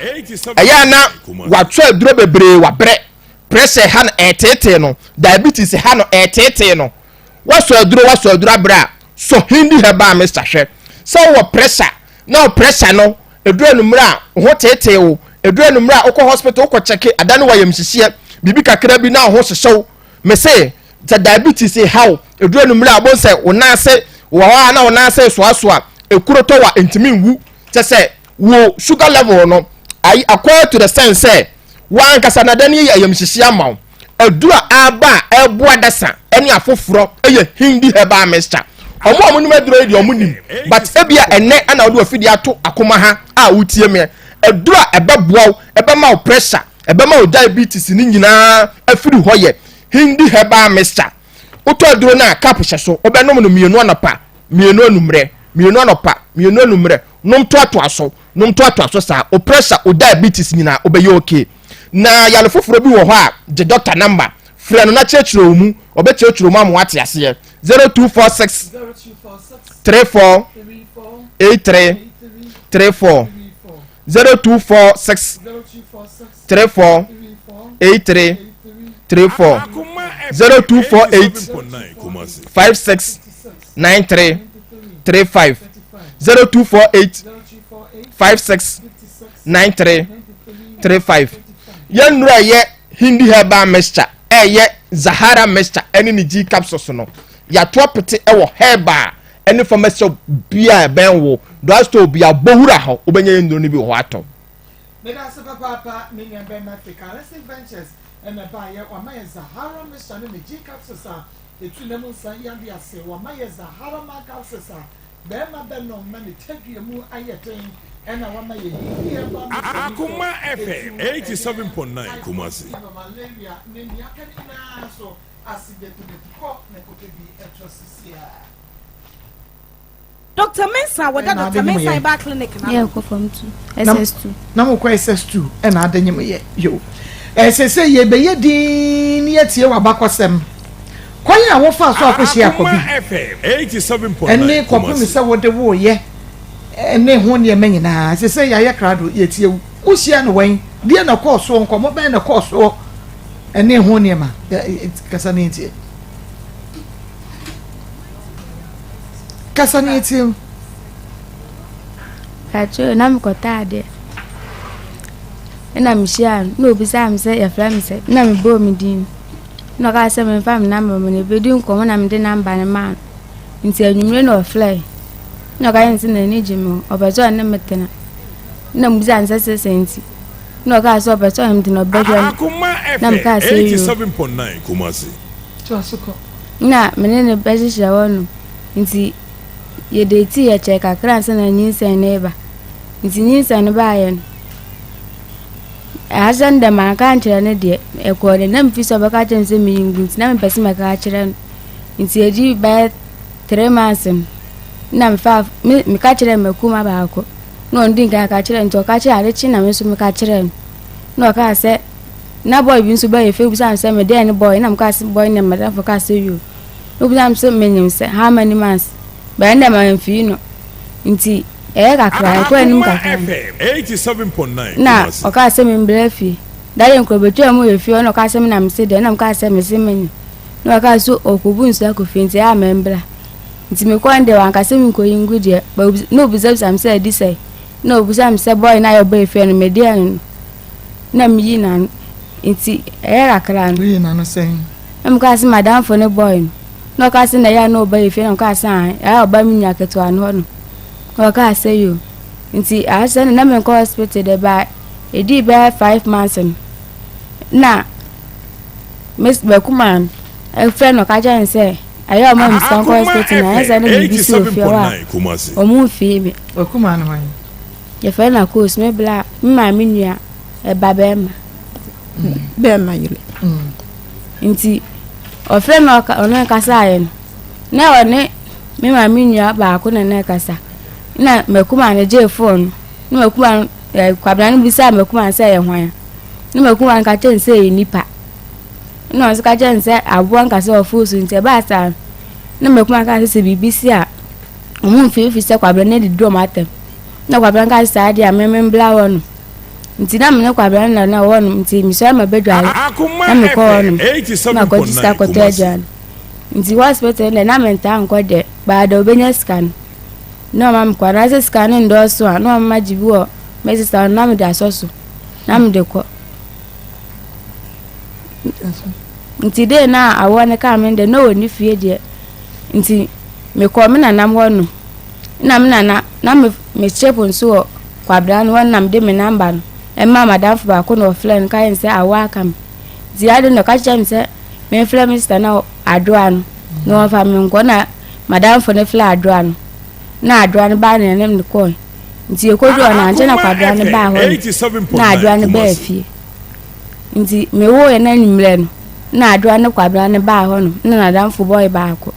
eya na watwa adura bebre wa bre pressure han etete no diabetes han etete no waso adura bra so hindi heba Mr. hwe so wo pressure na pressure no adura no mra ho tete wo adura no mra okọ hospital okọ check adane wa yamhihie bibi kakra bi na ho hyehyw me say the diabetes how adura no mra bon say wona se wo ha na wona se so a ekuroto wa entimi nwu che say wo sugar level no I according to the sense say wan kasa na dane yamhihie amaw adura aba eboa dasa ene afoforo eye hindi heba Mr. omo nim adura di omo nim but ebia enne ana wo afidi ato akoma ha a wutie me adura ebeboa ebema pressure ebema diabetes ni nyina afiri hoye hindi heba Mr. Oto aduro na cap hyeso obenom no mienu anapa mienu anumre mienu anopa mienu anumre nom to ato sa o pressure o diabetes nyina obeye okay na yale foforo bi wo ho a the doctor number frɛ no na kyerɛkyerɛ mu ɔbɛkyerɛkyerɛ mu amwate ase 0246 34 83 34 0246 34 83 34 0248 56 93 35 0248 56 93 35 yanura ye hindi heba Mr. Eye Zahara Mr. Eni ni G capsules no ya twapete ewo heba eni pharmacy bia benwo do asto bia bohura ho obenya yendro ni bi ho ato meda se papa me nya ben Africa Wrestling Ventures and ba ye o ma ye Zahara Mr. ni G capsules a etu na mu san ya bi ase o ma ye Zahara ma capsules a be ma ben no ma ni tadua mu ayeten ena wa ma ye Akoma FM 87.9 Kumasi. malaria ne ni akani so accident to ko na ko bi etrosisia Dr. Mensa, what Dr. Mensa back clinic now? Yeah, go from 2 SS2. Na mo ko SS2 e na adanyem ye yo se ye be ye din ye tie wa bakosem kwanya wo fa so akohia akobi FM 87.9 ene ko pumi se wo de wo ye ene ho ne menyina se ya ye krado ye tie wo hia no wen die na ko so nko mo ben na ko so ene ho ne ma kasa ne tie Kacho na mkotade. Ena mshia no bisa mse ya fla mse na mbo midin. No ka se me fam na me ne bedi nko na mde namba ne man. Nti anwumre no fly. No ka yin na ni jimi obajo na metena. Na mbuza nse senti. No ka so obajo mde no bedroom. Na mka se 87.9 Kumasi. Chosuko. Na menene beji shawonu. Nti ye deti ya cheka kransa na nyinsa neba nti nyinsa ne bayen asan da ma kan tira ne de ekore na mfiso baka chense mi ngunti na mpesi maka kire nti eji ba 3 months na mfa mi ka kire makuma ba ko no ndi nka ka kire nto ka kire arechi na meso mi ka kire no ka se na boy bi nso ba ye fe busa nse me de ne boy na mka se boy ne madam for ka se you no busa nse menyim se how many months Banda manfino nti ka kra ko anim ka FM 87.9 na o ka se me mblefi dare nko betu amu efi o no ka se me na mse de na m ka se me se menyi no ka so okubu nsu akofi nti a membra nti me ko ande wan ka se me ko yingu de no buza sam se di sai no buza am se boy na yo boy efi no median na mi yi na nti ka kra no yi na no sen am ka se madam for ne boy no ka se na ya no ba efi no ka sa ya ba mi nya keto an ho no o ka se yo nti a se na me ko hospital de ba edi ba 5 months na miss Bekuman e friend no ka jan se ayo ma mi san ko hospital na ya se na bi si ofi wa o mu fi mi Bekuman no man ye fa na course me bla ma mi nua e ba be ma be ma yile nti ofre no ono kasa yen na one me ma minua ba ko na kasa na makuma na je phone na makuma kwabra no bisa makuma say ye hwan na makuma nka chen say nipa na on ska chen say abo nka say ofusu nte ba sa na makuma ka say bibisi a omu fi say kwabra na di do matem na kwabra nka say dia membla wono nti na me kwabra na wono nti mi so ma bedwale na me ko wono na ko dista ko tejan nti hospital na menta nko de ba da obenya scan no mam kwa na scan ndo so no mam jibi wo mesi sa na me da soso na me de ko nti de na awone ka me de no oni fie de nti me ko me na nam wono na me na me chepo nso kwabra no nam de me number no e ma madam ba ko no friend ka yen say awa kam di ade no ka chem say me friend Mr. na adoa no fa me nko na madam fo ne fla adoa no na adoa no ba ne nem ne ko nti e ko do na anje na kwabra ne ba ho na adoa ne ba fie nti me wo ye na nimre no na adoa ne kwabra ne ba ho no na madam fo boy ba ko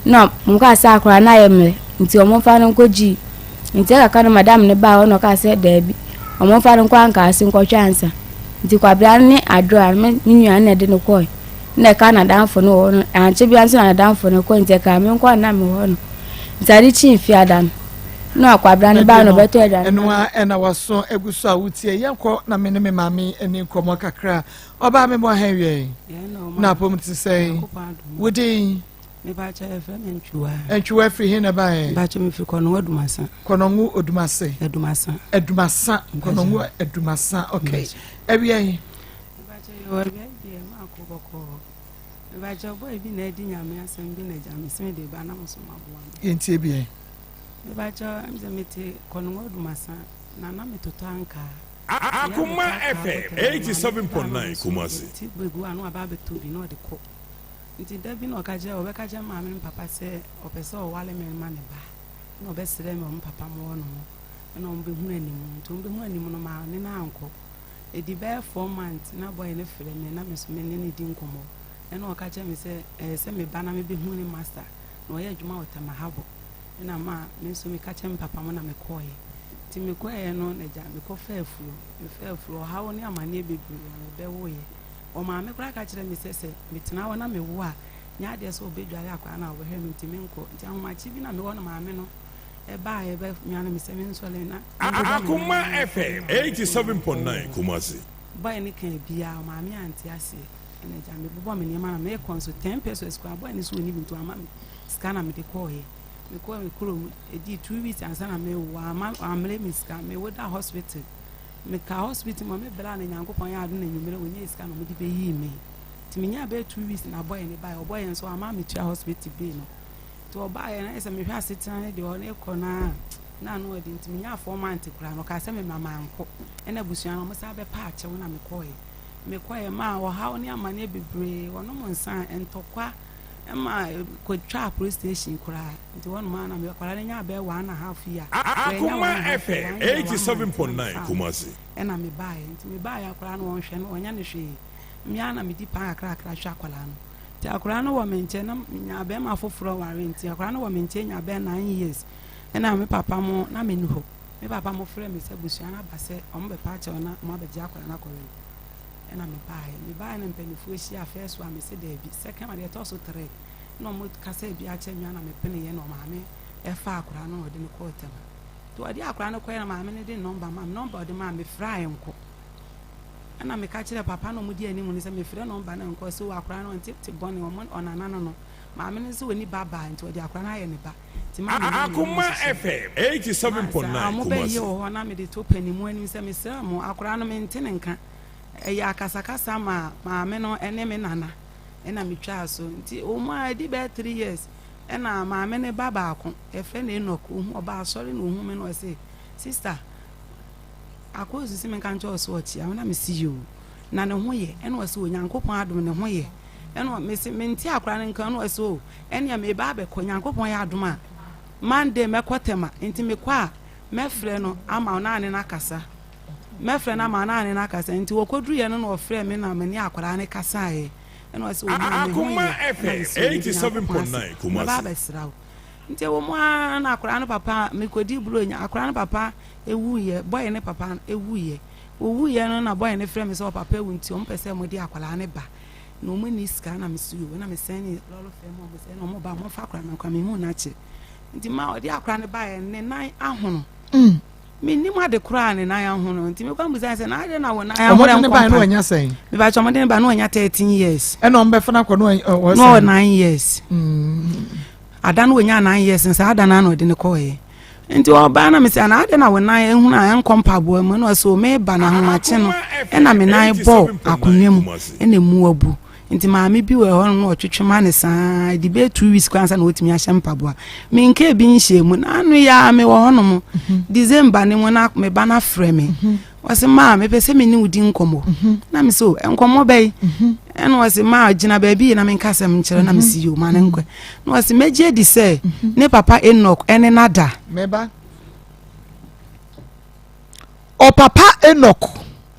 no mka sa akora na ye mre nti o mo fa no ko ji nti ka no madam ne ba ho no ka se da bi o mo fa no kwa nka asin ko twansa nti kwabra ne adoa me nua na de no ko na ka na danfo no anche bia nso na danfo no ko nte ka me nko na me ho no ntari chi fiadan no akwabra ne ba no beto edan eno a na waso eguso a wutie yenko na me ne me mami eni nkomo kakra oba me mo hanwe na pom ti say wodi me ba cha efe me ntwa free hin na ba ba cha me fi kono ngu odumase kono edumasa okay ewie ba cha yo ewie die ma ko boko ba cha boy bi na di nyame asem bi na jame sem de ba na muso maboa yenti ebie ba cha amze mete kono odumasa na na metoto anka Akoma FM 87.9 Kumasi ti gbegu anu aba be to bi no de ko nti da bi no ka je obeka ma me papa se opese o wale me ma ne ba no be sere me o papa mo no na o be hu anim to be hu anim no ma ne na anko e di be 4 months na boy ne fere me na me so me ne di nkomo e na o ka je me se se me ba na me be hu ne master na o ye adwuma o tamahabo na ma me so me ka che me papa mo na me koye ti me koye no na ja me ko fefulo ha woni amane bebre na be wo ye o ma me kura ka kire me sese metena wona me wo a nya de so obedware akwa na wo he me ntimi nko nti ahomachi bi na me wona ma me no e ba e be nya na me se me nso le na Akoma FM 87.9 Kumasi boy ni kan bia o ma me anti ase ene ja me bobo me niam na me konso 10 pesos kwa boy ni so ni bintu ama me scanner me de ko ye me ko me kuro e di 2 weeks ansa na me wo amle me scan me wo da hospital me ka hospital mo me bela na nyankopon ya adu na nyumere wonye iska no me di be yi me ti me nya be 2 weeks na boy ni ba boy enso ama me tua hospital be no to boy na ese me hwa setan de o na eko na no odi ti me nya 4 months kura no ka se me mama anko ena busua no mo sa be pa ache wona me koye ma wo ha oni amane bebre wono mo nsan entokwa ema ko twa police station kura nti wono ma na me kwara nya be 1.5 year Akoma FM 87.9 Kumasi ena me bae nti me bae akora no wonhwe no onya ne hwe me ana me di pa akra hwa akwala no ti akora no wo me nche na nya be ma foforo ware nti akora no wo me nche nya be 9 years ena me papa mo na me nuho me papa mo frɛ me se busua na ba se o mo be pa che ona mo be ji akwala na kwala ena me bae na mpanifu ehia first one me se da bi second one dey to so 3 no mo kasa bi a che nya na me pene ye no maame e fa akora no ode ne ko tem to odi akora no koye na maame ne de number ode ma me fra enko ana me ka kire papa no mudi ani mu ni se me fra number na enko so akora no ntip boni o mon onana no maame ne so woni baba nti odi akora na ye ne ba ti ma Akoma FM 87.9 mo be ye o na me de to panimu ani se me sra mo akora no me ntene nka e ya kasakasa maame no ene me nana ena me twa so nti o ma di be 3 years ena maame ne baba akon e fe na enoko hu oba asori na hu me no say sister Akos si me kan cho so ochi a na me see you na ne ho ye ena o se onyankopon adom ne ho ye ena me se me nti akora ne kan no o se o ena me ba be ko onyankopon ya adom a Monday me kwotema nti me kwa me frɛ no ama na ne na kasa me frɛ na ma na ne na kasa nti wo kodru ye no no frɛ me na me ne akora ne kasa ye ɛna ɔsɛ Akoma FM 87.9 Kumasi baba besrawo nti wo mo na akora no papa mekodi bro nya akora no papa ewuye boy ne papa ewuye owuye no na boy ne frɛ me sɛ papa ewu nti o mpɛ sɛ mo di akora ne ba na o mo ni ska na me suyo na me sɛn lolo fɛ mo mo sɛ na mo ba mo fa akora na kwa me hu na kye nti ma odi akora ne ba ne nan ahono me ni mo ade kora ne nan ahono nti me kwa mbusa sɛ na ade na wo nan ahono ne ba no anya sɛn me ba chɔmo ne ba no anya 13 years ɛna on bɛfa na kɔ no no 9 years ada no nya 9 years nsa ada na no de ne kɔɛ nti oba na me sɛ na ade na wo nan ehunu a enkompa bo mu no so me ba na homache no ɛna me nan bɔ akonwa mu ɛna mu abu nti maame bi wɔ hɔ no ɔtwetwema ne saa de be 2 weeks kwansa na otimi ahyɛ mpaboa me nke bi nhye mu na anu ya me wɔ hɔ no mu December ne mu na me ba na frɛ me wɔse ma me pɛ sɛ me ni wudi nkɔmɔ na me so nkɔmɔ bɛyi ɛna wɔse ma gyina baabi na me nkasɛm nkyerɛ na me si yo ma ne nkɔ na wɔse megye di sɛ ne papa Enoch ɛne nada meba o papa Enoch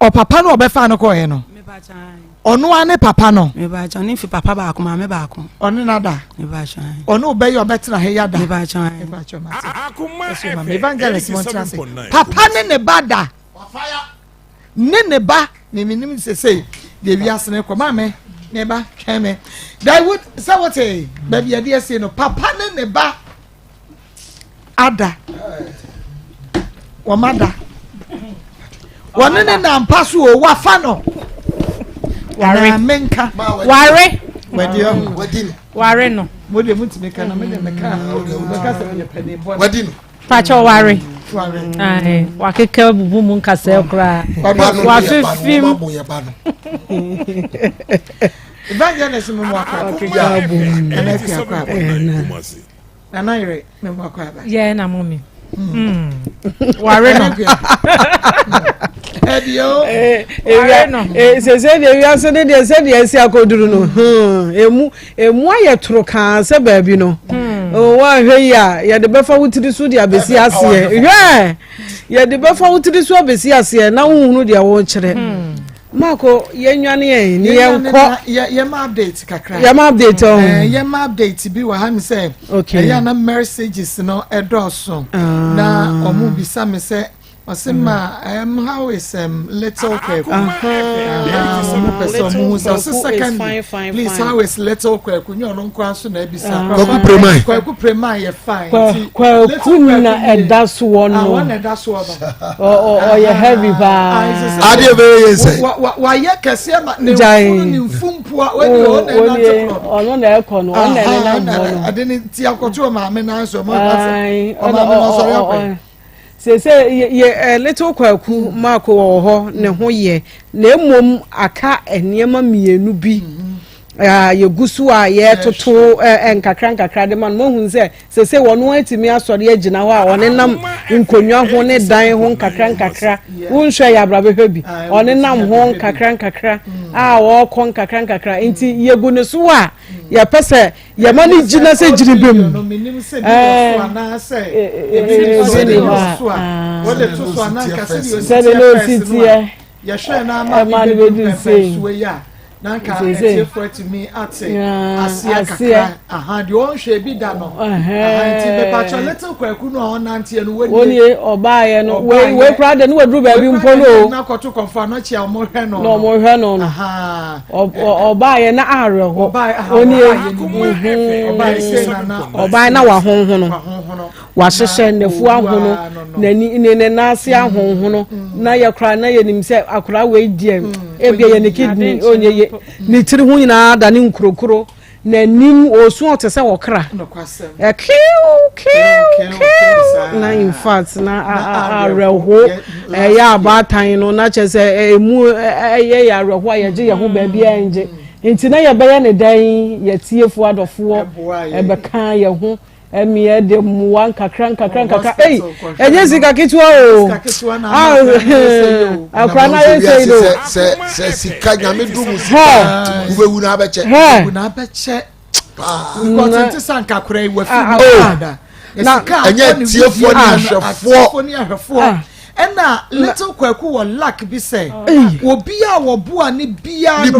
o papa no ɔbɛfa no kɔɛ no me ba chan ɔno ane papa no me ba chan ne fi papa ba ko ma me ba ko ɔne nada me ba chan ɔno ɔbɛyɛ ɔbɛtena he yada me ba chan Akoma FM evangelist Montrase papa ne ne ba da ne ba ne minim sese de wiase ne kɔ mame ne ba tweme they would say what baby ade say no papa ne ba ada wo mada wone ne na mpa so o wafa no ware menka ware wadi no mo de mutime kana me de meka meka se me pede boy wadi no pacho ware ai wakeka bubu mu nkasa kura wa fifim evangelist me mo akwa Akoma FM na 87.9 Kumasi na ire me mo akwa ba ye na mommy ware no edio se de wiase de se de asi akoduru no emu aye toro kan se baabi no o wa hwe ya ye de befa wutiri so de abesi ase hwe ye de befa wutiri so abesi ase na hunhunu de wo kyere mako yenwane ye ni yenko ye ma update kakra ye ma update ye ma update bi wa ha me say ya na messages no edoso na omu bisa me say Osima, how is little quick? Second, please, how is little quick? When you're on cross and Ebisa, Prema, you're fine. And that's one. And that's one. Or you're heavy. I did very easy. Why, yeah, Cassia, in Fumpua, when you're on I didn't see a couture, my men, so say ye little kwaku Marco wo ho ne ho ye na emom aka eniema mienu bi ye gusu a ye toto enkakra de man mo hu se wono atimi asori agina ho a one nam nkonwa ho ne dan ho nkakra wonhwe ya abrabe bi one nam ho nkakra a wo kon nkakra enti ye gu ne so a ye pese ye mani gina se jiribem nanka for to me asia aha de on hwe bi da no anti be patcho little kwaku no on anti no woni obaye no we prade no wadru ba bi mpo no na koto konfa no chia mo hwe no no mo hwe no aha obaye na are ho oni obaye na wa honho no wa hyehye nefu ahono na ni na asia honho no na ye kra na ye nim se akra we die ebia ye ne kidney onye ni tiri hu nyina da ni nkrokro na nim osu otese wokra na in fact na areho ya abatan no na chese emu ye ya areho ya je ye ho ba bia nje nti na ye beye ne dan ye tiefu adofo ebeka ye ho emiye de muwan kakran enye sika kitwa o akra na ye say do se sika nyame dumu sika ubewu na abeche because it sanka kura we fi na enye tiefo ni ahwefo ena little kwaku wo lack bi say obi a wo bo ani bia no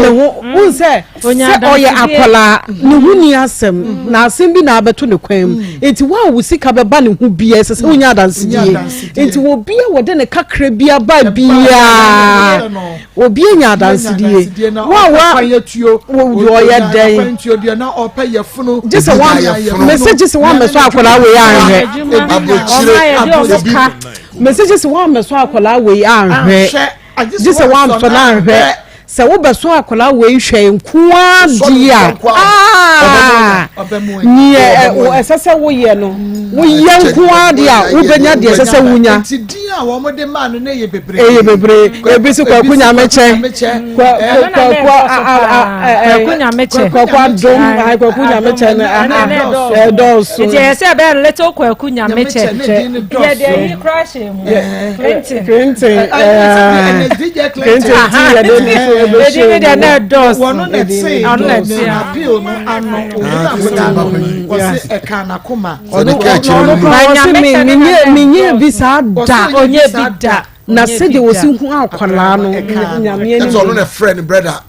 ne se oye akola ne huni asem na asem bi na abeto ne kwam enti wa wo sika beba ne hu bia se onya adansedie enti wo bia wode ne kakra bia ba bia obi nya adansedie wa wo ye den na opa yefunu just one messages one meso akola we anhwe messages one meso akola we anhwe just one for na anhwe se wo beso akola we hwe nkoa dia ni esese wo ye no wo ye nkoa dia wo benya dia esese wunya ti dia wo mo de ma no na ye bebre ebi si kwa kunya meche kwa kunya meche kwa dom kwa kunya meche na dos it is say be little kwa kunya meche ye de yi crash mu Clinton na dos wono na say appeal no ano wose eka na koma minye bisa da onye bida na se de wosi hu akwala no nyame ni so no na friend brother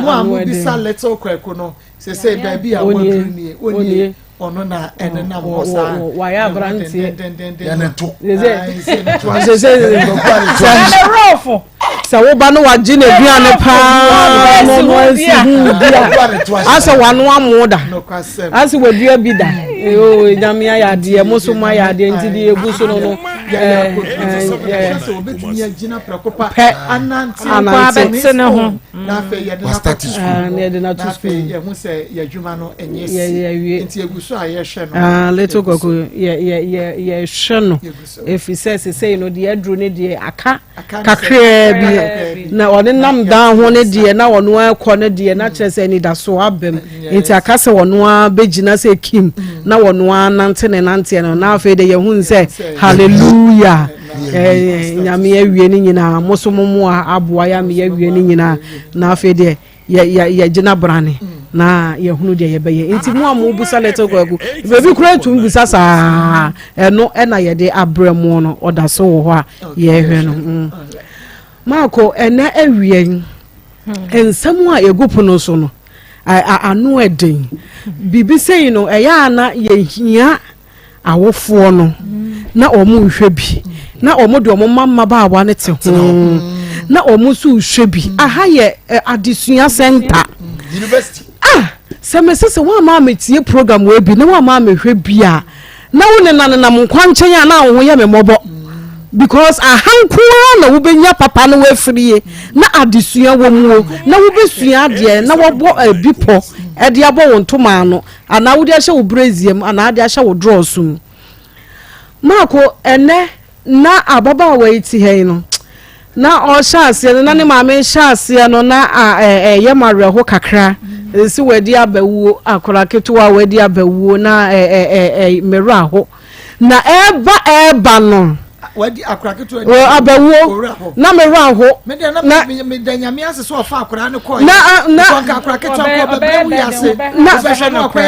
mo amu bisa little kweko no se baby a wadru ni oni ono na enena mosa wa ya branti ya neto sa wo ba no wa gine duane pa no esi dia asa wanu amoda asa wadua bi da o nyame ya de musuma ya de ntidi eguso no obetumi agina prekopa ananti kwa betene ho na fe ya de na ya de na to school ya hu se ya dwuma no enye enti eguso a ye hwe no little koko ye hwe no efise se no de adru ne de aka kakra bi na one nam dan ho ne de na wono akọ ne de na kire se ni da so abem enti aka se wono a begina se kim na wono anante ne nante no na afa de ye hu se hallelujah nyame awie ni nyina mosomomo aboa ya me awie ni nyina na afa de ya gina brane na ye hunu de ye beye enti mu amu busa leto kwagu bebi kura tum busa sa eno na ye de abremu no oda so wo ho a ye hwe no Mako ena awie ensam a yegupu no so no anu eden bibi sei no eya na ye hia awofo no na omu hwe bi na omu de omu mamma ba awa ne te ho na omu so hwe bi aha ye adesua center university semesese wa ma metie program we bi na wa ma mehwe bia na wo ne nanam nkwanchen ya na wo ye memobo because ahankuwa na wo benya papa no we friye na adesua wo mu na wo besua de na wo bo abipo e de abo wo ntoma no ana wo de ahye wo braziem ana de ahye wo drosum Mako ene na ababa wa iti he no na o shaase no na ne maame shaase no na ye mare ho kakra si wadi abawuo akora ketuwa wadi abawuo na mera ho na eba no wadi akora ketuwa abawuo na mera ho me da nyame ase so ofa akora ne ko na akora ketuwa ko babawu yase na fashion no ko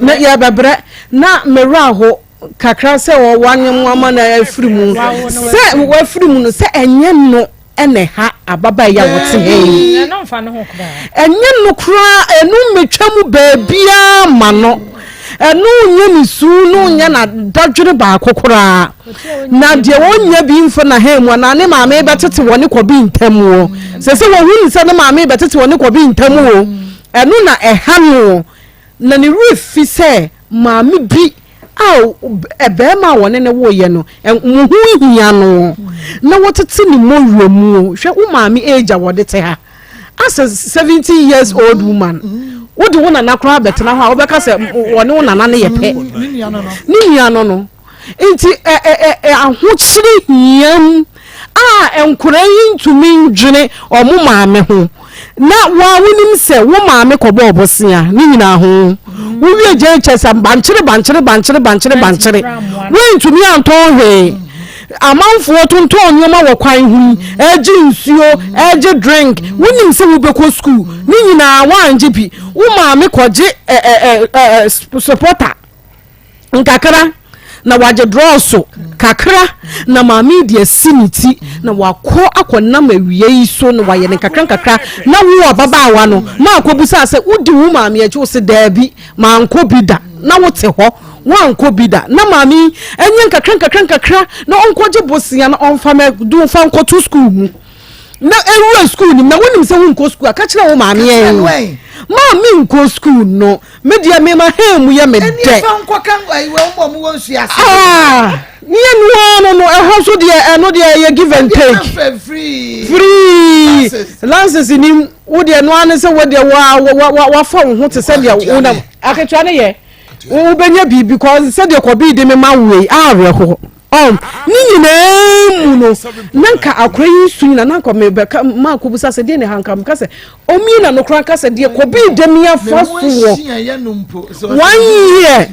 na ya bebre na mera ho kakra se wo wanyem ama na afirimu se wo afirimu no se enye no ene ha ababa ya wote he no mfa no ho kra enye no kra enu metwamu baabia ma no enu nya misu no nya na dadwere ba kokora na de wonya bi mfo na he mu na ne maame betete woni ko bi ntamu se wo hu nse ne maame betete woni ko bi ntamu enu na eha no na ne refi se maame bi ebe ma wone ne wo ye no muhu hia no na wotete ni mowuamu hwe wo maami age wode te ha as a 70 years old woman wode wona na kra betena ha wo beka se wone wona na ne ye pe ni hia no enti ahokyiri hiam enkura yintumi ndwene omo maame ho na wa wonim se wo maame kobo obosia ni nyina ho wo wie je chesa banchire wentumi anton he amanfo tonton nyoma wo kwan hu eji nsuo eji drink wonim se wo beko school ni nyina wanje bi wo maame koje supporter nkakara na waje draw so kakra na maame de siniti na wakọ akọnam awie yi so na waye ne kakra na wo ababaawa no ma akobusa se udi wo maame eche wo se daabi ma anko bi da na wo te ho wanko bi da na maame enye kakra na onkoje bosia na onfa me du fa nko to school mu na ewu school ni na wonim se wonko school aka kire wo maame en maame nko school no me dia me ma hemu ye me de eni fa nko kan wo mo mu won suase ni enu no eho so de eno de ye give and take free lances ni wo de no ane se wo de wa fa wo ho te se de wo na aketwa ne ye wo benya bi because se de ko bi de me ma we areho ni nyina mu no nanka akwayi su na nanka me beka ma ko busa se de ne hanka me kase omi na no kran kase de ko bi de me afa so one year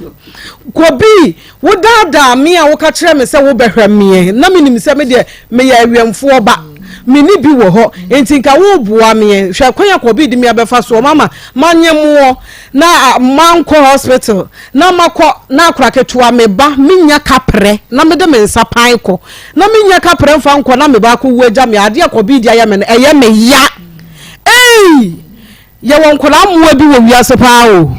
ko bi wo dada me a wo ka kire me se wo behwa me na me nim se me de me ya awiamfo ba mini bi wo ho enti nka wo bua me hwe kwanya ko bi de me abefa so mama manyemo na manko hospital na makọ na akura ketua me ba minya kapre na me de me nsa pan ko na minya kapre mfa nko na me ba ko wuaja me ade ko bi dia ya me eye me ya ye won kola muwa bi wo wiase pa o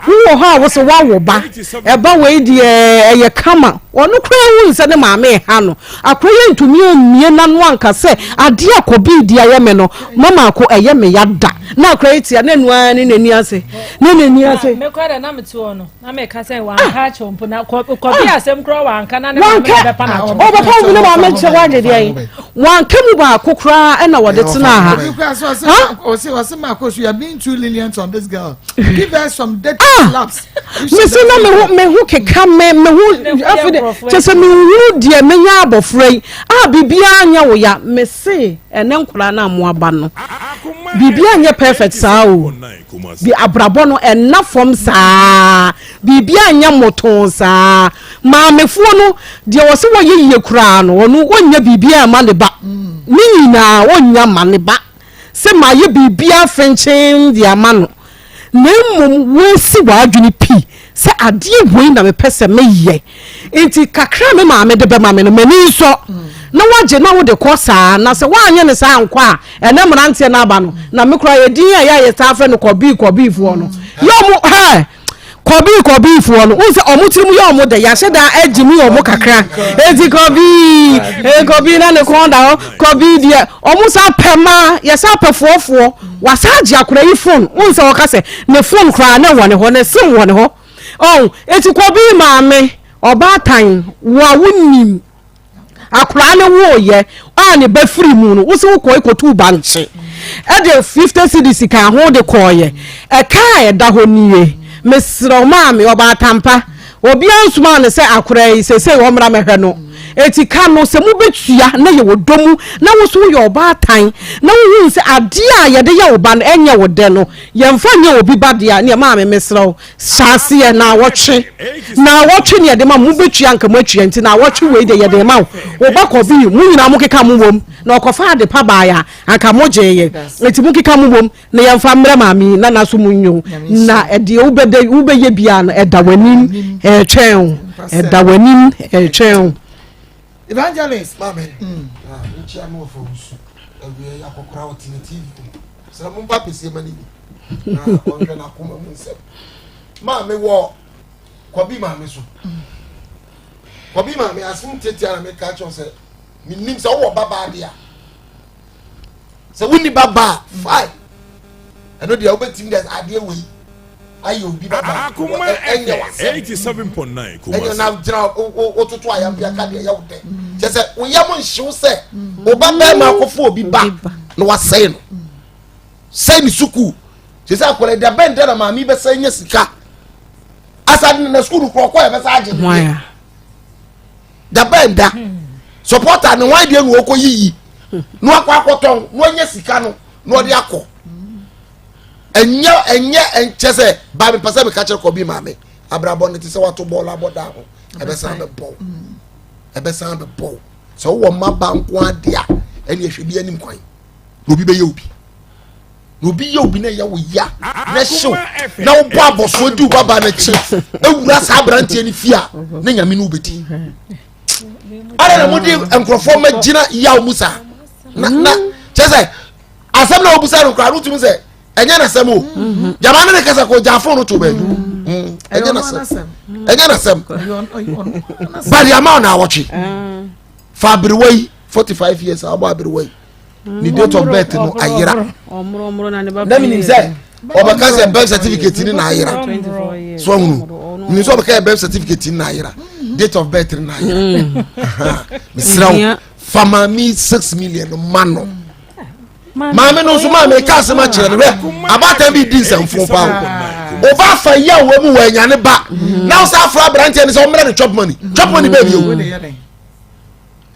wo ha wo se wa ba eba we di eye kama onu kra wu nse ne maame ha no akroye ntumi omie na no anka se ade akobi dia ye me no mama ko eye me ya da na akroye tia na nua ni nani ase me kwada na meto no na me ka se wa ha chompo na kobi asem kro wa anka na ne maame be pa na o ba pa wo ne maame che wa je dia wan kemu ba kokra na wo de tena ha o se ma ko you are being too lenient on this girl give her some dead slaps me se na me hu keka me hu afide chese me hu die me nya abofrei bibia anya wo ya me se ene nkura na mo aba no bibia anya perfect saa o bi abrabo no ena fom saa bibia anya moton saa maamefuo no de wo se wo ye kura no wonu wonya bibia ma ne ba ni na wonya ma ne ba se ma ye bibia fenchen de ama no na mmom wesi wadwene pi se ade wei na me pese me ye enti kakra me maame de be maame no mani so na waje na wo de kosa na se wanye ne sa nkwa ene mrantie na aba no na me kura ye din ya ye sa afa no kobi fuo no yo mu he kobi fuo no unse omutirim yo mu de ya heda agimi yo mu kakra enti kobi na ne konda kobi dia omusa pema ya sa pefuo wasaje akura yi phone unse wo ka se ne phone kura na wone ho ne sim wone ho enti kobi maame oba tan wa wunim akura ne wo ye ne ba free mu no wo se wo ko tu banche e de 50 cedis ka ho de koye e ka e da ho niye mesro maame oba tampa obi ansuma ne se akura yi se wo mra mehwe no eti ka no se mu betua na ye wodomu na wo so ye oba tan na wo hu se ade a ye de ye oba no enye wo de no ye mfa nye obi bade a ne maame mesro shase ye na wotwe ne de ma mu betua nka mu atua nti na wotwe we de ye de ma wo ba ko bi mu nyina mu keka mu wom na okofa de pa ba ya aka mo je ye eti mu keka mu wom na ye mfa mra maame na so mu nyo na e de wo be ye bia no eda wanim eda wanim Evangelist, Mame. Nchi amo for usu. Ewe ya kokra o TV. Sera mo mpa pese mani. Na onhwe na Akoma mu Nsem. Mame wo Kobi mame so. Kobi mame asum tetia na me ka cho se minim se wo baba dia. Se woni baba fine. Eno dia obetim des ade we. Ayo bi baba Akoma 87.9 Kuma. Enyo na jira otutu ayam bia ka de ya wode. Je se oyam nhyew se obaba ma akofo obi ba na wasai no. Sai ni suku. Je se akwere da bende na maami be sai nya sika. Asade na school ko ko e be sa age. Da benda. Supporter ni wan de no okoyiyi. No akwakoton no nya sika no no de akọ. Enye enchese ba me pese me ka kire Kobi maame abrabo ne ti se wato ball aboda ho ebe san be ball so wo ma ba nko ade a ene ehwe bi anim kwan obi be ye obi no bi ye obi na ye wo ya na hyew na wo bo aboso di baba na chi ewura sa brante ni fia na nyame no beti ara na mudi enkrofo ma gina ya musa na chese asem na obusa no kra rutu se enye na sem o jamana ne kasa ko jafo no to ba enye na sem bari ama na awochi fabriway 45 years abo abriway ni date of birth no ayira na minim say obaka say birth certificate ni na ayira so hunu ni so obaka birth certificate ni na ayira date of birth ni na ayira misraw famami 6 million mano maame no so maame ka se ma kire ne abata bi din samfo pa over fa ya wo mu wa nyane ba now say afra branch ni so mre chop money baby o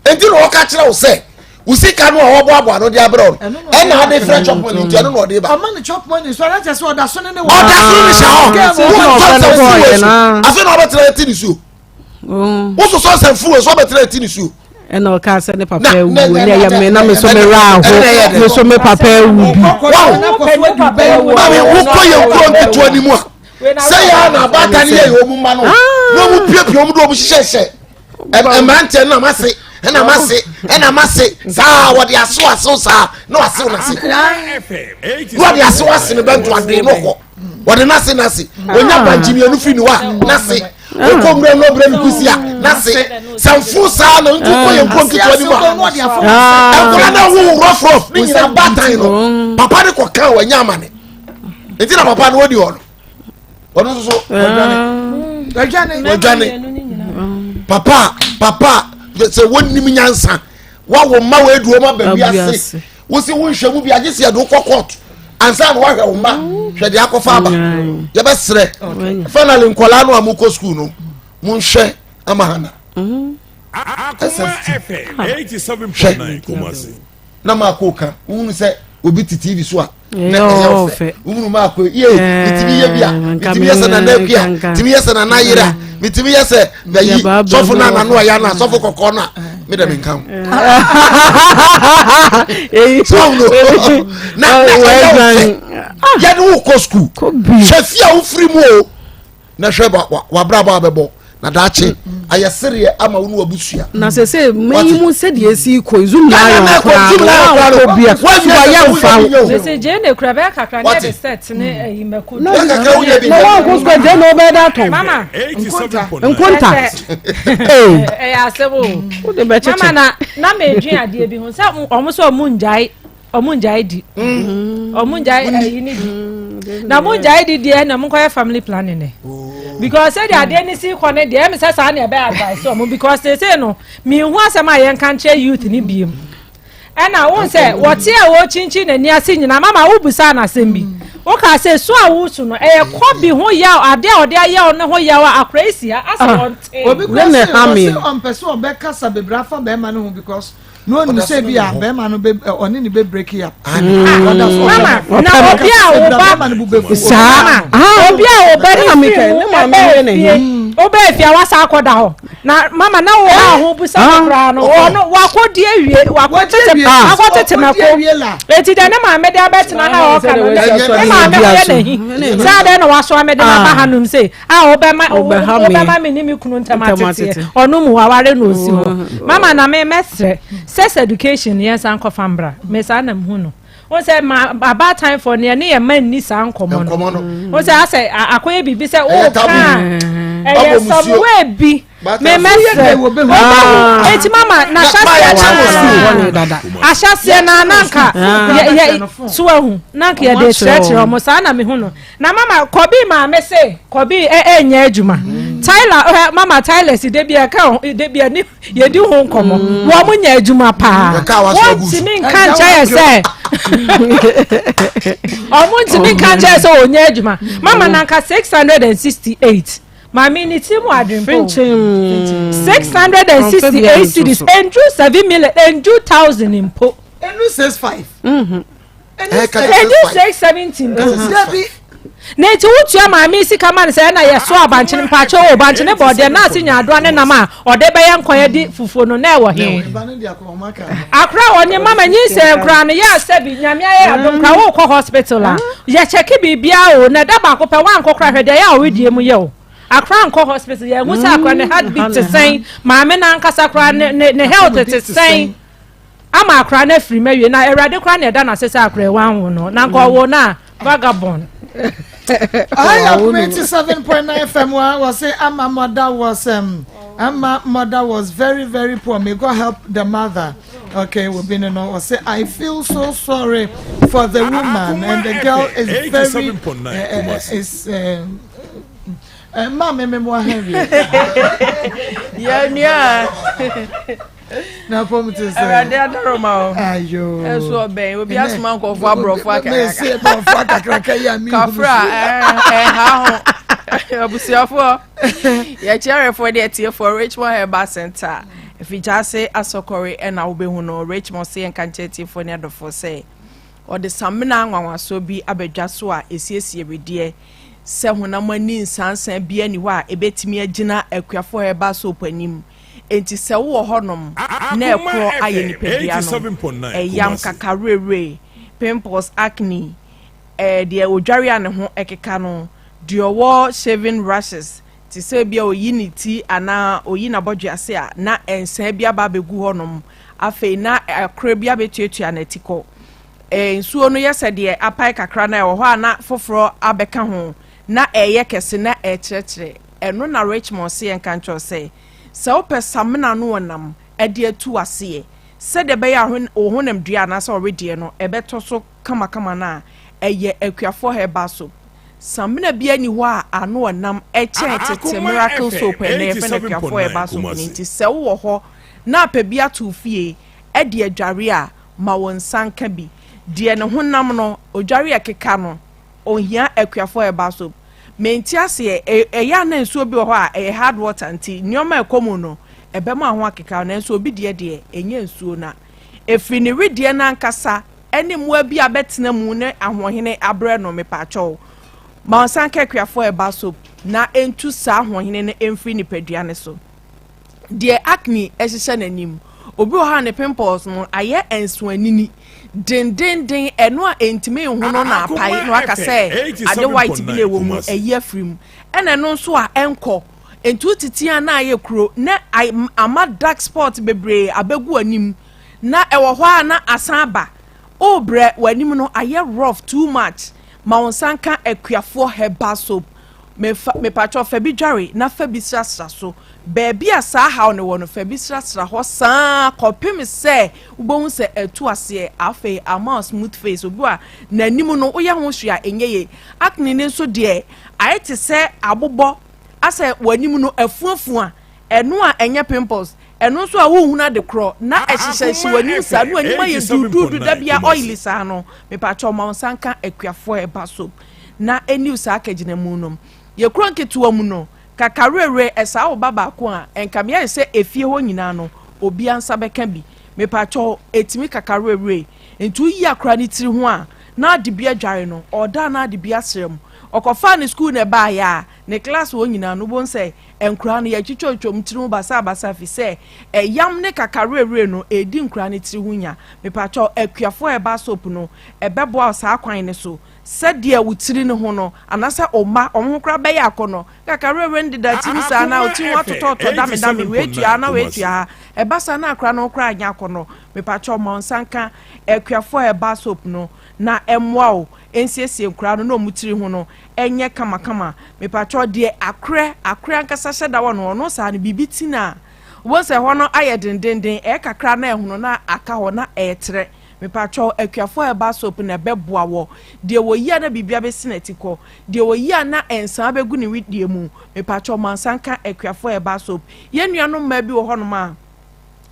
enti no ka kire wo say usika no wo boabo no dia bro e na ade fresh chop money nti no no de ba man chop money so that say oda so ne wo oda so ni sha afi no betre ti ni su wo so so samfo so betre ti ni su and o ka se ne papa wu ne ya me na me so me ra ho me so me papa wu bi mami wo ko ye ko nto ani mu a say ya na bata ne ye o mu ma no no mu piepie o mu do mu hihye e mante na mase ena mase sa wo de aso sa no ase na se wo de aso ne bento ade no ho wo de nase onya banjimi anu fi ni wa nase o ko mre no bre mi kusia nase samfu sa no ntu ko ye ko nkitu ani mu a na wo rough ni nyina batan no papa ne ko kan wa nya amane enti na papa no odi ho no so papa se wonni mi nyansa wa wo ma we duo ma ba biase wo si wo hwemu bi agese do kokot ansa no wa hwe wo ma hwe de akofa aba ye be sere finally nkola no amuko school no mun hwe amahana Akoma FM 87.9 Kumasi na makoka unu se obi TV so a na ofe unu mako ye mitimi ye bia mitimi ye sana na bia mitimi ye sana na yira mitimi ye se bayi sofu na no ya na sofu kokko na me da menkam so no na ya no ko school chefia wo free mu o na hweba wa braba abebo na dache ayasere ama wonu abusua na se meyimu se de esi ko izum na yo kwa bia wa ya mfa se je ne kura be kakra na de set ne ayimako na kakra wo ye bi na wa ko sko je no be da to mama nkonta asebo o de be cheche mama na medwin ade bi hu se omo so omunjai di omunjai ayini di na munjai di de na munko family planning ne because say the ade ni si kone de me say sa na be advice omo because they say no me hu asema yen kan che youth ni biem na won say wote e wo chinchi na ni ase nyina mama wo busa na sembi wo ka say so a wo su no e ko bi ho ya ade ode ya ne ho ya wa akrasia asa wonte obi ko say on person obeka sa bebrafa be ma no because no ni say bi a be ma no be oni ni be break up mama na obi a wo ba sa obi a wo ba ni mi ke ni ma me ne obi afia wasa akoda ho na mama na wo ha ho busa kra no no wakodi awie wakotete mako eti da na ma me da betina na o ka no ma me ye nahi sa da na waso me da ma hanum say a obema me ni mi kunu ntamatete onu mu waware no osi ho mama na me mesre sex education yes an kofambra me sa na mhu no o say about time for ne ye man ni sa nkomo no o say akoye bibi say o kan somewhere bi me mesre eti mama na ashase na nanka ye suahu nanka ye de stretch omo sa na me hu no na mama kobi ma me say kobi enya adwuma Tyler mama Tyler si de bia ka de bia ni ye di ho nkomo wo mu nya adwuma pa won ti min kan cha say omo ti min kan cha say onya adwuma mama nanka 668 mami ni timu adrimpo 668 cities and drew 7 million and drew 1,000 impo and drew 65 and drew 617 na ti wutua maame sika man say na ye so abanche mpacho o banche ne bode na asinya ado ne nam a ode be ye nkoye di fufuo no na e wo he akra onye mama nyi se nkra no ya sabi nyame aye adom kra wo kɔ hospital a ye check bibia o na da ba ko pe wan kokra hwede ya o wedie mu ye o akra nko hospital ye hu sa akra ne heartbeat te sen maame na nkasa kra ne health te sen ama akra na free mawie na erade kra na da na sese akra wan ho no na nko wo na vagabond. I am 27.9 FM. Was say Amma mother was very, very poor. May God help the mother. Okay, we've been in. Was say I feel so sorry for the woman, and the girl is very. Mama, me more heavy. Yeah. Na pom to say Arade adoroma ayo eso oben obi asuma nkofo abrofo aka me se brofo aka ya mi kafra ha ho obusiafo ya cherefo de tie for Richmond Herbal Center if you just say asokori e na obehu no Richmond say enka ncheti for ne adofo say o de samina anwanwaso bi abadwaso a esiesie bedie se honamani nsansan bi ani ho a ebetimi agina akuafo Herbal Soap anim enti se wo honom na ekro aye nipadua no eyam kakarere pimples acne de odware ane ho ekeka no de owo shaving rashes ti se bia oyiniti ana oyina bodwase a na ensa bia ba begu honom afei na akra bia betuatua na tiko nsuo no yese de apai kakra na wo ho ana foforo abeka ho na eye kese na ekyerkyere eno na Richmond se enka ncho se so pesamna no wonam ade atu ase se de be ya honam dua na so already no ebeto so kama na eye akuafo Herbal Soap samna bia ni ho a ano wonam tete miracle soap na efe na akuafo Herbal Soap nti se wo ho na pa bia to fie ade adware a ma won sanka bi de ne honam no odware akeka no ohia akuafo Herbal Soap mentiase eya na nsuo bi ho a hard water anti nyoma ekomu no ebema ho akeka na nsuo bi de enye nsuo na efiri ne redie na nkasa ene moa bi abetena mu ne ahohene abre no mepacho ma sanka akuafo Herbal Soap na entu sa ahohene ne emfiri ni padua ne so de acne ehihye nanim obi ho ha ne pimples no aye enso anini den eno a entime hu no na apai no aka say ade white bi le wo mu eyi afrim ena no nso a enko entu titia na aye kuro na ama dark spot bebre abegu anim na ewo ho a na asaba obre wanim no aye rough too much ma wonsanka akuafo Herbal Soap me pacho fa bi dware na fa bi srasra so baby asa haw ne wono fa bi srasra ho saa kopim se ubon se etu ase afa ama smooth face obu a nanim no oya ho hwea enyeye acne ne so de ayete se abobo ase wanim no afuafu a eno a enye pimples eno so a wo huna de kro na ehihye wanim sa no anim aye dudu da bia oily sa no me pacho ma sanka akuafo Herbal Soap na eniu sa akagina mu nom ye kronketo amu no kakarere esa wo baba ko a enkamia se efie ho nyina no obi ansa beka bi me pacho etimi kakarere entu yi akra ni tiri ho a na de bia dware no oda na de bia srem okofa ni school ne ba ya ne class wo nyina no bon se enkra no ye chichochom tiri ho basa fi se yam ne kakarere no edi nkra ni tiri ho nya me pacho akuafo Herbal Soap no ebebo asa akwan ne so sadia wutiri ne ho no anasa oma omhokra be ya akono kakarere ndida tim sa na otin watoto dame wetua na wetua ebasa na akra no kra anya akono me pacho ma onsanka akuafo Herbal Soap no na emwa o ensiesie nkra no omutiri ho no enye kama me pacho de akre ankasa sheda wono no sa ne bibiti na wo se ho no aye dendenden kakra na ehono na aka ho na etre me pacho akuafo Herbal Soap na beboa wo de wo yi na bibia be sinetiko de wo yi na ensan begu ne widie mu me pacho mansanka akuafo Herbal Soap ye nuano ma bi wo hono ma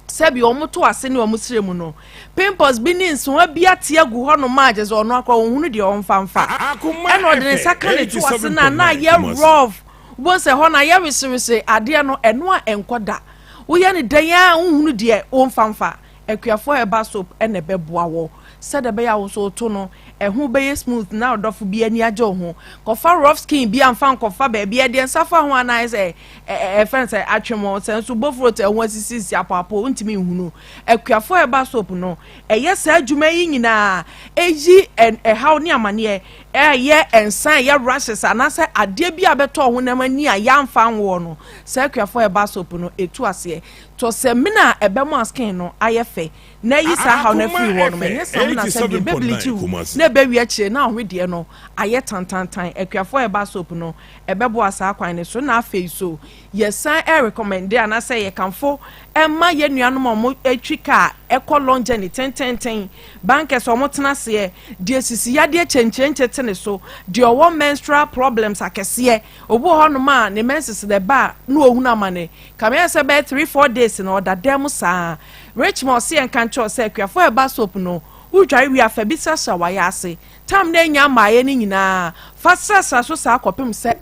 sebi omoto ase ne omusire mu no pimples bi ni nso bia tie agu hono ma je zo no akwa hunu de omfamfa eno de saka ne to ase na ye rough bo se ho na ye wisiwisi ade no eno a enkoda wo ye ne dan a hunu de omfamfa ekuafo eba soap ene beboa wo said the bear also to no who be smooth now dofu bi ani ajo ho kofa rough skin bi amfa kofa ba bi e de safa ho ana say friend say atwemo say so bofro te ho asisi apapo ntimi hunu ekuafo eba soap no eye sa adwuma yi nyina eji haw ne amane ye ensan ye rashes anase ade bi abeto ho na mani a ya amfa wo no sa ekuafo eba soap no etu ase to se mina ebemo skin no ayefe na yi sa haw na free wo no menye sam na se be bleach na be wi akire na ho de no aye tantantan ekuafo eba soap no ebebo asa akwan ne so na afei so yesan recommend ana say ye kanfo emma ye nuanom mo etwika long journey 10 bankers omo tena se de sisi ya de chenchenche tene so de owo menstrual problems akese obo honom a ne menses de ba no ohuna mane kamya se be 3-4 days no da dem sa Richmond se enkancho se ekuafo eba soap no udware wi afabisa shawa ya ase tam na nya maaye ni nyina fasasa so sa akopem se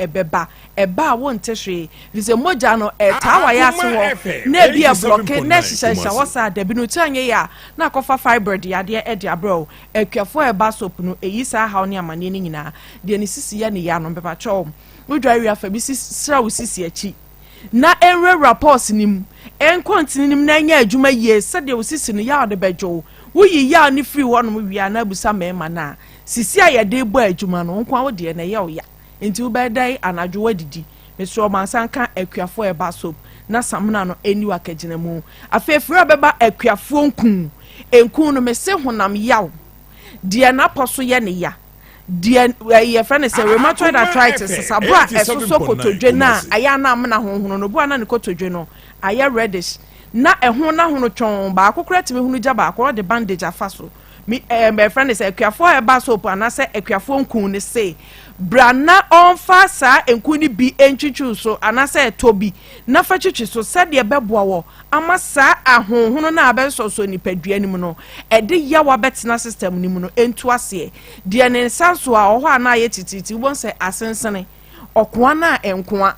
eba wo ntehwe bize moja no tawa ya ase wo na bi e block na hihya wo sa da bi no tanye ya na akofa fibroid ya de e dia bro ekuafo eba soap no eyi sa haw ne amane ni nyina de ni sisi ya ne ya no beba cho udware wi afabisa sra wo sisi achi na enre reports nim en continue na nya adwuma ye sade wo sisi no ya de bejo wuyi ya ni free one mu wia na busa mema na sisi a ye de bo adwuma no nkwa wo de na ye oya enti wo bedai anadwo wadidi meso mansanka ekuafo eba soap na samna no eni wakagina mu afefura beba ekuafo nkun no mese honam yaw de na poso ye ne ya de ye friend say rheumatoid arthritis sabra esoso kotodwe na aya na amna honhono no bo na ne kotodwe no aya reddish na ehun na hunu twon ba akokora timi hunu gya ba akora de bandage afaso me my friend say ekuafo eba soap ana say ekuafo nkun ne say brana onfa sa nkun ni bi entwitwu so ana say tobi na fa twitwu so said ye beboa wo ama sa ahonhono na abensoso nipadua nim no e de yawa betena system nim no entu ase de ne nsanso a oho ana ye tititi won say asensene okoa na enkoa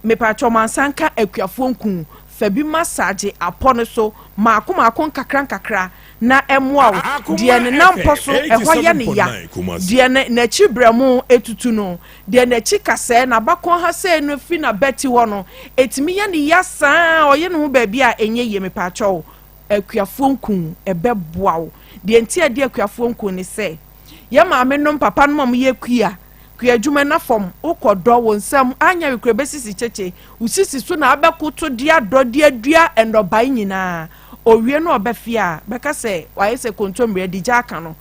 me pa chomansanka ekuafo nkun fabi massage apone so maako kakra na emwa de ne nampo so eho ye ne ya de ne na chibremu etutu no de na chikase na bakon ha se no fi na beti wo no etimi ye ne ya san oye no ba bi a enye ye me pa cho akuafo nkun ebeboa wo de ntia de akuafo nkun ne se ye ma me no papa no mam ye kua adwuma na fom ukodo wo nsam anya wekure besisi cheche usisi so na abekoto dia dodie dua endobai nyina owie no obefia beka se waye se kontomre digya aka no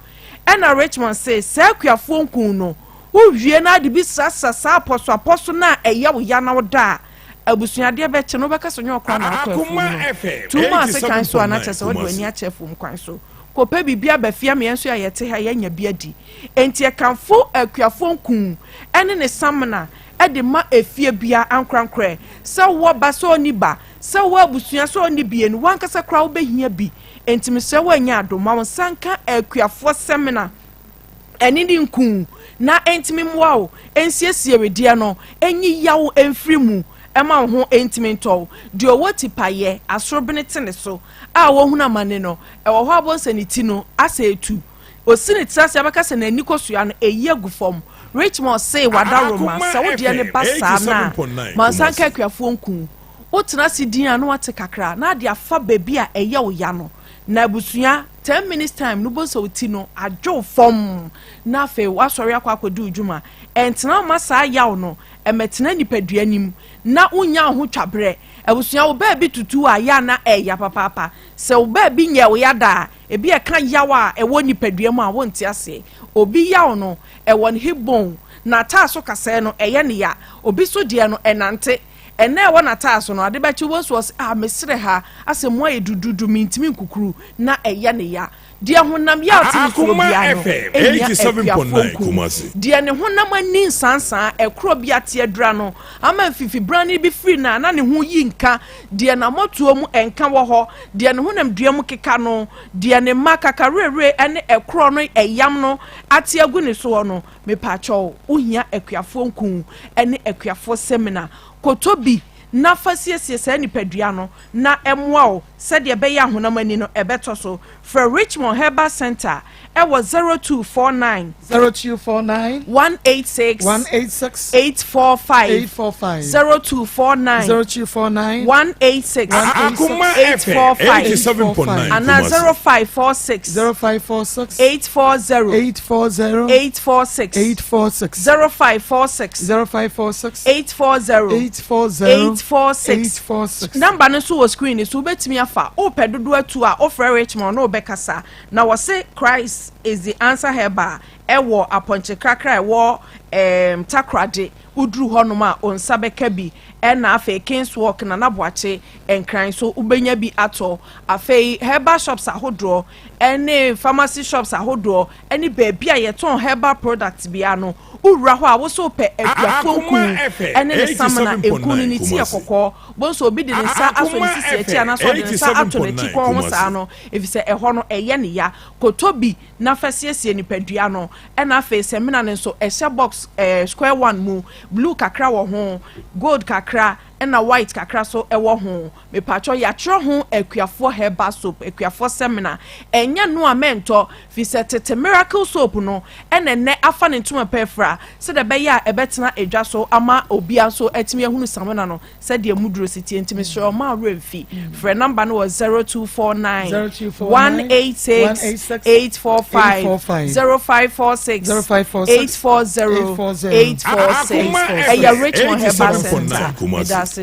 ena Richmond say sakuafo nkun no uwie na de bi sasa aposo na eye wo ya na wo da abusuade beche no beka so nyo kwa na akwa tuma se kan so anache se wo do ani achefo mkwan so kope bibia bafia me enso ayete ha yanya biadi enti ekanfo akuafo nkun ene ne samna ede ma efie bia ankrankre se wo ba so ni ba se wo abusua so ni bie ni wankasa kra wo behia bi enti me se wo anya adoma won sanka akuafo semina eni di nkun na enti me mwa ensiesie wedie no enyi yawo enfrimu ema ho entimentol de owoti paye asorobene tene so a wo huna mane no e wo ho abonsaniti no asetu osini tsase abaka se na nikosua no eyiegu fom Richmond say wadaroma sa wo de ne basa na mansanka akuafo nkun wotena sidin anu wate kakra na de afa baby a eye wo ya no na abusua 10 minutes time no bo so ti no adwo fom na fe wasori akwakodu udwuma entena masa yawo no emetena nipadua nim na unya ho twabre abusua wo ba bi tutu a ya na eya papa se wo ba bi nye wo ya da e bi e kan yawa e wo nipadua mu a wo nti ase obi yawo no e won hibon na taaso kase no eye ne ya obi so de no enante ene e wona taaso no ade ba chi wo so mesre ha ase mo edududu mintimi nkukuru na eye ne ya dia honam ya otimi bia no 87.9 Kumasi dia ne honam ani sansan ekro bia te adura no ama fifi brani bi free na ne ho yi nka dia na motuo mu enka wo ho dia ne honam dua mu keka no dia ne makakarere ene ekro no eyam no ate agu ne so no me pa cho ohia akuafo nkun ene akuafo seminar kotobi na fasiesie sa nipadua no na emwa o said ye be ya honamani no ebeto so for Richmond Herbal Center it was 0249 186 845 0249 186 845 and 0546 840 846 0546 840 846 number no so screen is ubetimi afa o pedodo atu a offer Richmond no bekasa na wo say Christ is the answer herba ewo aponche krakra ewo takrade udru honoma onsa beka bi na afa kings walk na naboache enkran so ubenya bi ato afa herbal shops ahodro ene pharmacy shops ahodro ene baby a yeton herbal products bia no ura ho a wo so pe akuafonku ene ne samana ekunu ni ti ekokọ bonso obi de nsa aso ni sisi echi ana so de nsa ato ne ti ko ho sa no efise eho no eye ne ya kotobi na fasiesie ni padua no ena afa semina ne so ehye box square one mu blue kakra wo ho gold kakra ena white kakra so ewo ho me pacho ya tro ho akuafo herbal soap akuafo semina enya no amento fi setete miracle soap no ena ne afa ne ntuma pefra se de be ya ebetena edwa so ama obia so etimi ehunu samina no se de muduro sitie ntimi so ma remfi frɛ number no was 0249 186 845 0546 840 846 eya Richmond Herbal Center That's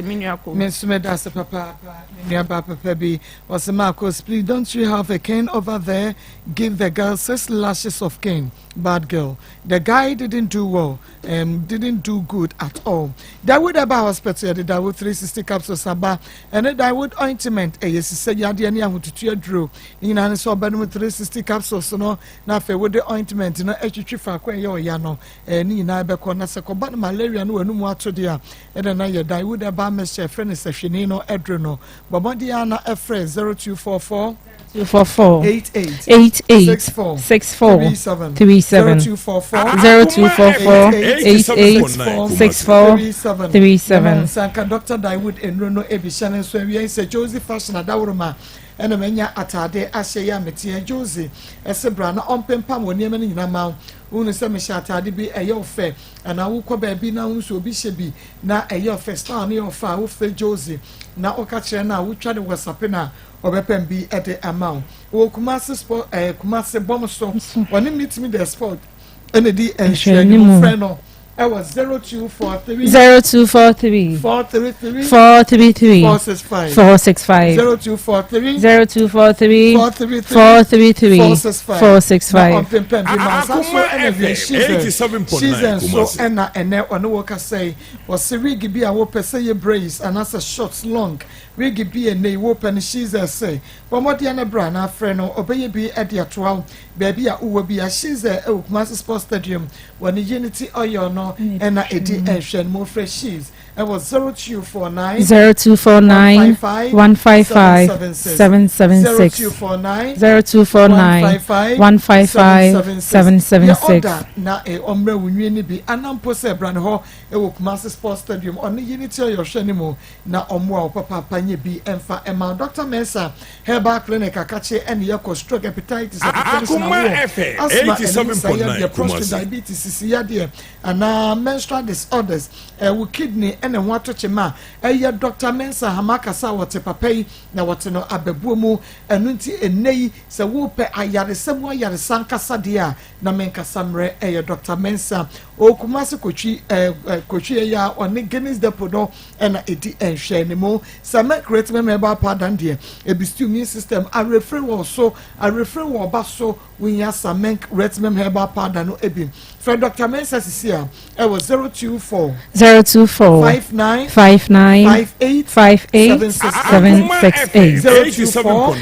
Papa Baby was Maa Akos. Please, don't you have a cane over there? Give the girl 6 lashes of cane. Bad girl. The guy didn't do well, didn't do good at all. Dawood Aba Hospital, the Dawood 360 capsules, and the Dawood ointment. Yes, said Yadiania who to your drew. In an so bad with 360 capsules, no, nothing with the ointment, you know, HG for Yano, and Nina Becona Sacobat malaria, no, no more to dear. And then I Dawood Aba Mr. Friend is a Shinino Edreno. Babadiana Efre 0244 244 88 64 37 0244 88 64 37 Sanka Dr. Dawood Enrono Ebishan so we say Josie Fashion Adawroma ena menya atade ahye ya metie Josie esebra na ompempam woni ema nyina ma unu se me atade bi eye ofe ana wo kɔ ba bi na unso obi hye bi na eye ofe star na ofa wo fe Josie na okache na wo twa de WhatsApp na obepem bi at the amount wo Kumasi sport Kumasi bomb so woni meet me the sport ene di enhwani friend no I was 0243 433 465 0243 433 465 so and on work say was rig be a wope say brace and as a shots long rig be a nay open she's a say but what the brand friend no obey be at the 12 baby a uwe be a she's a Kumasi Sports Stadium when the Unity oil no and a edi more fresh cheese. It was 0249 155 776 0249 155 776 na e omre wunwi ni bi anampo se brand ho e wo Kumasi Sports Stadium on the Unity oil hwenimo na omo a papa panye bi emfa ema Dr. Mensa Herbal Clinic akache and your stroke hepatitis Akoma FM 87.9 prostate diabetes is here and menstrual disorders with kidney and water chema Dr. Mensa Hamakasa what papai na what no abebumu enunti enei se wo pe ayaresem wa yaresan kasa dia na menka samre Dr. Mensa o Kumasi kochi ya on Guinness depot no na edi enhwe ne mo sama create member pardon dia ebistu immune system a refer wo so a refer wo ba so winya samenk retmem herbal powder no ebi for Dr. Mensa Sisia it was 024 59 58 768 024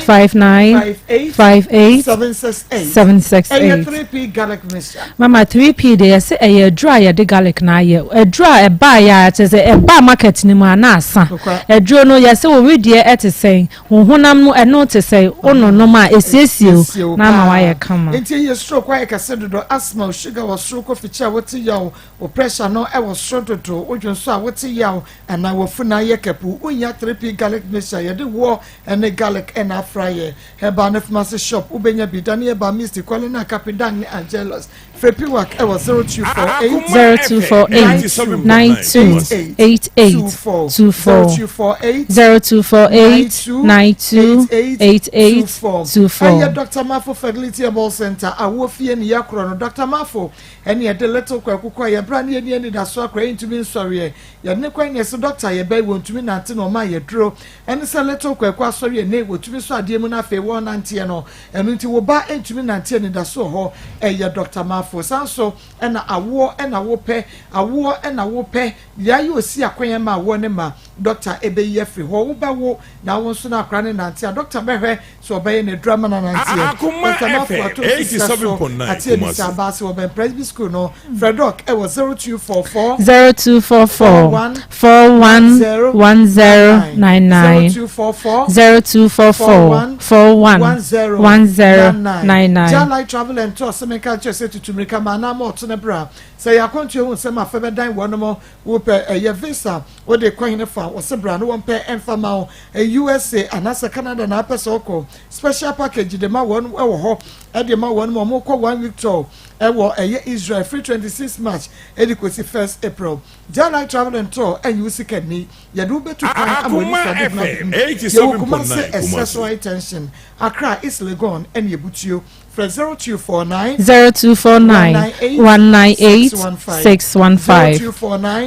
59 58 768 3P garlic mixture Mama 3P de say a dry a de garlic na ye a dry a buy ya say a bar market ni ma na asa a dro no ye say we read here et say honam no e no te say ono no ma esiesie na ma wa ye kama enti ye stroke wa ye kase do asthma sugar was stroke of feature what your pressure no e was short to which saw what's a yaw and I will funa yekapu unya 3p garlic mixture ya de war and a garlic and a fryer her banef master shop ubenya bidania ba Mr. Colina Capidan Angelos Freppy work I was 0248 0248 928824 Dr. Mafo Fertility Ball Center awofie ne yakro no Dr. Mafo ene ye de little kwakukwa ye brand ye ni da so akra intumi sorry ye ne kwan ye so doctor ye bai wontumi nante no ma ye duro ene se little kwakwa sorry ne wotumi so ade mu na fe wo nante no enu nti wo ba intumi nante ni da so ho ye Dr. Mafo sanso ena awo ena wo pe awo ena wo pe ya ye osi akwan ma wo ne ma doctor ebe ye free ho wo ba wo na wo so na akra ne nante doctor behwe so obaye ne drama na nante Akoma FM 87.9 ati Sabasi oben Presby School no Fredrock e was 0244 411099 Jalai travel and tour semeka chese tutumrika mana mo to ne bra say akontu hu sema febe dan wonomo wo pe ye visa wo de kwan ne fa wo se bra no won pe emfa ma USA anasa Canada na apese oko special package de ma won e wo ho e de ma won mo ko 1 week tour e wo Israel free 26 March e di kwesi 1st April Jalai travel and tour and you see me ye do betu kan amoni sa de na 87.9 accessory tension Accra is Legon and ye butio for 0249 198 615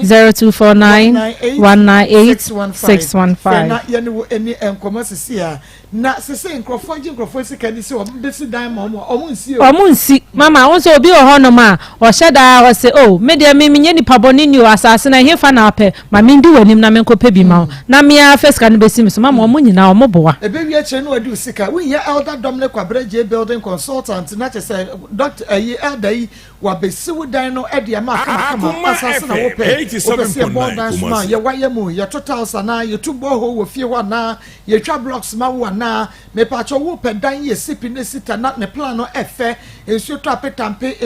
0249 198 615 na ye no any enkomosisia na sese nkrofo sika se o besi dan ma omunsi mama won se obi ohono ma o sheda o se o me de me nye nipa boni ni o asase na hefa na ape ma me ndi wanim na me nkope bi ma na me afes ka no besi me so mama o munyina o moboa ebe wi ache no adu sika we ya elder Dominic Kwabraje building consultant na che say doctor elder yi wa besi wo dan no e de ma kama asase na wo pe 87.9 ye waye mu ye total sana ye tubo ho wo fie wa na ye twa blocks ma wo na me pacho wo pe dan ye sipi ne sita na ne plan no efe ensu to apetampe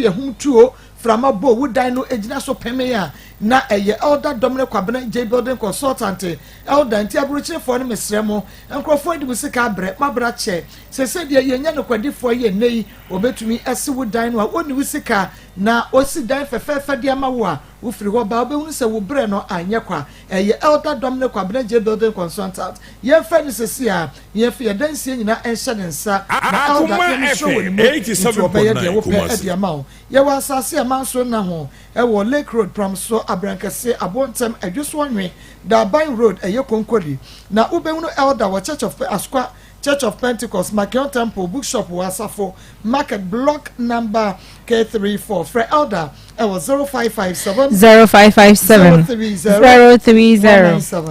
ehuntuo frama bo wo dan no ejina so peme ya na eye elder Dominic Kwabraje building consultant elder nti abrochire for ne mesremo enkrofo di musika bre mabra che se de ye nya no kwadifo ye nei obetumi ese wo dan no a oni wusika na osi dan fefefe de ama wo a wo firi ho ba obehunu se wo bre no anye kwa eye elder Dominic Kwabraje building consultant ye fa ni sesi a ye fa ye dan sie nyina enhye ne nsa na elder ye show ni 87.9 de ama wo ye wa asase ama so na ho e wo Lake Road from so abrankase abontem adwuso anwe da Ban Road eye konkodi na ubehunu elder wa Church of Asqua Church of Pentecost Makion Temple Bookshop Wasafo Market Block number K34 for elder it was 0557 0557 030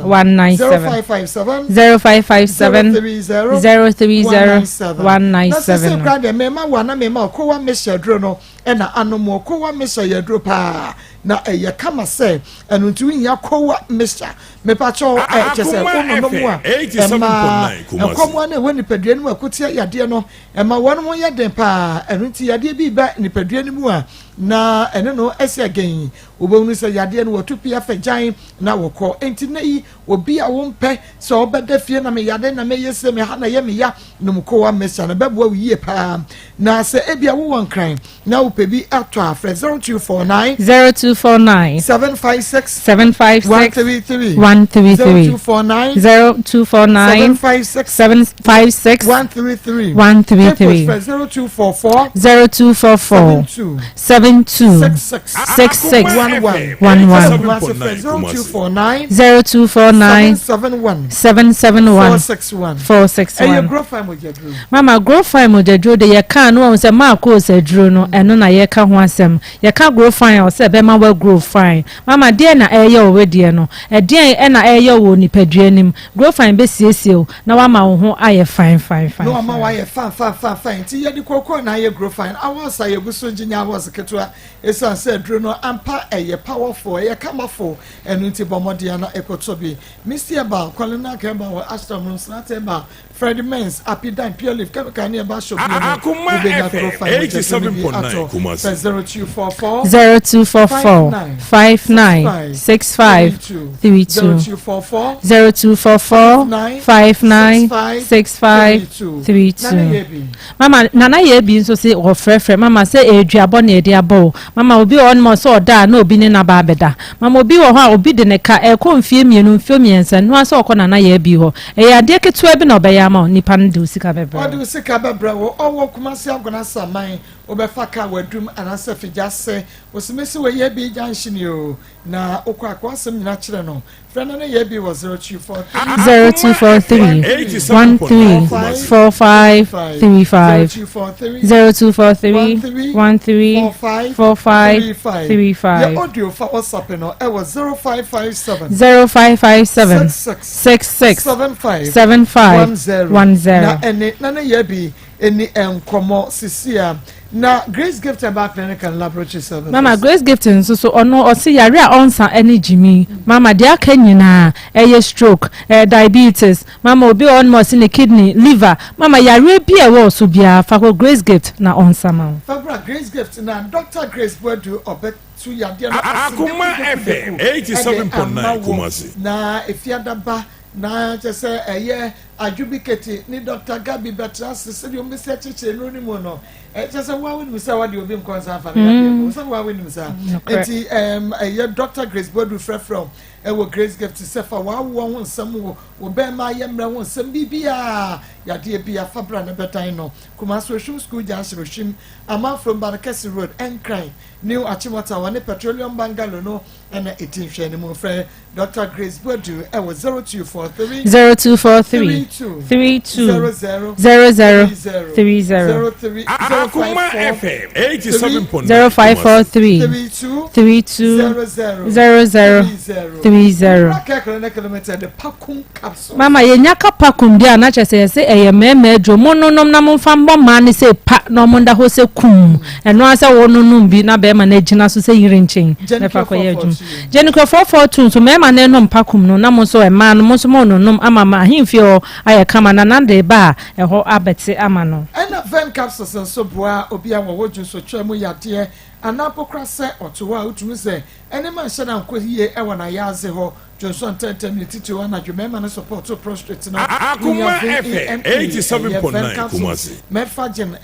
197 0557 030 197 grade mema wana mema ko wa mesha dro no e na anomo ko wa mesha ya dro pa na eye kama se enu ntu nya ko wa mesha me pa cho chese ono no mu a 87.9 komo na we nipadua no akotia yade no e ma wono mo yeden pa enu nti yade bi ba nipadua no mu a na ene no esi again obonu se yade no watupia fajan na wokọ enti na yi obi a wompe so obeda fie na me yade na me yese me ha na ye me ya no mko wa mesha na bebo wiye pa na se ebia wo wankran na opebi ato afre 0249 756 133 0249 756 133 0244 66 11 0249 771 461 mama grow fine mo jadro de ye kan no se Maa Akos adro no eno na ye ka ho asem ye ka grow fine o se be ma wa grow fine mama de na eye o we de no e de na eye wo nipadua nim grow fine be siesie o na wa ma wo ho aye fine no ma wa ye fine ti ye di kokko na ye grow fine awasa ye guso nginya awasa ketua esan se adro no ampa eye powerful eye kamaful enu nti bomode na ekoto bi Mr. Ba Colonel Kemba wa Aston Snateba Freddie Mens Apidan Pure Leaf can near Bashop Akoma FM 87.9 Kumasi 0244 596532 0244 mama nana ye bi nso se o frefre mama se eduabo na edi abo mama obi on mo so da na obi ne na ba beda mama obi wo ho a obi de ne ka e ko mfie mienu mfie miensa no aso okọ nana ye bi ho e ya de keto bi na obeya ma nipa no de usika bebre o de usika bebre wo owo Kumasi agona saman obefa ka wadum anasa fijase osimesi we ye bi junction yo na okwa akwasem nyina kire no friend na ye bi was 0243 134535 0243 your audio for WhatsApp no e was 0557 6675 na ye bi eni enkomo sisia na Grace Gift back clinic and laboratory service mama Grace Gift so ono osi yare a onsa energy mi mama dia ka nyina stroke diabetes mama obi on mo si ne kidney liver mama yare bi e wo so bia fa ko Grace Gift na onsa ma Fabra Grace Gift na Dr. Grace Bodu obet to yade na Akoma FM 87.9 Kumasi na efiadaba na chese adjubicate ni Dr. Gabi Betras se yo mese cheche no ni mo no chese wa we misa wa de obi nkonsa fa na so wa we misa enti Dr. Grace Bodu from wo Grace Gift se fa wa wo nsam wo be ma yemra wo nsam bibia ya de bia fabra na betan no Kumasi school junction shim ama from Barakesi Road Enkran New Achimota one petroleum bungalow no and 18 share mo friend Dr. Grace Bodu was 0243 32 0030 Akoma FM 87.9 0543 32 0030 mama yenyaka pakum dia na chese se meme adwo mononom na momfa mbɔ ma ne se pa na omonda ho se kum eno asa wononum bi na be ma na gina so se yire nchen na fa ko ye adwum Jennifer 442 so mema na enom pakum no na mo so ma no mo so mo nonom ama ma ahimfi o aye kama na nande ba eho abete ama no ena ven capsules so boa obi a wo dwun so twam yade anapokra se otowa utumi se ene ma hye na nkohie e wona yaze ho Johnson 10 minutes to one adwuma na support to prostrate na Akoma FM 87.9 Kumasi Medfagen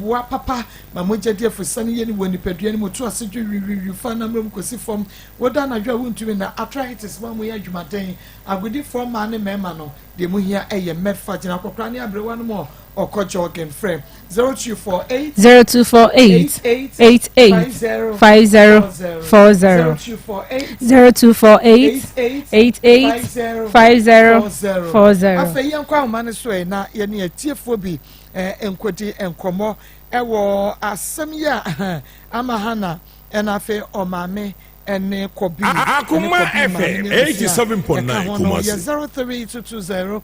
boa papa mamoja dia fusani ye ni woni padua ni moto asedwi fa na mrem kosi form woda na dwa wontumi na arthritis ma mo ya adwumaden agudi form ma ne mema no de mo hia Medfagen akokra ne abrewa no mo Oko jogging frame 0248 88 5040 afa yankwa mane so na ye ne atiefo bi enkodi enkomo ewo asem ya amahana enafe omame ene kobi Akoma FM 87.9 Kumasi 03220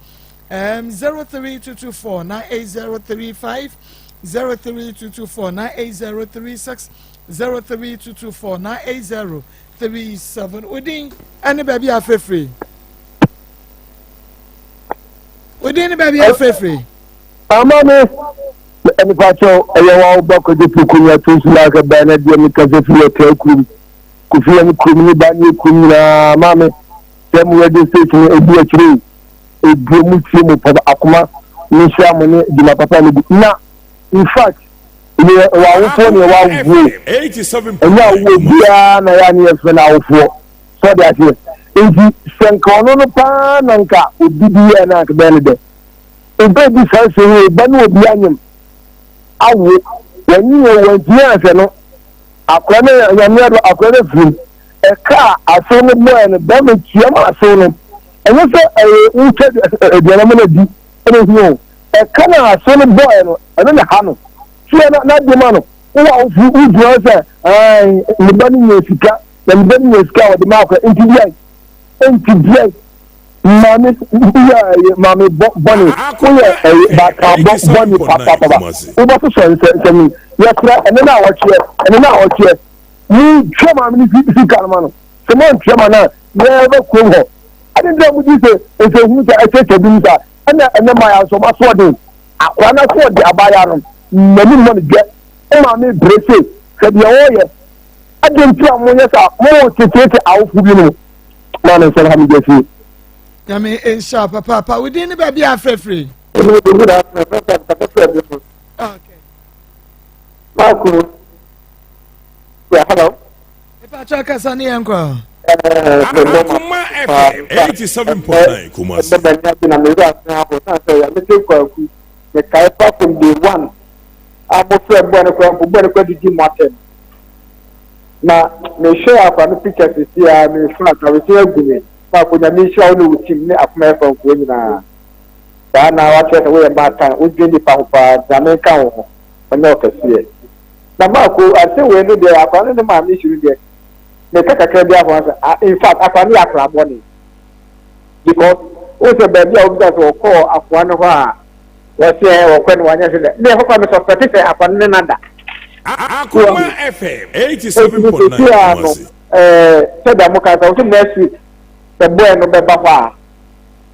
03224 98035 03224 98036 03224 98037 Udin any baby afrefree Udin baby afrefree amane eni pacho eyawa bako de pukunya tusula ka bana de mi ka zefi ka kum kufi ni kum ni bani kum na mame temu radio station ebi akiri ebiemu tie mo papa Akoma ni sha mo ni di ma papa ni na in fact ni wa wo fo ni wa wo 87 enya wo bia na ya ni efe na wo fo so de ase enti senkono no pa na nka obibi ya na ka bele de ebe bi sa se we ba no obi anyem awo wani ye wanti ase no Akoma ya ni ado Akoma fu e ka aso no mo en ba me tie ma aso no eno se unche de na di eno hu e kana aso no boy no eno na ha no tie na de ma no wa fu uju se ni ba ni sika na ni ba ni sika wa de ma ko enti bi mami ya mami boni ko ye ba ka boni papa o ba so se mi ya kra eno na wa tie ni chama mi sika ma no se mo chama na ye ba ko ho I didn't know what you say. It's a winter, I take a winter. ɛnɛ ma ya so ma so de akwa na so de abaya no mani mo ne gye ma me brese se de o ye adenti amonye sa mo tete awfu bi no ma ne so ha mi gesi yami insha papa we din ba bia frefre okay Marco yeah hello Ipa chaka sani enko Akoma FM 87.9 Kumasi. Na me share apa no pictures si a me flat na we say agumi pa ko nya me share no team ne Akoma FM ko nyina da na wa che we ba tan o gbe ni pa pa da me kan ho onye okese na ma ko ase we no de apa no ma me shiru de me take a bi afọ in fact akwani akrabo ni because o se baby a obi so call akwani ho a wo se wo kwani wanya se de ho kwa me suspect say akwani nada Akoma FM 87.9 Kumasi. Se da mo ka so next week the boy no be ba fa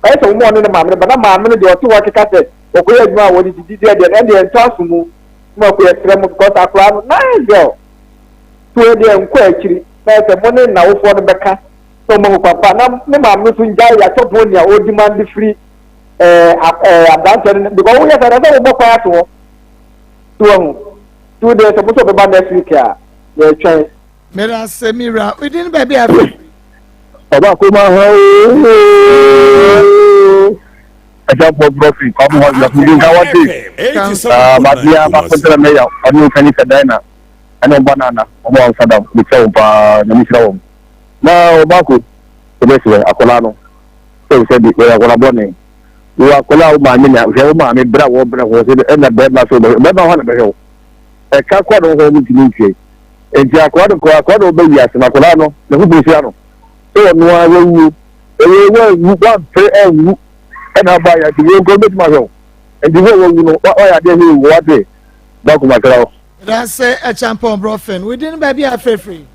kai so mo no na mamre ba na mamre de o ti wa kika se o ko ye juma wo di de de entasu mu mo ko ye trem because akwani na girl to de enko akiri na money na wo for the beka so mo papa na me ma me fun jai ya to bonia o demand free abandon because we have another wo kwa to two days so be ban next week ya ye twen mera semira we din ba bia frefre oba ko ma ho aja for profit come on la fudin ka wati ba dia ba kontra me ya onu kani kadana ana banana omo sada bitse pa na misira wo na obako obese akola no se di akola bone wo akola o ma mi na je o ma mi bra wo se na be na so be ba ho na be ho e ka kwa do ho mi tinche e je akola do be ya se na akola no le hu bisi ano so no a wu wu ba pe wu e na ba ya di wo go be ma ho e di wo no wa ya de ni wo ade ba ko ma kra that's a champion brofen we din ba bia frefre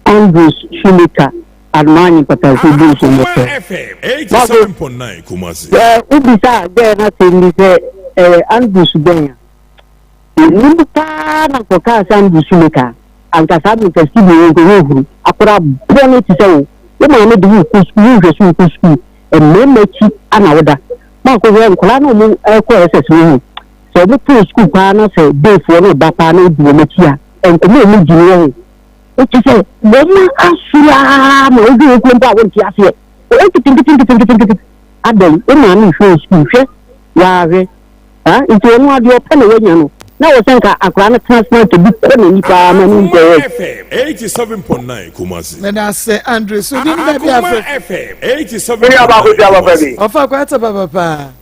Andrews Shumika Armani Patasi Akoma FM 87.9 Kumasi. Ubisa na tendi se Andrews Benya. Nimbuka na koka Andrews Shumika. Anka sabu kasi bi ngo akora bone ti se wo ma me di ku school je ku school e me mechi ana woda ma ko we nkola no mu ko SS wo so mo to school pa na se dey for no ba pa na di mechi a enko me mu jini wo o ti se wo ma asura mo oju ko npa won ti afi o ti tinki adel e ma ni show school hwe wa re ha nti onu ade o pa na wo nya no na wo senka akra na transport bi ko na nipa ma ni ko FM 87.9 Kumasi. mena se Andre so din ba bia frefre FM 87.9 ofa kwa ta papa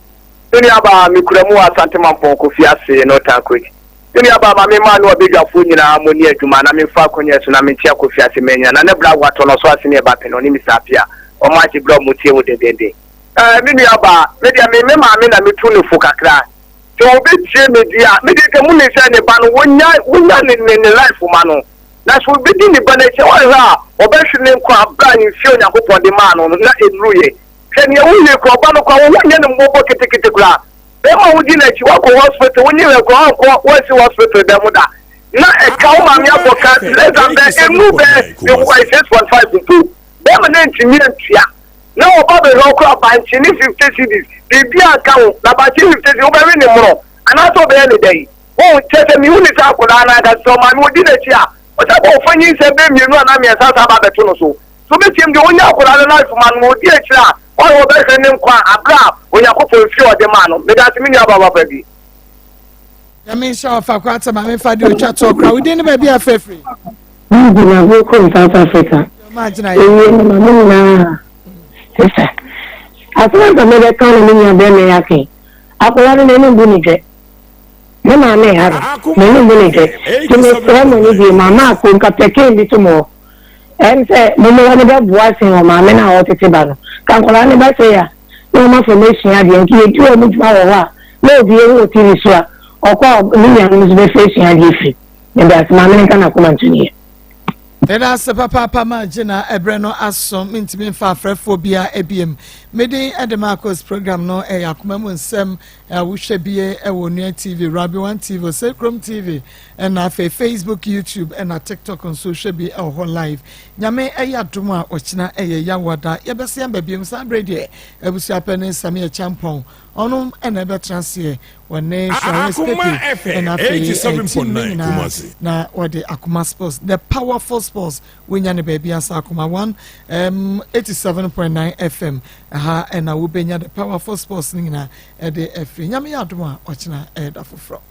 Tuni aba mikuramu asante mampon ko fiase no takwik. Tuni aba ma me ma no obedwafo nyina amoni adwuma na me fa konye so na me tia ko fiase menya na ne bra wato no so ase ne ba pe no ni misapia. O ma ti bra mutie wo dedende. Me aba me dia me ma me na me tu ne fu kakra. Ti o be tie me dia me dia ke mu ne se ne ba no wonya ne life ma no. Na so be di ne ba na che wa ha o be hwe ne kwa bra ni fi Onyankopon de ma no na enruye. Can you only go back to one year and mobile ticket? Emma would in a Chihuahua hospital when you go out, what's your hospital, Demoda? Not a cow, mammy, less than that, and move there, the wife 6.5 to 2. Them an engineer, now about the local by 50 cities, the beer account, about 50 over any more, and also the any day. Oh, tell me, you need to have that so man would in a chair. But about funny said, you know, I'm a about the tunnel. So make him the only life man would be a chair. All of us and them qua abra when you go for a few of the man. But that's me about baby. I mean, show for quite my me fadi o chat talk. We didn't be a free. We come South Africa. Imagine sister. As long as the economy is very okay. Akola no no bunije. No ma me ha. No no bunije. To me ceremony di mama ko nka peke ndi tumo. Say mama wani ba buasin o ma me na o tete ba no. Kan kola ne ba say ya. No ma formation ya de nki edu o mu twa wo wa. No bi e wo tiri so a. Okwa ni ya mu be face ya di fi. Ne ba ma me kan akoma ntuni. Eda se papa magina ebre no asom intimi fa frefo bia ebiem mede Maa Akos program no Akoma mu Nsem wo hwebie Nua TV Rabi One TV Sekrom TV na Facebook YouTube na TikTok on social be ho live nyame adom a ochina yawada yebese ambabiem sabre de ebusia pene Samia Champon onum na betrase wone Akoma FM 87.9 Kumasi na wode Akoma Sports the powerful sports winya baby asa Akoma 1 87.9 FM aha na wo benya the powerful sports nina e de free nyame adom a ochina da foforo